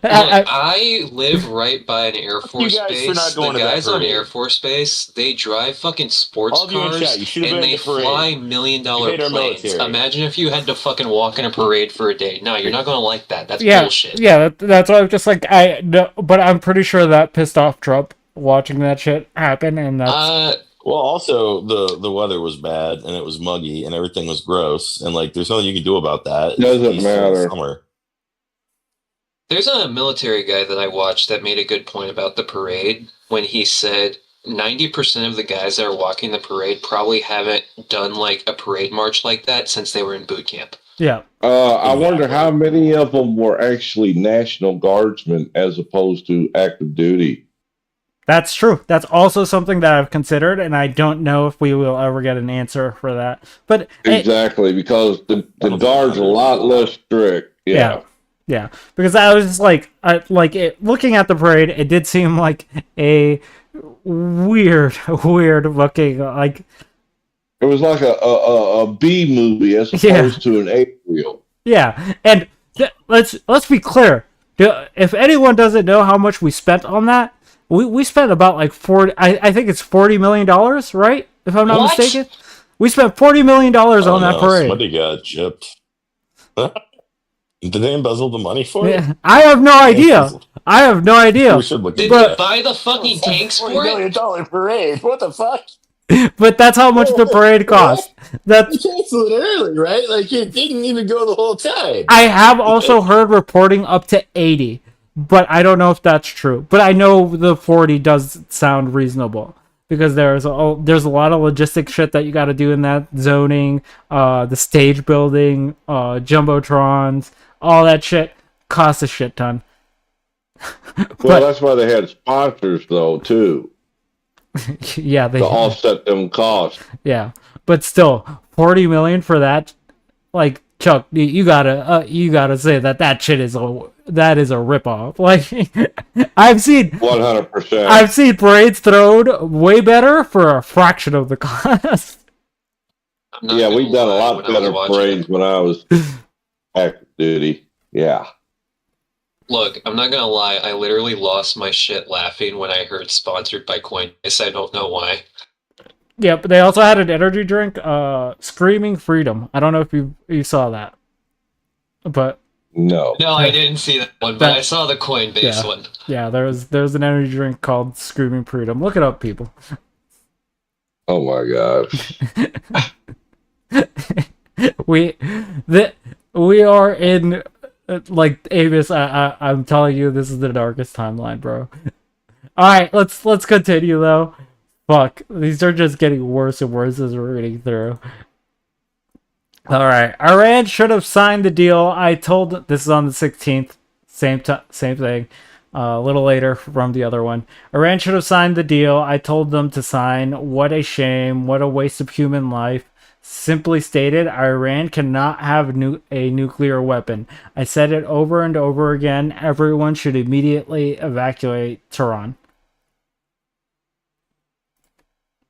I live right by an Air Force base. The guys on Air Force Base, they drive fucking sports cars and they fly $1 million planes. Imagine if you had to fucking walk in a parade for a day. No, you're not going to like that. That's bullshit. Yeah, that's why I'm just like, but I'm pretty sure that pissed off Trump watching that shit happen, and that's. Well, also the weather was bad and it was muggy and everything was gross, and like there's nothing you can do about that. Doesn't matter. Summer. There's a military guy that I watched that made a good point about the parade when he said 90% of the guys that are walking the parade probably haven't done like a parade march like that since they were in boot camp. Yeah. I wonder how many of them were actually National Guardsmen as opposed to active duty. That's true. That's also something that I've considered, and I don't know if we will ever get an answer for that. But Exactly, because the guards are a lot less strict. Yeah. Yeah. Because I was just like, looking at the parade, it did seem like a weird looking, like, it was like a B movie as opposed to an A reel. Yeah, and let's be clear. If anyone doesn't know how much we spent on that, we spent about like 40. I think it's $40 million, right? If I'm not mistaken, we spent $40 million on that parade. Somebody got gypped. Did they embezzle the money for it? I have no idea. I have no idea. We should look Did into they that. buy the fucking tanks for it? $40 million parade. What the fuck? But that's how much the parade cost. You canceled it early, right? Like it didn't even go the whole time. I have also heard reporting up to 80, but I don't know if that's true. But I know the 40 does sound reasonable because there's a lot of logistic shit that you got to do in that zoning, the stage building, jumbotrons, all that shit costs a shit ton. Well, that's why they had sponsors though too. Yeah, they to offset them costs. Yeah, but still, 40 million for that, like Chuck, you gotta say that shit is a ripoff. Like I've seen 100%. I've seen parades thrown way better for a fraction of the cost. Yeah, we've done a lot better parades when I was active duty. Yeah. Look, I'm not gonna lie, I literally lost my shit laughing when I heard sponsored by Coinbase. I don't know why. Yeah, but they also had an energy drink, Screaming Freedom. I don't know if you saw that. But no. No, I didn't see that one, but I saw the Coinbase one. Yeah, there's an energy drink called Screaming Freedom. Look it up, people. Oh my gosh. we are in like Amos, I'm telling you, this is the darkest timeline, bro. Alright, let's continue though. Fuck. These are just getting worse and worse as we're reading through. Alright. Iran should have signed the deal. I told this is on the 16th. Same thing. A little later from the other one. Iran should have signed the deal. I told them to sign. What a shame. What a waste of human life. Simply stated, Iran cannot have a nuclear weapon. I said it over and over again. Everyone should immediately evacuate Tehran.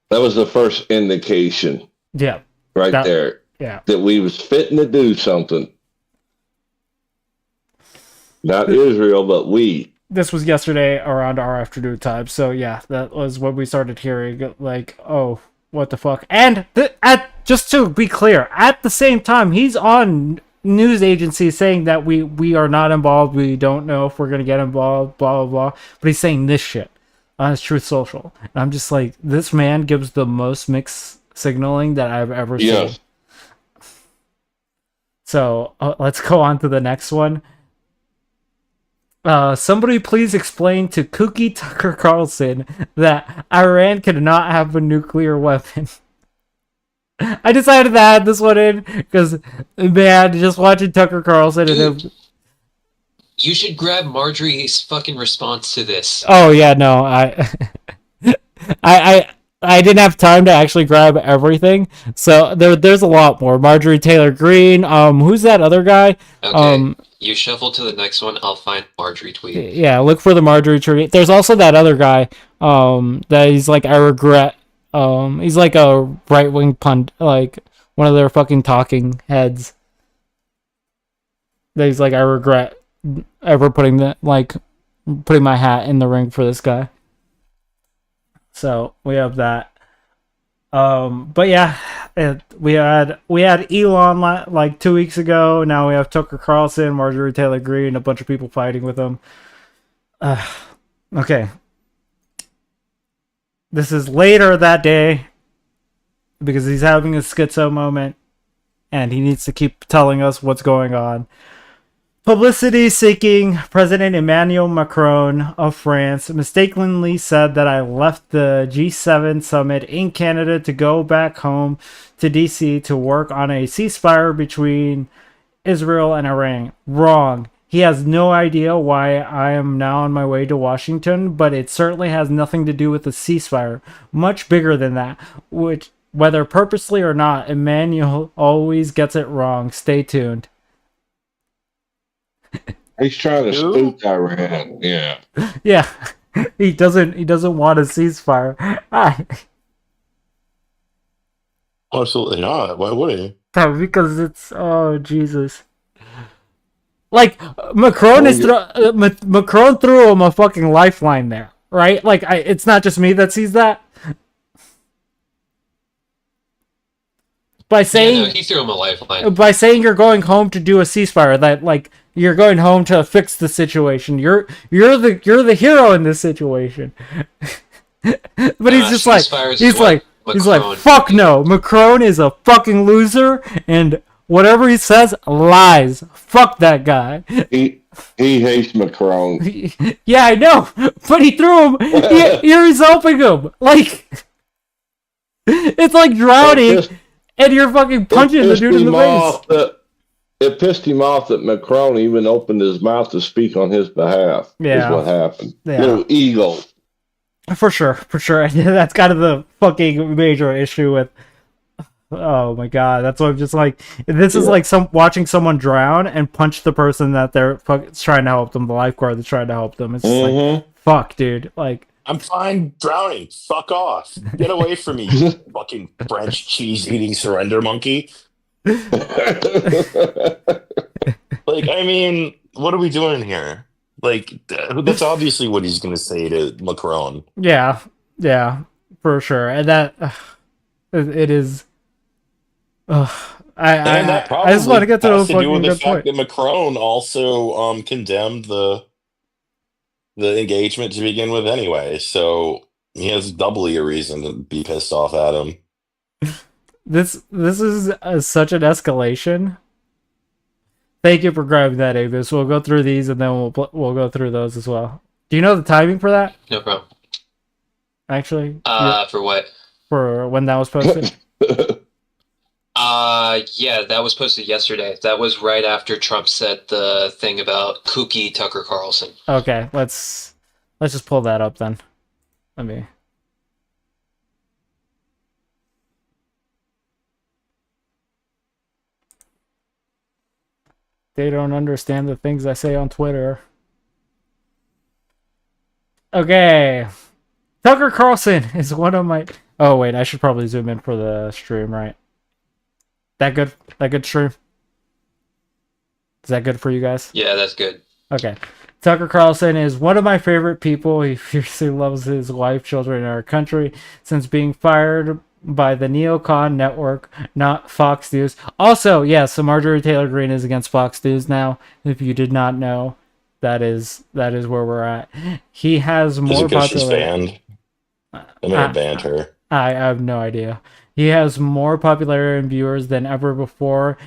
That was the first indication. Yeah. Right there. Yeah. That we was fitting to do something. Not Israel, but we. This was yesterday around our afternoon time. So yeah, that was when we started hearing like, oh, what the fuck? And just to be clear, at the same time, he's on news agencies saying that we are not involved. We don't know if we're going to get involved, blah, blah, blah. But he's saying this shit on his Truth Social. And I'm just like, this man gives the most mixed signaling that I've ever seen. So let's go on to the next one. Somebody please explain to Kooky Tucker Carlson that Iran cannot have a nuclear weapon. I decided to add this one in because, man, just watching Tucker Carlson and him. You should grab Marjorie's fucking response to this. Oh yeah, no, I didn't have time to actually grab everything, so there's a lot more. Marjorie Taylor Greene. Who's that other guy? Okay, you shuffle to the next one. I'll find Marjorie tweet. Yeah, look for the Marjorie tweet. There's also that other guy. That he's like, I regret. He's like a right wing pundit, like one of their fucking talking heads. That he's like, I regret ever putting my hat in the ring for this guy. So we have that. But yeah, we had Elon like 2 weeks ago. Now we have Tucker Carlson, Marjorie Taylor Greene, a bunch of people fighting with him. Okay. This is later that day because he's having a schizo moment and he needs to keep telling us what's going on. Publicity-seeking President Emmanuel Macron of France mistakenly said that I left the G7 summit in Canada to go back home to DC to work on a ceasefire between Israel and Iran. Wrong. He has no idea why I am now on my way to Washington, but it certainly has nothing to do with the ceasefire. Much bigger than that, which, whether purposely or not, Emmanuel always gets it wrong. Stay tuned. He's trying to spook Iran. Yeah. Yeah. He doesn't want a ceasefire. Absolutely not. Why would he? Because it's, oh Jesus. Like Macron Macron threw him a fucking lifeline there, right? Like it's not just me that sees that. By saying he threw him a lifeline. By saying you're going home to do a ceasefire, that like you're going home to fix the situation. You're the hero in this situation. But he's just like he's like fuck no. Macron is a fucking loser, and whatever he says lies. Fuck that guy. He hates Macron. Yeah, I know, but he threw him. He's helping him. Like it's like drowning. And you're fucking punching the dude in the face. It pissed him off that Macron even opened his mouth to speak on his behalf. Yeah. Is what happened. Yeah. Little ego. For sure. That's kind of the fucking major issue with. Oh my god, that's what I'm just like. This is like watching someone drown and punch the person that they're trying to help them, the lifeguard that's trying to help them. It's just like, fuck, dude. Like. I'm fine drowning. Fuck off. Get away from me, you fucking French cheese-eating surrender monkey. Like, I mean, what are we doing here? Like, that's obviously what he's going to say to Macron. Yeah, for sure. And that, it is... I just want to get to has the to do with fucking the good fact point. that Macron also condemned the engagement to begin with anyway, so he has doubly a reason to be pissed off at him. This is such an escalation. Thank you for grabbing that, Agnes. We'll go through these and then we'll go through those as well. Do you know the timing for that? No problem. Actually, for what? For when that was posted. Yeah, that was posted yesterday. That was right after Trump said the thing about kooky Tucker Carlson. Okay, let's just pull that up then. Let me. They don't understand the things I say on Twitter. Okay. Tucker Carlson is one of my... Oh, wait, I should probably zoom in for the stream, right? That good? That good stream? Is that good for you guys? Yeah, that's good. Okay. Tucker Carlson is one of my favorite people. He fiercely loves his wife, children, and our country. Since being fired by the neocon network, not Fox News. Also, yes, Marjorie Taylor Greene is against Fox News now. If you did not know, that is where we're at. He has more because she's popularity. banned? They may have banned her. I have no idea. He has more popularity and viewers than ever before.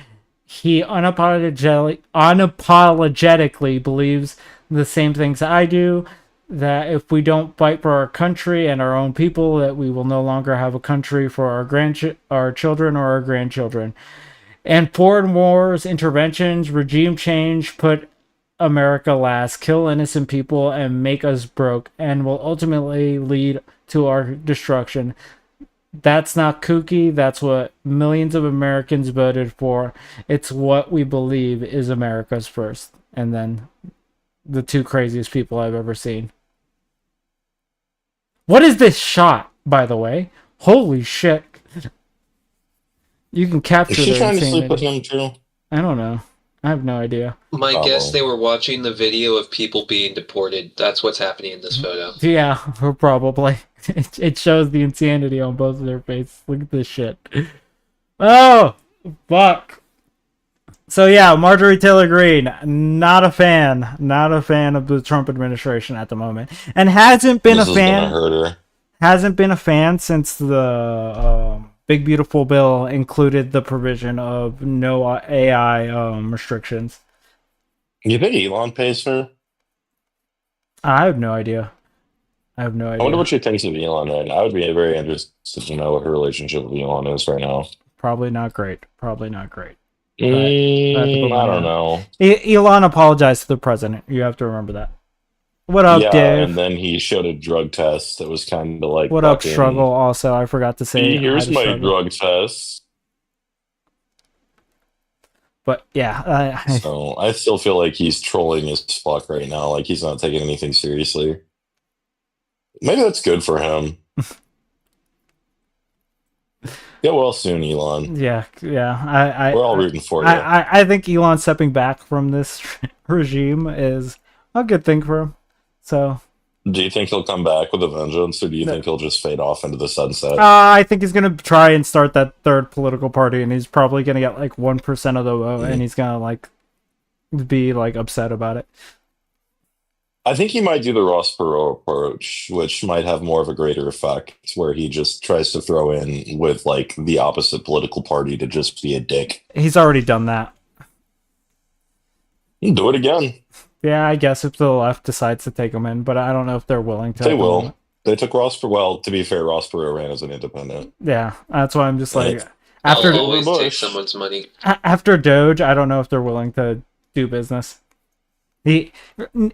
He unapologetically believes the same things I do, that if we don't fight for our country and our own people, that we will no longer have a country for our children or our grandchildren. And foreign wars, interventions, regime change put America last, kill innocent people, and make us broke, and will ultimately lead to our destruction. That's not kooky. That's what millions of Americans voted for. It's what we believe is America's first. And then the two craziest people I've ever seen. What is this shot, by the way? Holy shit. You can capture Is she their trying to sleep insanity. with him too? I don't know. I have no idea. My guess, they were watching the video of people being deported. That's what's happening in this photo. Yeah, probably. It shows the insanity on both of their faces. Look at this shit. Oh, fuck. So yeah, Marjorie Taylor Greene, not a fan of the Trump administration at the moment, and hasn't been This a is fan. gonna hurt her. Hasn't been a fan since the Big Beautiful Bill included the provision of no AI restrictions. You think Elon pays her? I have no idea. I wonder what she thinks of Elon right now. I would be very interested to know what her relationship with Elon is right now. Probably not great. I don't know. Elon apologized to the president. You have to remember that. What up, Yeah, Dave? and then he showed a drug test that was kind of like What up, Struggle? Also, I forgot to say hi here's to my Struggle. drug test. But yeah, So I still feel like he's trolling as fuck right now. Like he's not taking anything seriously. Maybe that's good for him. Get well soon, Elon. Yeah. We're all rooting for you. I think Elon stepping back from this regime is a good thing for him. So, do you think he'll come back with a vengeance, or do you think he'll just fade off into the sunset? I think he's gonna try and start that third political party, and he's probably gonna get like 1% of the vote, and he's gonna like be like upset about it. I think he might do the Ross Perot approach, which might have more of a greater effect, where he just tries to throw in with like the opposite political party to just be a dick. He's already done that. Do it again. Yeah, I guess if the left decides to take him in, but I don't know if they're willing to. They will. They took Ross Perot. Well, to be fair, Ross Perot ran as an independent. Yeah, that's why I'm just like, I'll always take someone's money. After Doge, I don't know if they're willing to do business.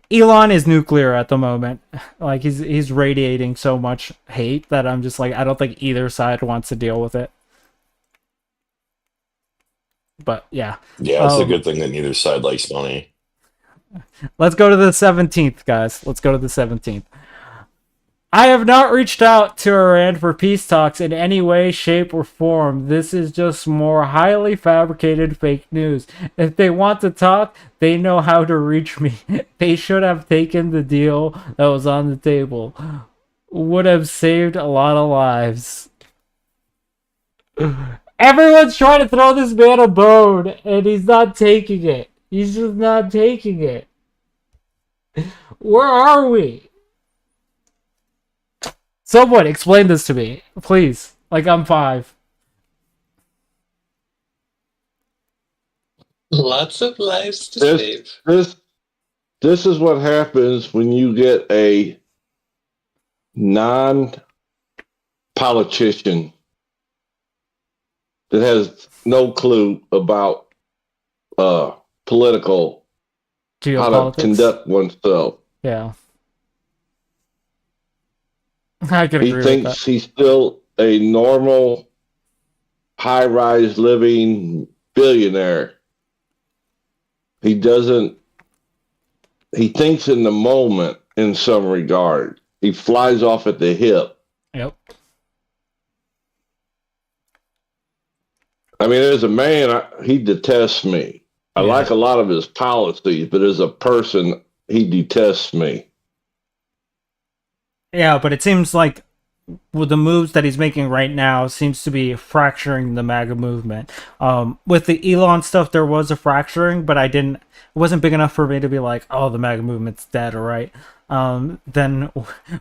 Elon is nuclear at the moment. Like he's radiating so much hate that I'm just like, I don't think either side wants to deal with it. But yeah. Yeah, it's a good thing that neither side likes money. Let's go to the 17th, guys. Let's go to the 17th. I have not reached out to Iran for peace talks in any way, shape, or form. This is just more highly fabricated fake news. If they want to talk, they know how to reach me. They should have taken the deal that was on the table. Would have saved a lot of lives. Everyone's trying to throw this man a bone, and he's not taking it. He's just not taking it. Where are we? Someone explain this to me, please. Like I'm 5. Lots of lives to save. This is what happens when you get a non-politician that has no clue about political, how to conduct oneself. Yeah. I can agree He with thinks that. he's still a normal, high-rise living billionaire. He doesn't. He thinks in the moment in some regard. He flies off at the hip. Yep. I mean, as a man, he detests me. I like a lot of his policies, but as a person, he detests me. Yeah, but it seems like with the moves that he's making right now seems to be fracturing the MAGA movement. With the Elon stuff, there was a fracturing, but it wasn't big enough for me to be like, oh, the MAGA movement's dead, all right. Then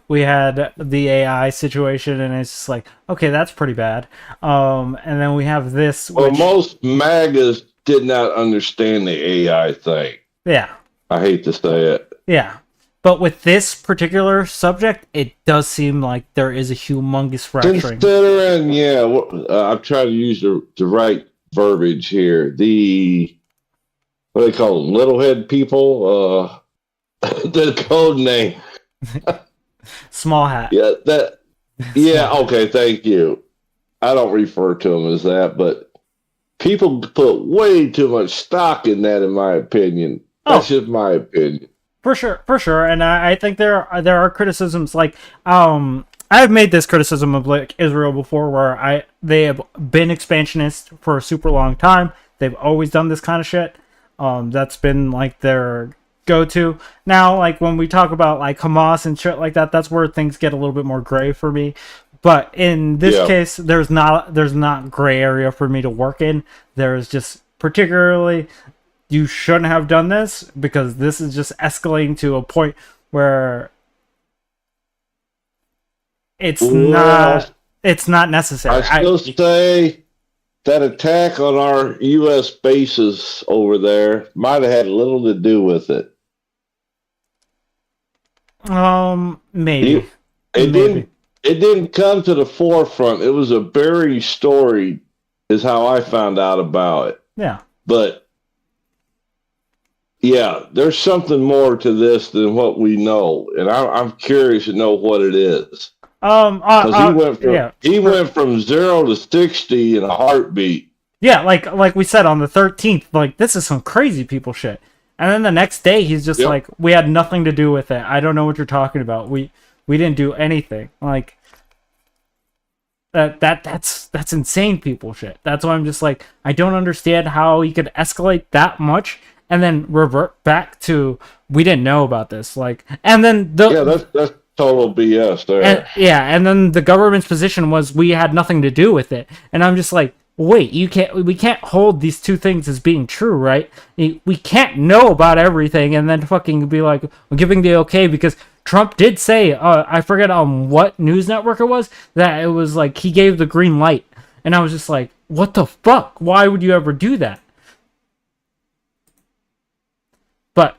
we had the AI situation, and it's just like, okay, that's pretty bad. And then we have this. Well, most MAGAs did not understand the AI thing. Yeah. I hate to say it. Yeah. But with this particular subject, it does seem like there is a humongous fracturing. Considering, I'm trying to use the right verbiage here. What do they call them? Littlehead people? The code name. Small hat. Yeah, okay, thank you. I don't refer to them as that, but people put way too much stock in that, in my opinion. That's just my opinion. For sure, and I think there are criticisms like I've made this criticism of like Israel before, where they have been expansionist for a super long time. They've always done this kind of shit. That's been like their go-to. Now, like when we talk about like Hamas and shit like that, that's where things get a little bit more gray for me. But in this case, there's not gray area for me to work in. There's just particularly, you shouldn't have done this because this is just escalating to a point where it's not necessary. I still say that attack on our U.S. bases over there might have had little to do with it. Maybe. It didn't come to the forefront. It was a buried story, is how I found out about it. Yeah. But yeah, there's something more to this than what we know, and I'm curious to know what it is. Because he went from 0 to 60 in a heartbeat. Yeah, like we said on the 13th, like this is some crazy people shit. And then the next day he's just like, we had nothing to do with it. I don't know what you're talking about. We didn't do anything. Like that's insane people shit. That's why I'm just like, I don't understand how he could escalate that much and then revert back to we didn't know about this. Like, and then that's total BS there. And then the government's position was we had nothing to do with it. And I'm just like, wait, we can't hold these two things as being true, right? We can't know about everything and then fucking be like, we're giving the okay, because Trump did say, I forget on what news network it was, that it was like he gave the green light. And I was just like, what the fuck? Why would you ever do that? But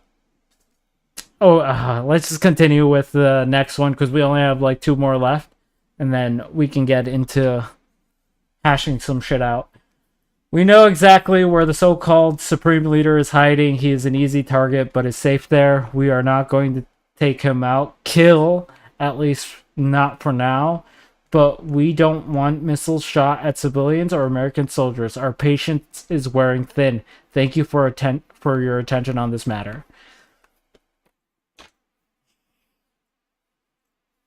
let's just continue with the next one, because we only have like 2 more left, and then we can get into hashing some shit out. We know exactly where the so-called supreme leader is hiding. He is an easy target, but is safe there. We are not going to take him out, kill, at least not for now. But we don't want missiles shot at civilians or American soldiers. Our patience is wearing thin. Thank you for your attention on this matter.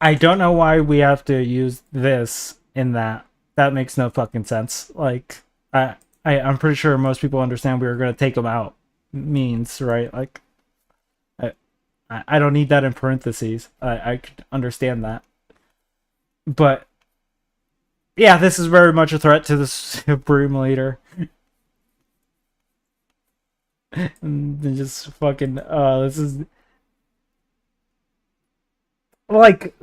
I don't know why we have to use this in that. That makes no fucking sense. Like, I'm pretty sure most people understand we were going to take them out means, right? Like, I don't need that in parentheses. I could understand that. But, yeah, this is very much a threat to the supreme leader. And just fucking, this is... Like,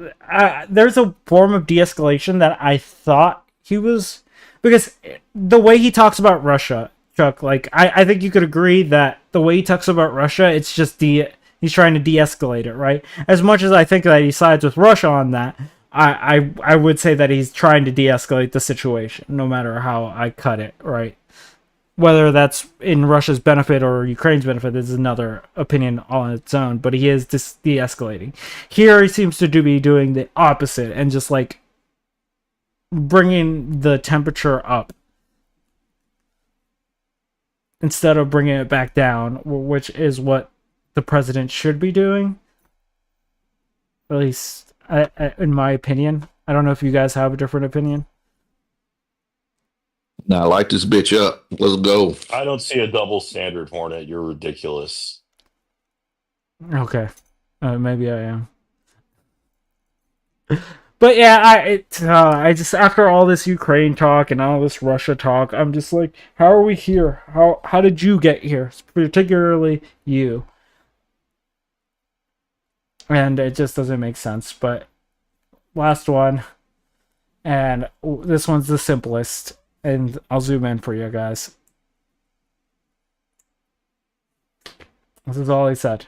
there's a form of de-escalation that I thought he was... Because the way he talks about Russia, Chuck, like, I think you could agree that the way he talks about Russia, it's just he's trying to de-escalate it, right? As much as I think that he sides with Russia on that, I would say that he's trying to de-escalate the situation, no matter how I cut it, right? Whether that's in Russia's benefit or Ukraine's benefit is another opinion on its own, but he is de-escalating. Here he seems to be doing the opposite and just like bringing the temperature up instead of bringing it back down, which is what the president should be doing. At least in my opinion. I don't know if you guys have a different opinion. Now, light this bitch up. Let's go. I don't see a double standard, Hornet. You're ridiculous. Okay. Maybe I am. But yeah, I just, after all this Ukraine talk and all this Russia talk, I'm just like, how are we here? How did you get here? Particularly you. And it just doesn't make sense. But last one. And this one's the simplest. And I'll zoom in for you guys. This is all he said.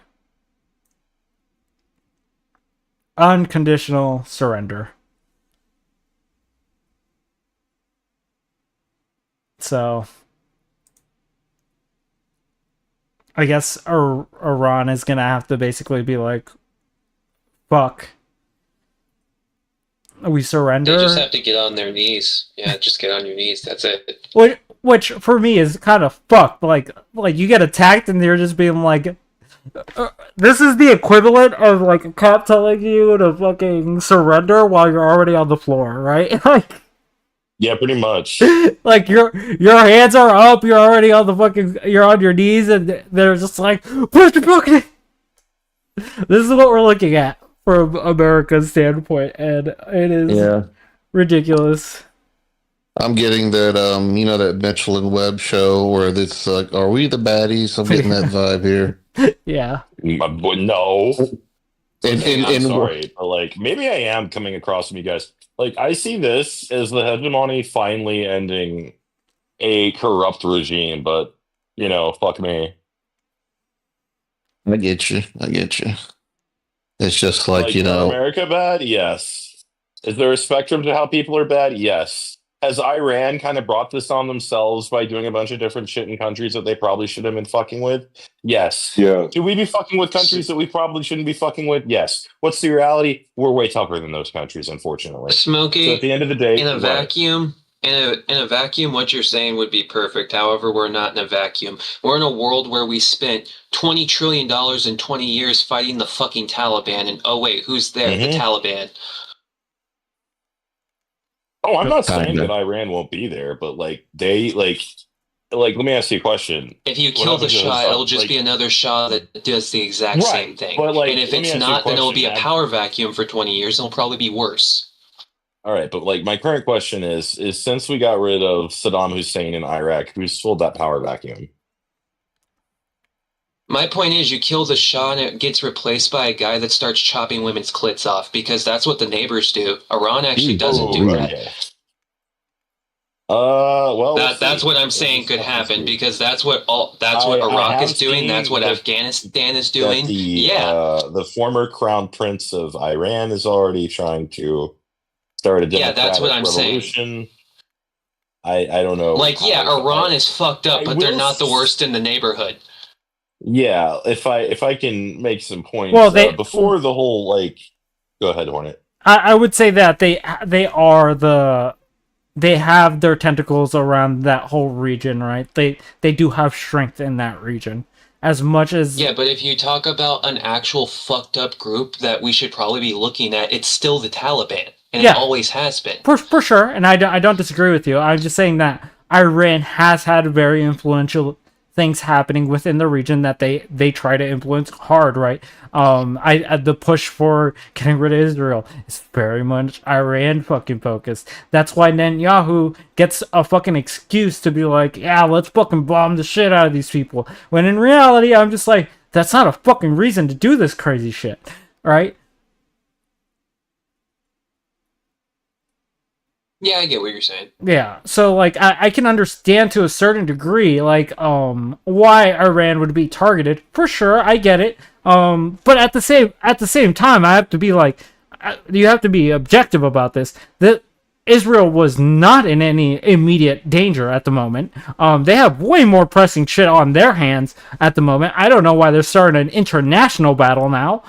Unconditional surrender. So, I guess Iran is going to have to basically be like, fuck. We surrender. They just have to get on their knees. Yeah, just get on your knees. That's it. Which for me is kind of fucked. Like you get attacked and they're just being like, this is the equivalent of like a cop telling you to fucking surrender while you're already on the floor, right? Like, yeah, pretty much. Like your hands are up, you're already on the fucking, you're on your knees, and they're just like, push the fucking. This is what we're looking at from America's standpoint, and it is ridiculous. I'm getting that, that Mitchell and Webb show where it's like, are we the baddies? I'm getting that vibe here. Yeah. No. I'm And sorry, but like maybe I am coming across from you guys. Like I see this as the hegemony finally ending a corrupt regime, but fuck me. I get you. It's just like America bad? Yes. Is there a spectrum to how people are bad? Yes. has Iran kind of brought this on themselves by doing a bunch of different shit in countries that they probably should have been fucking with? Yes. Yeah. Should we be fucking with countries that we probably shouldn't be fucking with? Yes. What's the reality? We're way tougher than those countries, unfortunately. Smokey, So at the end of the day, in a what? vacuum, in a vacuum, what you're saying would be perfect. However, we're not in a vacuum. We're in a world where we spent $20 trillion in 20 years fighting the fucking Taliban. And oh wait, who's there? The Taliban. Oh, I'm not saying that Iran won't be there, but they let me ask you a question. If you kill the Shah, it'll just be another Shah that does the exact same thing. But, and if it's not, then it'll be a power vacuum for 20 years. It'll probably be worse. All right, but my current question is since we got rid of Saddam Hussein in Iraq, who's filled that power vacuum? My point is, you kill the Shah and it gets replaced by a guy that starts chopping women's clits off, because that's what the neighbors do. Iran actually doesn't do that. Well, that's what I'm saying could happen, because that's what Iraq is doing. That's what Afghanistan is doing. The former crown prince of Iran is already trying to start a democratic that's what I'm revolution. Saying. I don't know. Iran is fucked up, but they're not the worst in the neighborhood. Yeah, if I can make some points. Well, before the whole go ahead, Hornet. I would say that they have their tentacles around that whole region, right? They do have strength in that region. As much as... Yeah, but if you talk about an actual fucked up group that we should probably be looking at, it's still the Taliban. And it always has been. For sure, and I don't disagree with you. I'm just saying that Iran has had very influential things happening within the region that they try to influence hard, right? The push for getting rid of Israel is very much Iran fucking focused. That's why Netanyahu gets a fucking excuse to be like, yeah, let's fucking bomb the shit out of these people. When in reality, I'm just like, that's not a fucking reason to do this crazy shit, right? Yeah, I get what you're saying. Yeah, so I can understand to a certain degree why Iran would be targeted. For sure, I get it. But at the same time, I have to be you have to be objective about this. That Israel was not in any immediate danger at the moment. They have way more pressing shit on their hands at the moment. I don't know why they're starting an international battle now.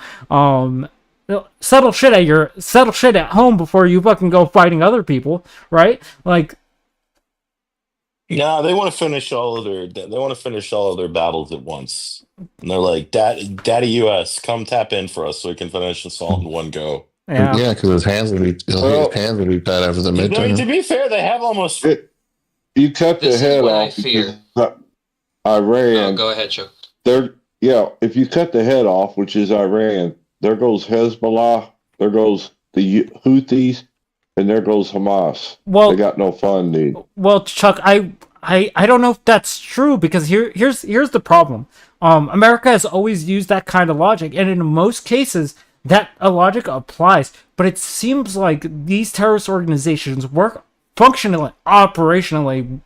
Settle shit at home before you fucking go fighting other people, right? No, they want to finish all of their battles at once. And they're like, Daddy US, come tap in for us so we can finish this all in one go. Yeah, because his hands would be tied after the midterm. To be fair, they have almost. You cut the head off. Iran. Go ahead, Chuck. If you cut the head off, which is Iran, there goes Hezbollah, there goes the Houthis, and there goes Hamas. Well, they got no funding. Well, Chuck, I don't know if that's true, because here's the problem. America has always used that kind of logic, and in most cases, that logic applies. But it seems like these terrorist organizations work functionally, operationally,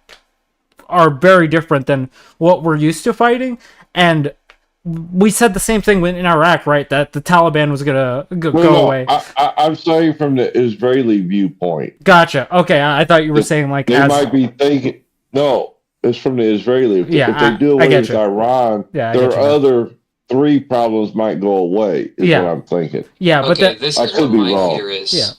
are very different than what we're used to fighting, and we said the same thing in Iraq, right? That the Taliban was gonna go away. I'm saying from the Israeli viewpoint. Gotcha. Okay, I thought you were saying they might be thinking. No, it's from the Israeli. If they do away with Iran, their other three problems might go away. Is what I'm thinking. Yeah, but this is what my fear is. Yeah.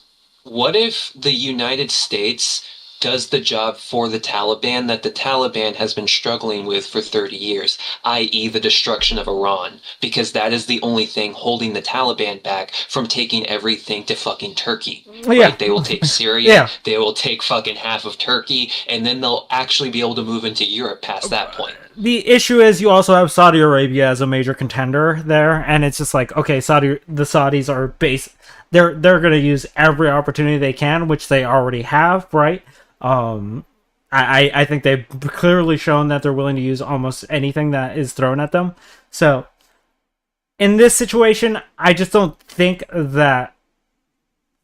What if the United States does the job for the Taliban that the Taliban has been struggling with for 30 years, i.e. the destruction of Iran, because that is the only thing holding the Taliban back from taking everything to fucking Turkey. Yeah. Right? They will take Syria, they will take fucking half of Turkey, and then they'll actually be able to move into Europe past that point. The issue is you also have Saudi Arabia as a major contender there, and it's just like, okay, the Saudis are they're going to use every opportunity they can, which they already have, right? I think they've clearly shown that they're willing to use almost anything that is thrown at them. So, in this situation, I just don't think that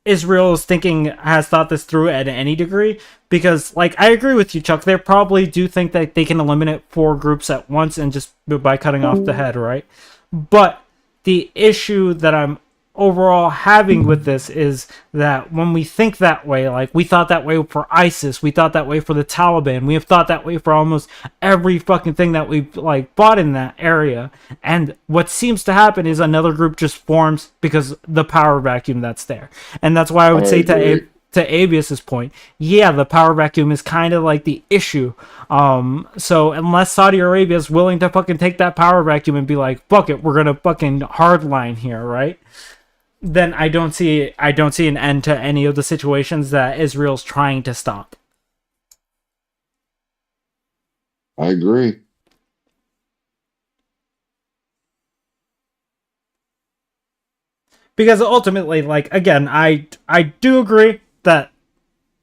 Israel has thought this through at any degree, because, I agree with you, Chuck, they probably do think that they can eliminate 4 groups at once and just by cutting off the head, right? But the issue that I'm overall having with this is that when we think that way, like we thought that way for ISIS, we thought that way for the Taliban, we have thought that way for almost every fucking thing that we've like bought in that area. And what seems to happen is another group just forms because the power vacuum that's there. And that's why I would say to Abius's point, yeah, the power vacuum is kind of like the issue. So unless Saudi Arabia is willing to fucking take that power vacuum and be like, fuck it, we're gonna fucking hardline here, right? Then I don't see an end to any of the situations that Israel's trying to stop. I agree. Because ultimately, like, again, I do agree that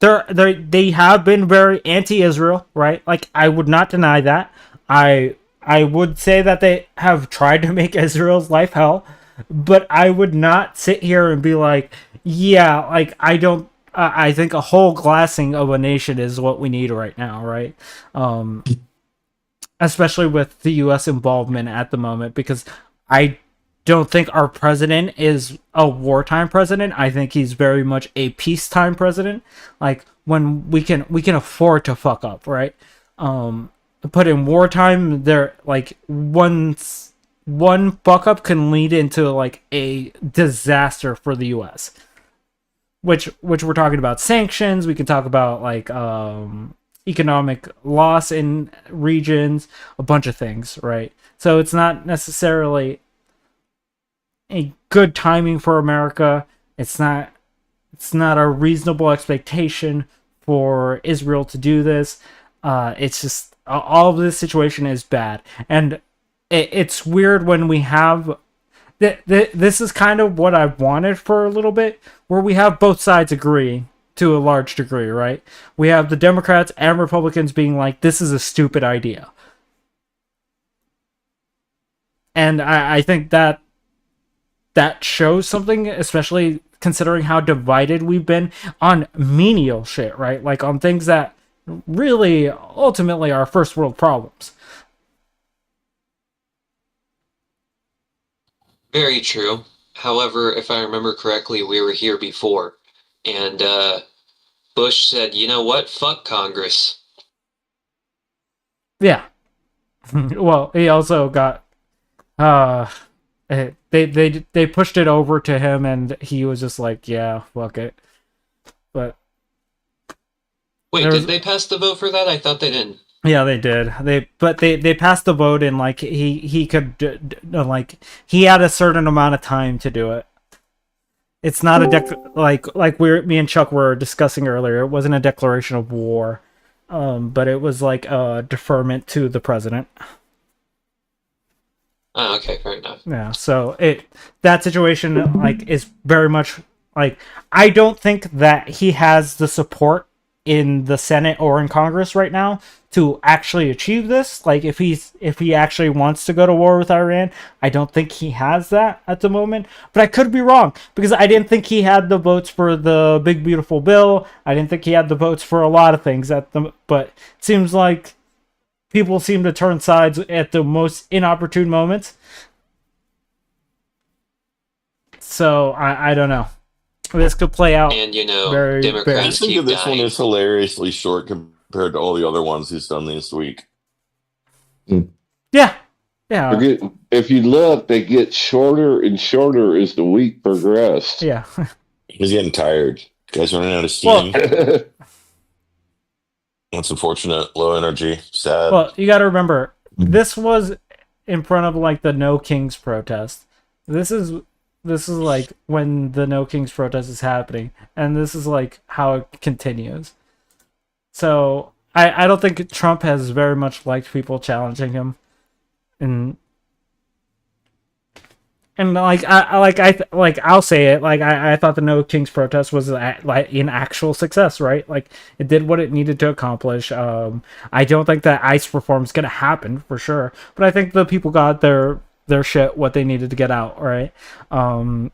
they have been very anti-Israel, right? Like, I would not deny that. I would say that they have tried to make Israel's life hell, but I would not sit here and be like, yeah, like, I think a whole glassing of a nation is what we need right now, right? Especially with the U.S. involvement at the moment, because I don't think our president is a wartime president. I think he's very much a peacetime president. Like, when we can afford to fuck up, right? But in wartime, there, like, one fuck up can lead into like a disaster for the U.S. Which we're talking about sanctions. We can talk about like economic loss in regions, a bunch of things, right? So it's not necessarily a good timing for America. It's not a reasonable expectation for Israel to do this. It's just all of this situation is bad, and it's weird when we have this is kind of what I've wanted for a little bit, where we have both sides agree to a large degree, right? We have the Democrats and Republicans being like, this is a stupid idea. And I think that shows something, especially considering how divided we've been on menial shit, right? Like on things that really ultimately are first world problems. Very true. However, if I remember correctly, we were here before, and Bush said, "You know what? Fuck Congress." Yeah. Well, he also got they pushed it over to him, and he was just like, "Yeah, fuck it." But wait, did they pass the vote for that? I thought they didn't. Yeah, they did. They passed the vote, and like he could like he had a certain amount of time to do it. It's not a like me and Chuck were discussing earlier. It wasn't a declaration of war, but it was like a deferment to the president. Oh, okay, fair enough. Yeah, so that situation like is very much like, I don't think that he has the support in the Senate or in Congress right now to actually achieve this. Like, if he actually wants to go to war with Iran, I don't think he has that at the moment. But I could be wrong, because I didn't think he had the votes for the big beautiful bill. I didn't think he had the votes for a lot of things but it seems like people seem to turn sides at the most inopportune moments. So I don't know. This could play out. And Democrats I think keep this one dying. is hilariously short compared to all the other ones he's done this week. Yeah. If you look, they get shorter and shorter as the week progressed. Yeah. He's getting tired. Guys running out of steam. That's unfortunate. Low energy. Sad. Well, you got to remember, this was in front of like the No Kings protest. This is like when the No Kings protest is happening, and this is like how it continues. So I don't think Trump has very much liked people challenging him, and I'll say it, like I thought the No Kings protest was like an actual success, right? Like, it did what it needed to accomplish. I don't think that ICE reform is gonna happen for sure, but I think the people got their shit, what they needed to get out, right? And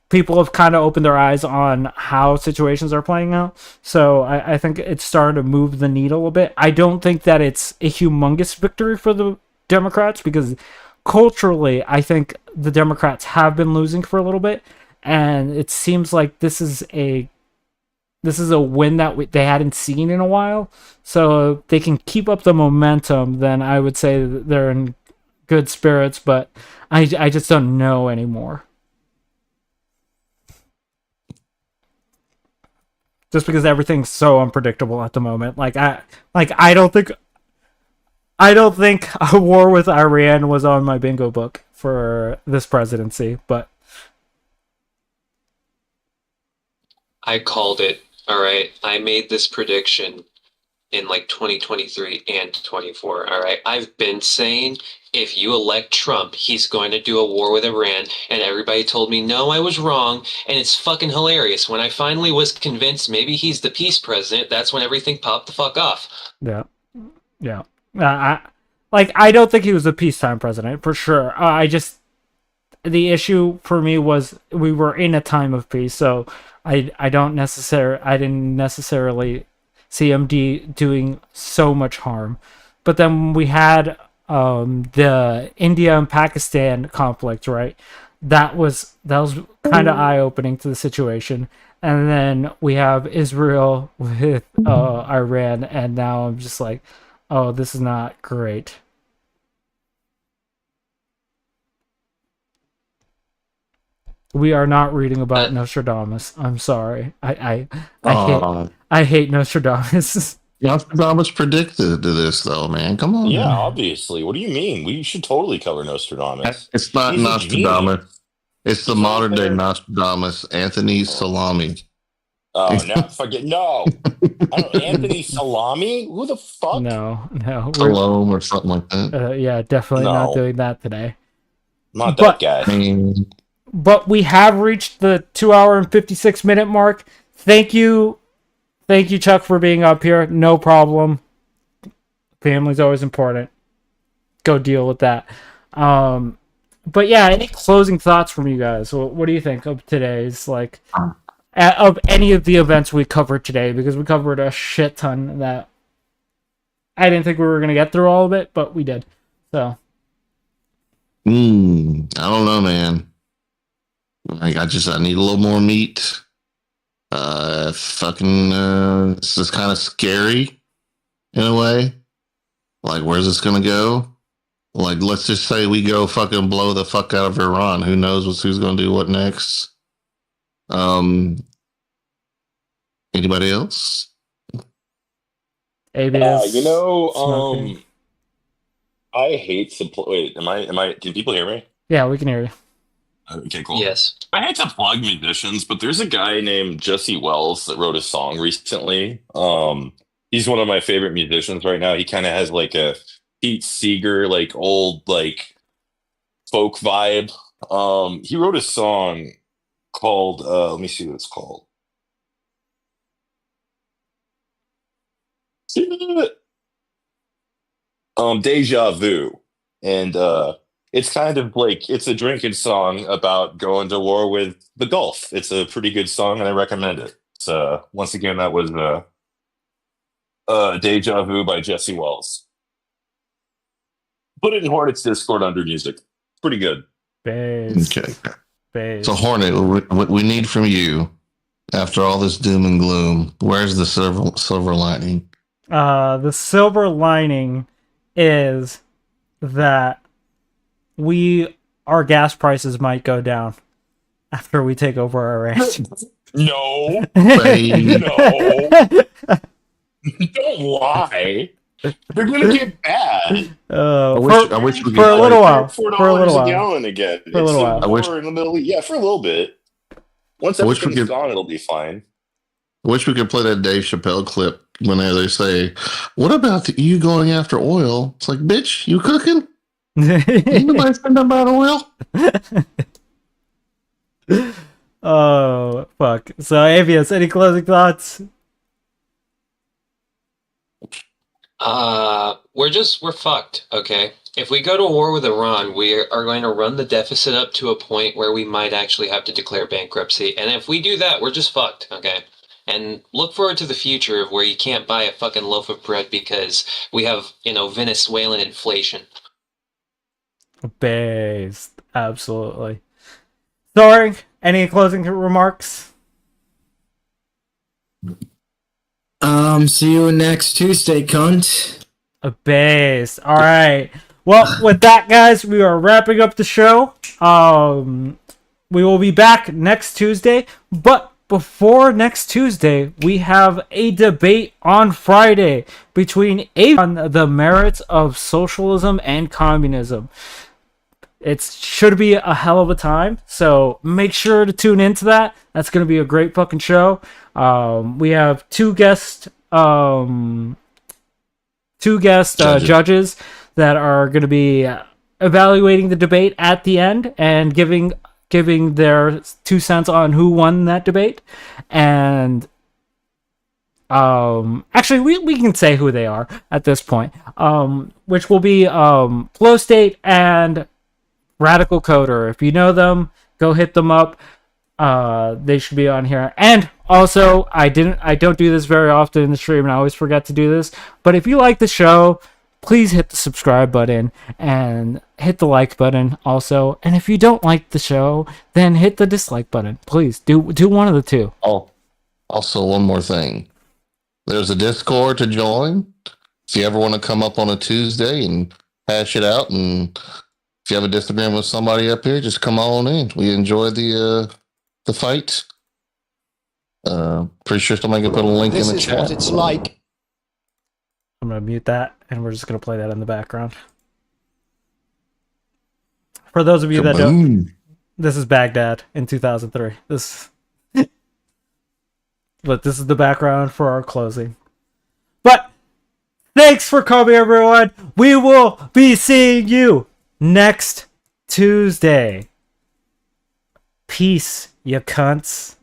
people have kind of opened their eyes on how situations are playing out. So I think it's starting to move the needle a bit. I don't think that it's a humongous victory for the Democrats, because culturally, I think the Democrats have been losing for a little bit, and it seems like this is a win that they hadn't seen in a while. So if they can keep up the momentum, then I would say that they're in good spirits. But I just don't know anymore. Just because everything's so unpredictable at the moment. I don't think a war with Iran was on my bingo book for this presidency, but I called it. All right. I made this prediction in like 2023 and 24. All right. I've been saying if you elect Trump, he's going to do a war with Iran. And everybody told me, no, I was wrong. And it's fucking hilarious. When I finally was convinced maybe he's the peace president, that's when everything popped the fuck off. yeah. I don't think he was a peacetime president for sure. The issue for me was we were in a time of peace, so I didn't necessarily see him doing so much harm. But then we had the India and Pakistan conflict, right? That was kind of eye-opening to the situation. And then we have Israel with Iran, and now I'm just like, oh, this is not great. We are not reading about Nostradamus. I'm sorry. I hate Nostradamus. Nostradamus predicted this, though, man. Come on. Yeah, man. obviously. What do you mean? We should totally cover Nostradamus. It's not He's a Nostradamus. genius. It's the modern day Nostradamus, Anthony Salami. Oh, now forget. No. Anthony Salami? Who the fuck? No. Salome or something like that. Yeah, definitely No. not doing that today. Not that guy. But we have reached the 2 hour and 56-minute mark. Thank you, Chuck, for being up here. No problem. Family's always important. Go deal with that. But yeah, any closing thoughts from you guys? What do you think of today's, of any of the events we covered today? Because we covered a shit ton that I didn't think we were going to get through all of it, but we did. So. I don't know, man. I need a little more meat. This is kind of scary in a way. Like, where's this gonna go? Like, let's just say we go fucking blow the fuck out of Iran. Who knows who's gonna do what next? Anybody else? ABS. I hate to wait. Can people hear me? Yeah, we can hear you. Okay, cool. Yes. I hate to plug musicians, but there's a guy named Jesse Wells that wrote a song recently. He's one of my favorite musicians right now. He kind of has like a Pete Seeger, old folk vibe. He wrote a song called let me see what it's called. Deja Vu. And it's kind of it's a drinking song about going to war with the Gulf. It's a pretty good song, and I recommend it. So once again, that was Deja Vu by Jesse Wells. Put it in Hornets Discord under music. Pretty good. Okay. So Hornet, what we need from you after all this doom and gloom, where's the silver lining? The silver lining is that our gas prices might go down after we take over Iran. No. No. Don't lie. They're gonna get bad. I wish we could for a little while. $4 a gallon again. For a little while. In the Middle East. Yeah, for a little bit. Once everything's gone, it'll be fine. I wish we could play that Dave Chappelle clip when they say, "What about you going after oil?" It's like, bitch, you cooking? Ain't nobody saying about oil. Oh fuck! So, Avius, any closing thoughts? We're fucked. Okay, if we go to war with Iran, we are going to run the deficit up to a point where we might actually have to declare bankruptcy. And if we do that, we're just fucked. Okay. And look forward to the future of where you can't buy a fucking loaf of bread because we have, Venezuelan inflation. Based. Absolutely. Sorry, any closing remarks? See you next Tuesday, cunt. A base. All right. Well, with that, guys, we are wrapping up the show. We will be back next Tuesday, but before next Tuesday, we have a debate on Friday between on the merits of socialism and communism. It should be a hell of a time, so make sure to tune into that. That's going to be a great fucking show. We have two guest judges that are going to be evaluating the debate at the end and giving their 2 cents on who won that debate. And actually we can say who they are at this point, which will be Flow State and Radical Coder. If you know them, go hit them up. They should be on here. And also, I don't do this very often in the stream, and I always forget to do this. But if you like the show, please hit the subscribe button and hit the like button also. And if you don't like the show, then hit the dislike button. Please do one of the two. Oh, also one more thing. There's a Discord to join. If you ever want to come up on a Tuesday and hash it out, and if you have a disagreement with somebody up here, just come on in. We enjoy the fight. Pretty sure somebody can put a link in the chat. This is what it's like. I'm going to mute that, and we're just going to play that in the background. For those of you that don't, this is Baghdad in 2003. But this is the background for our closing. But thanks for coming, everyone. We will be seeing you next Tuesday. Peace, you cunts.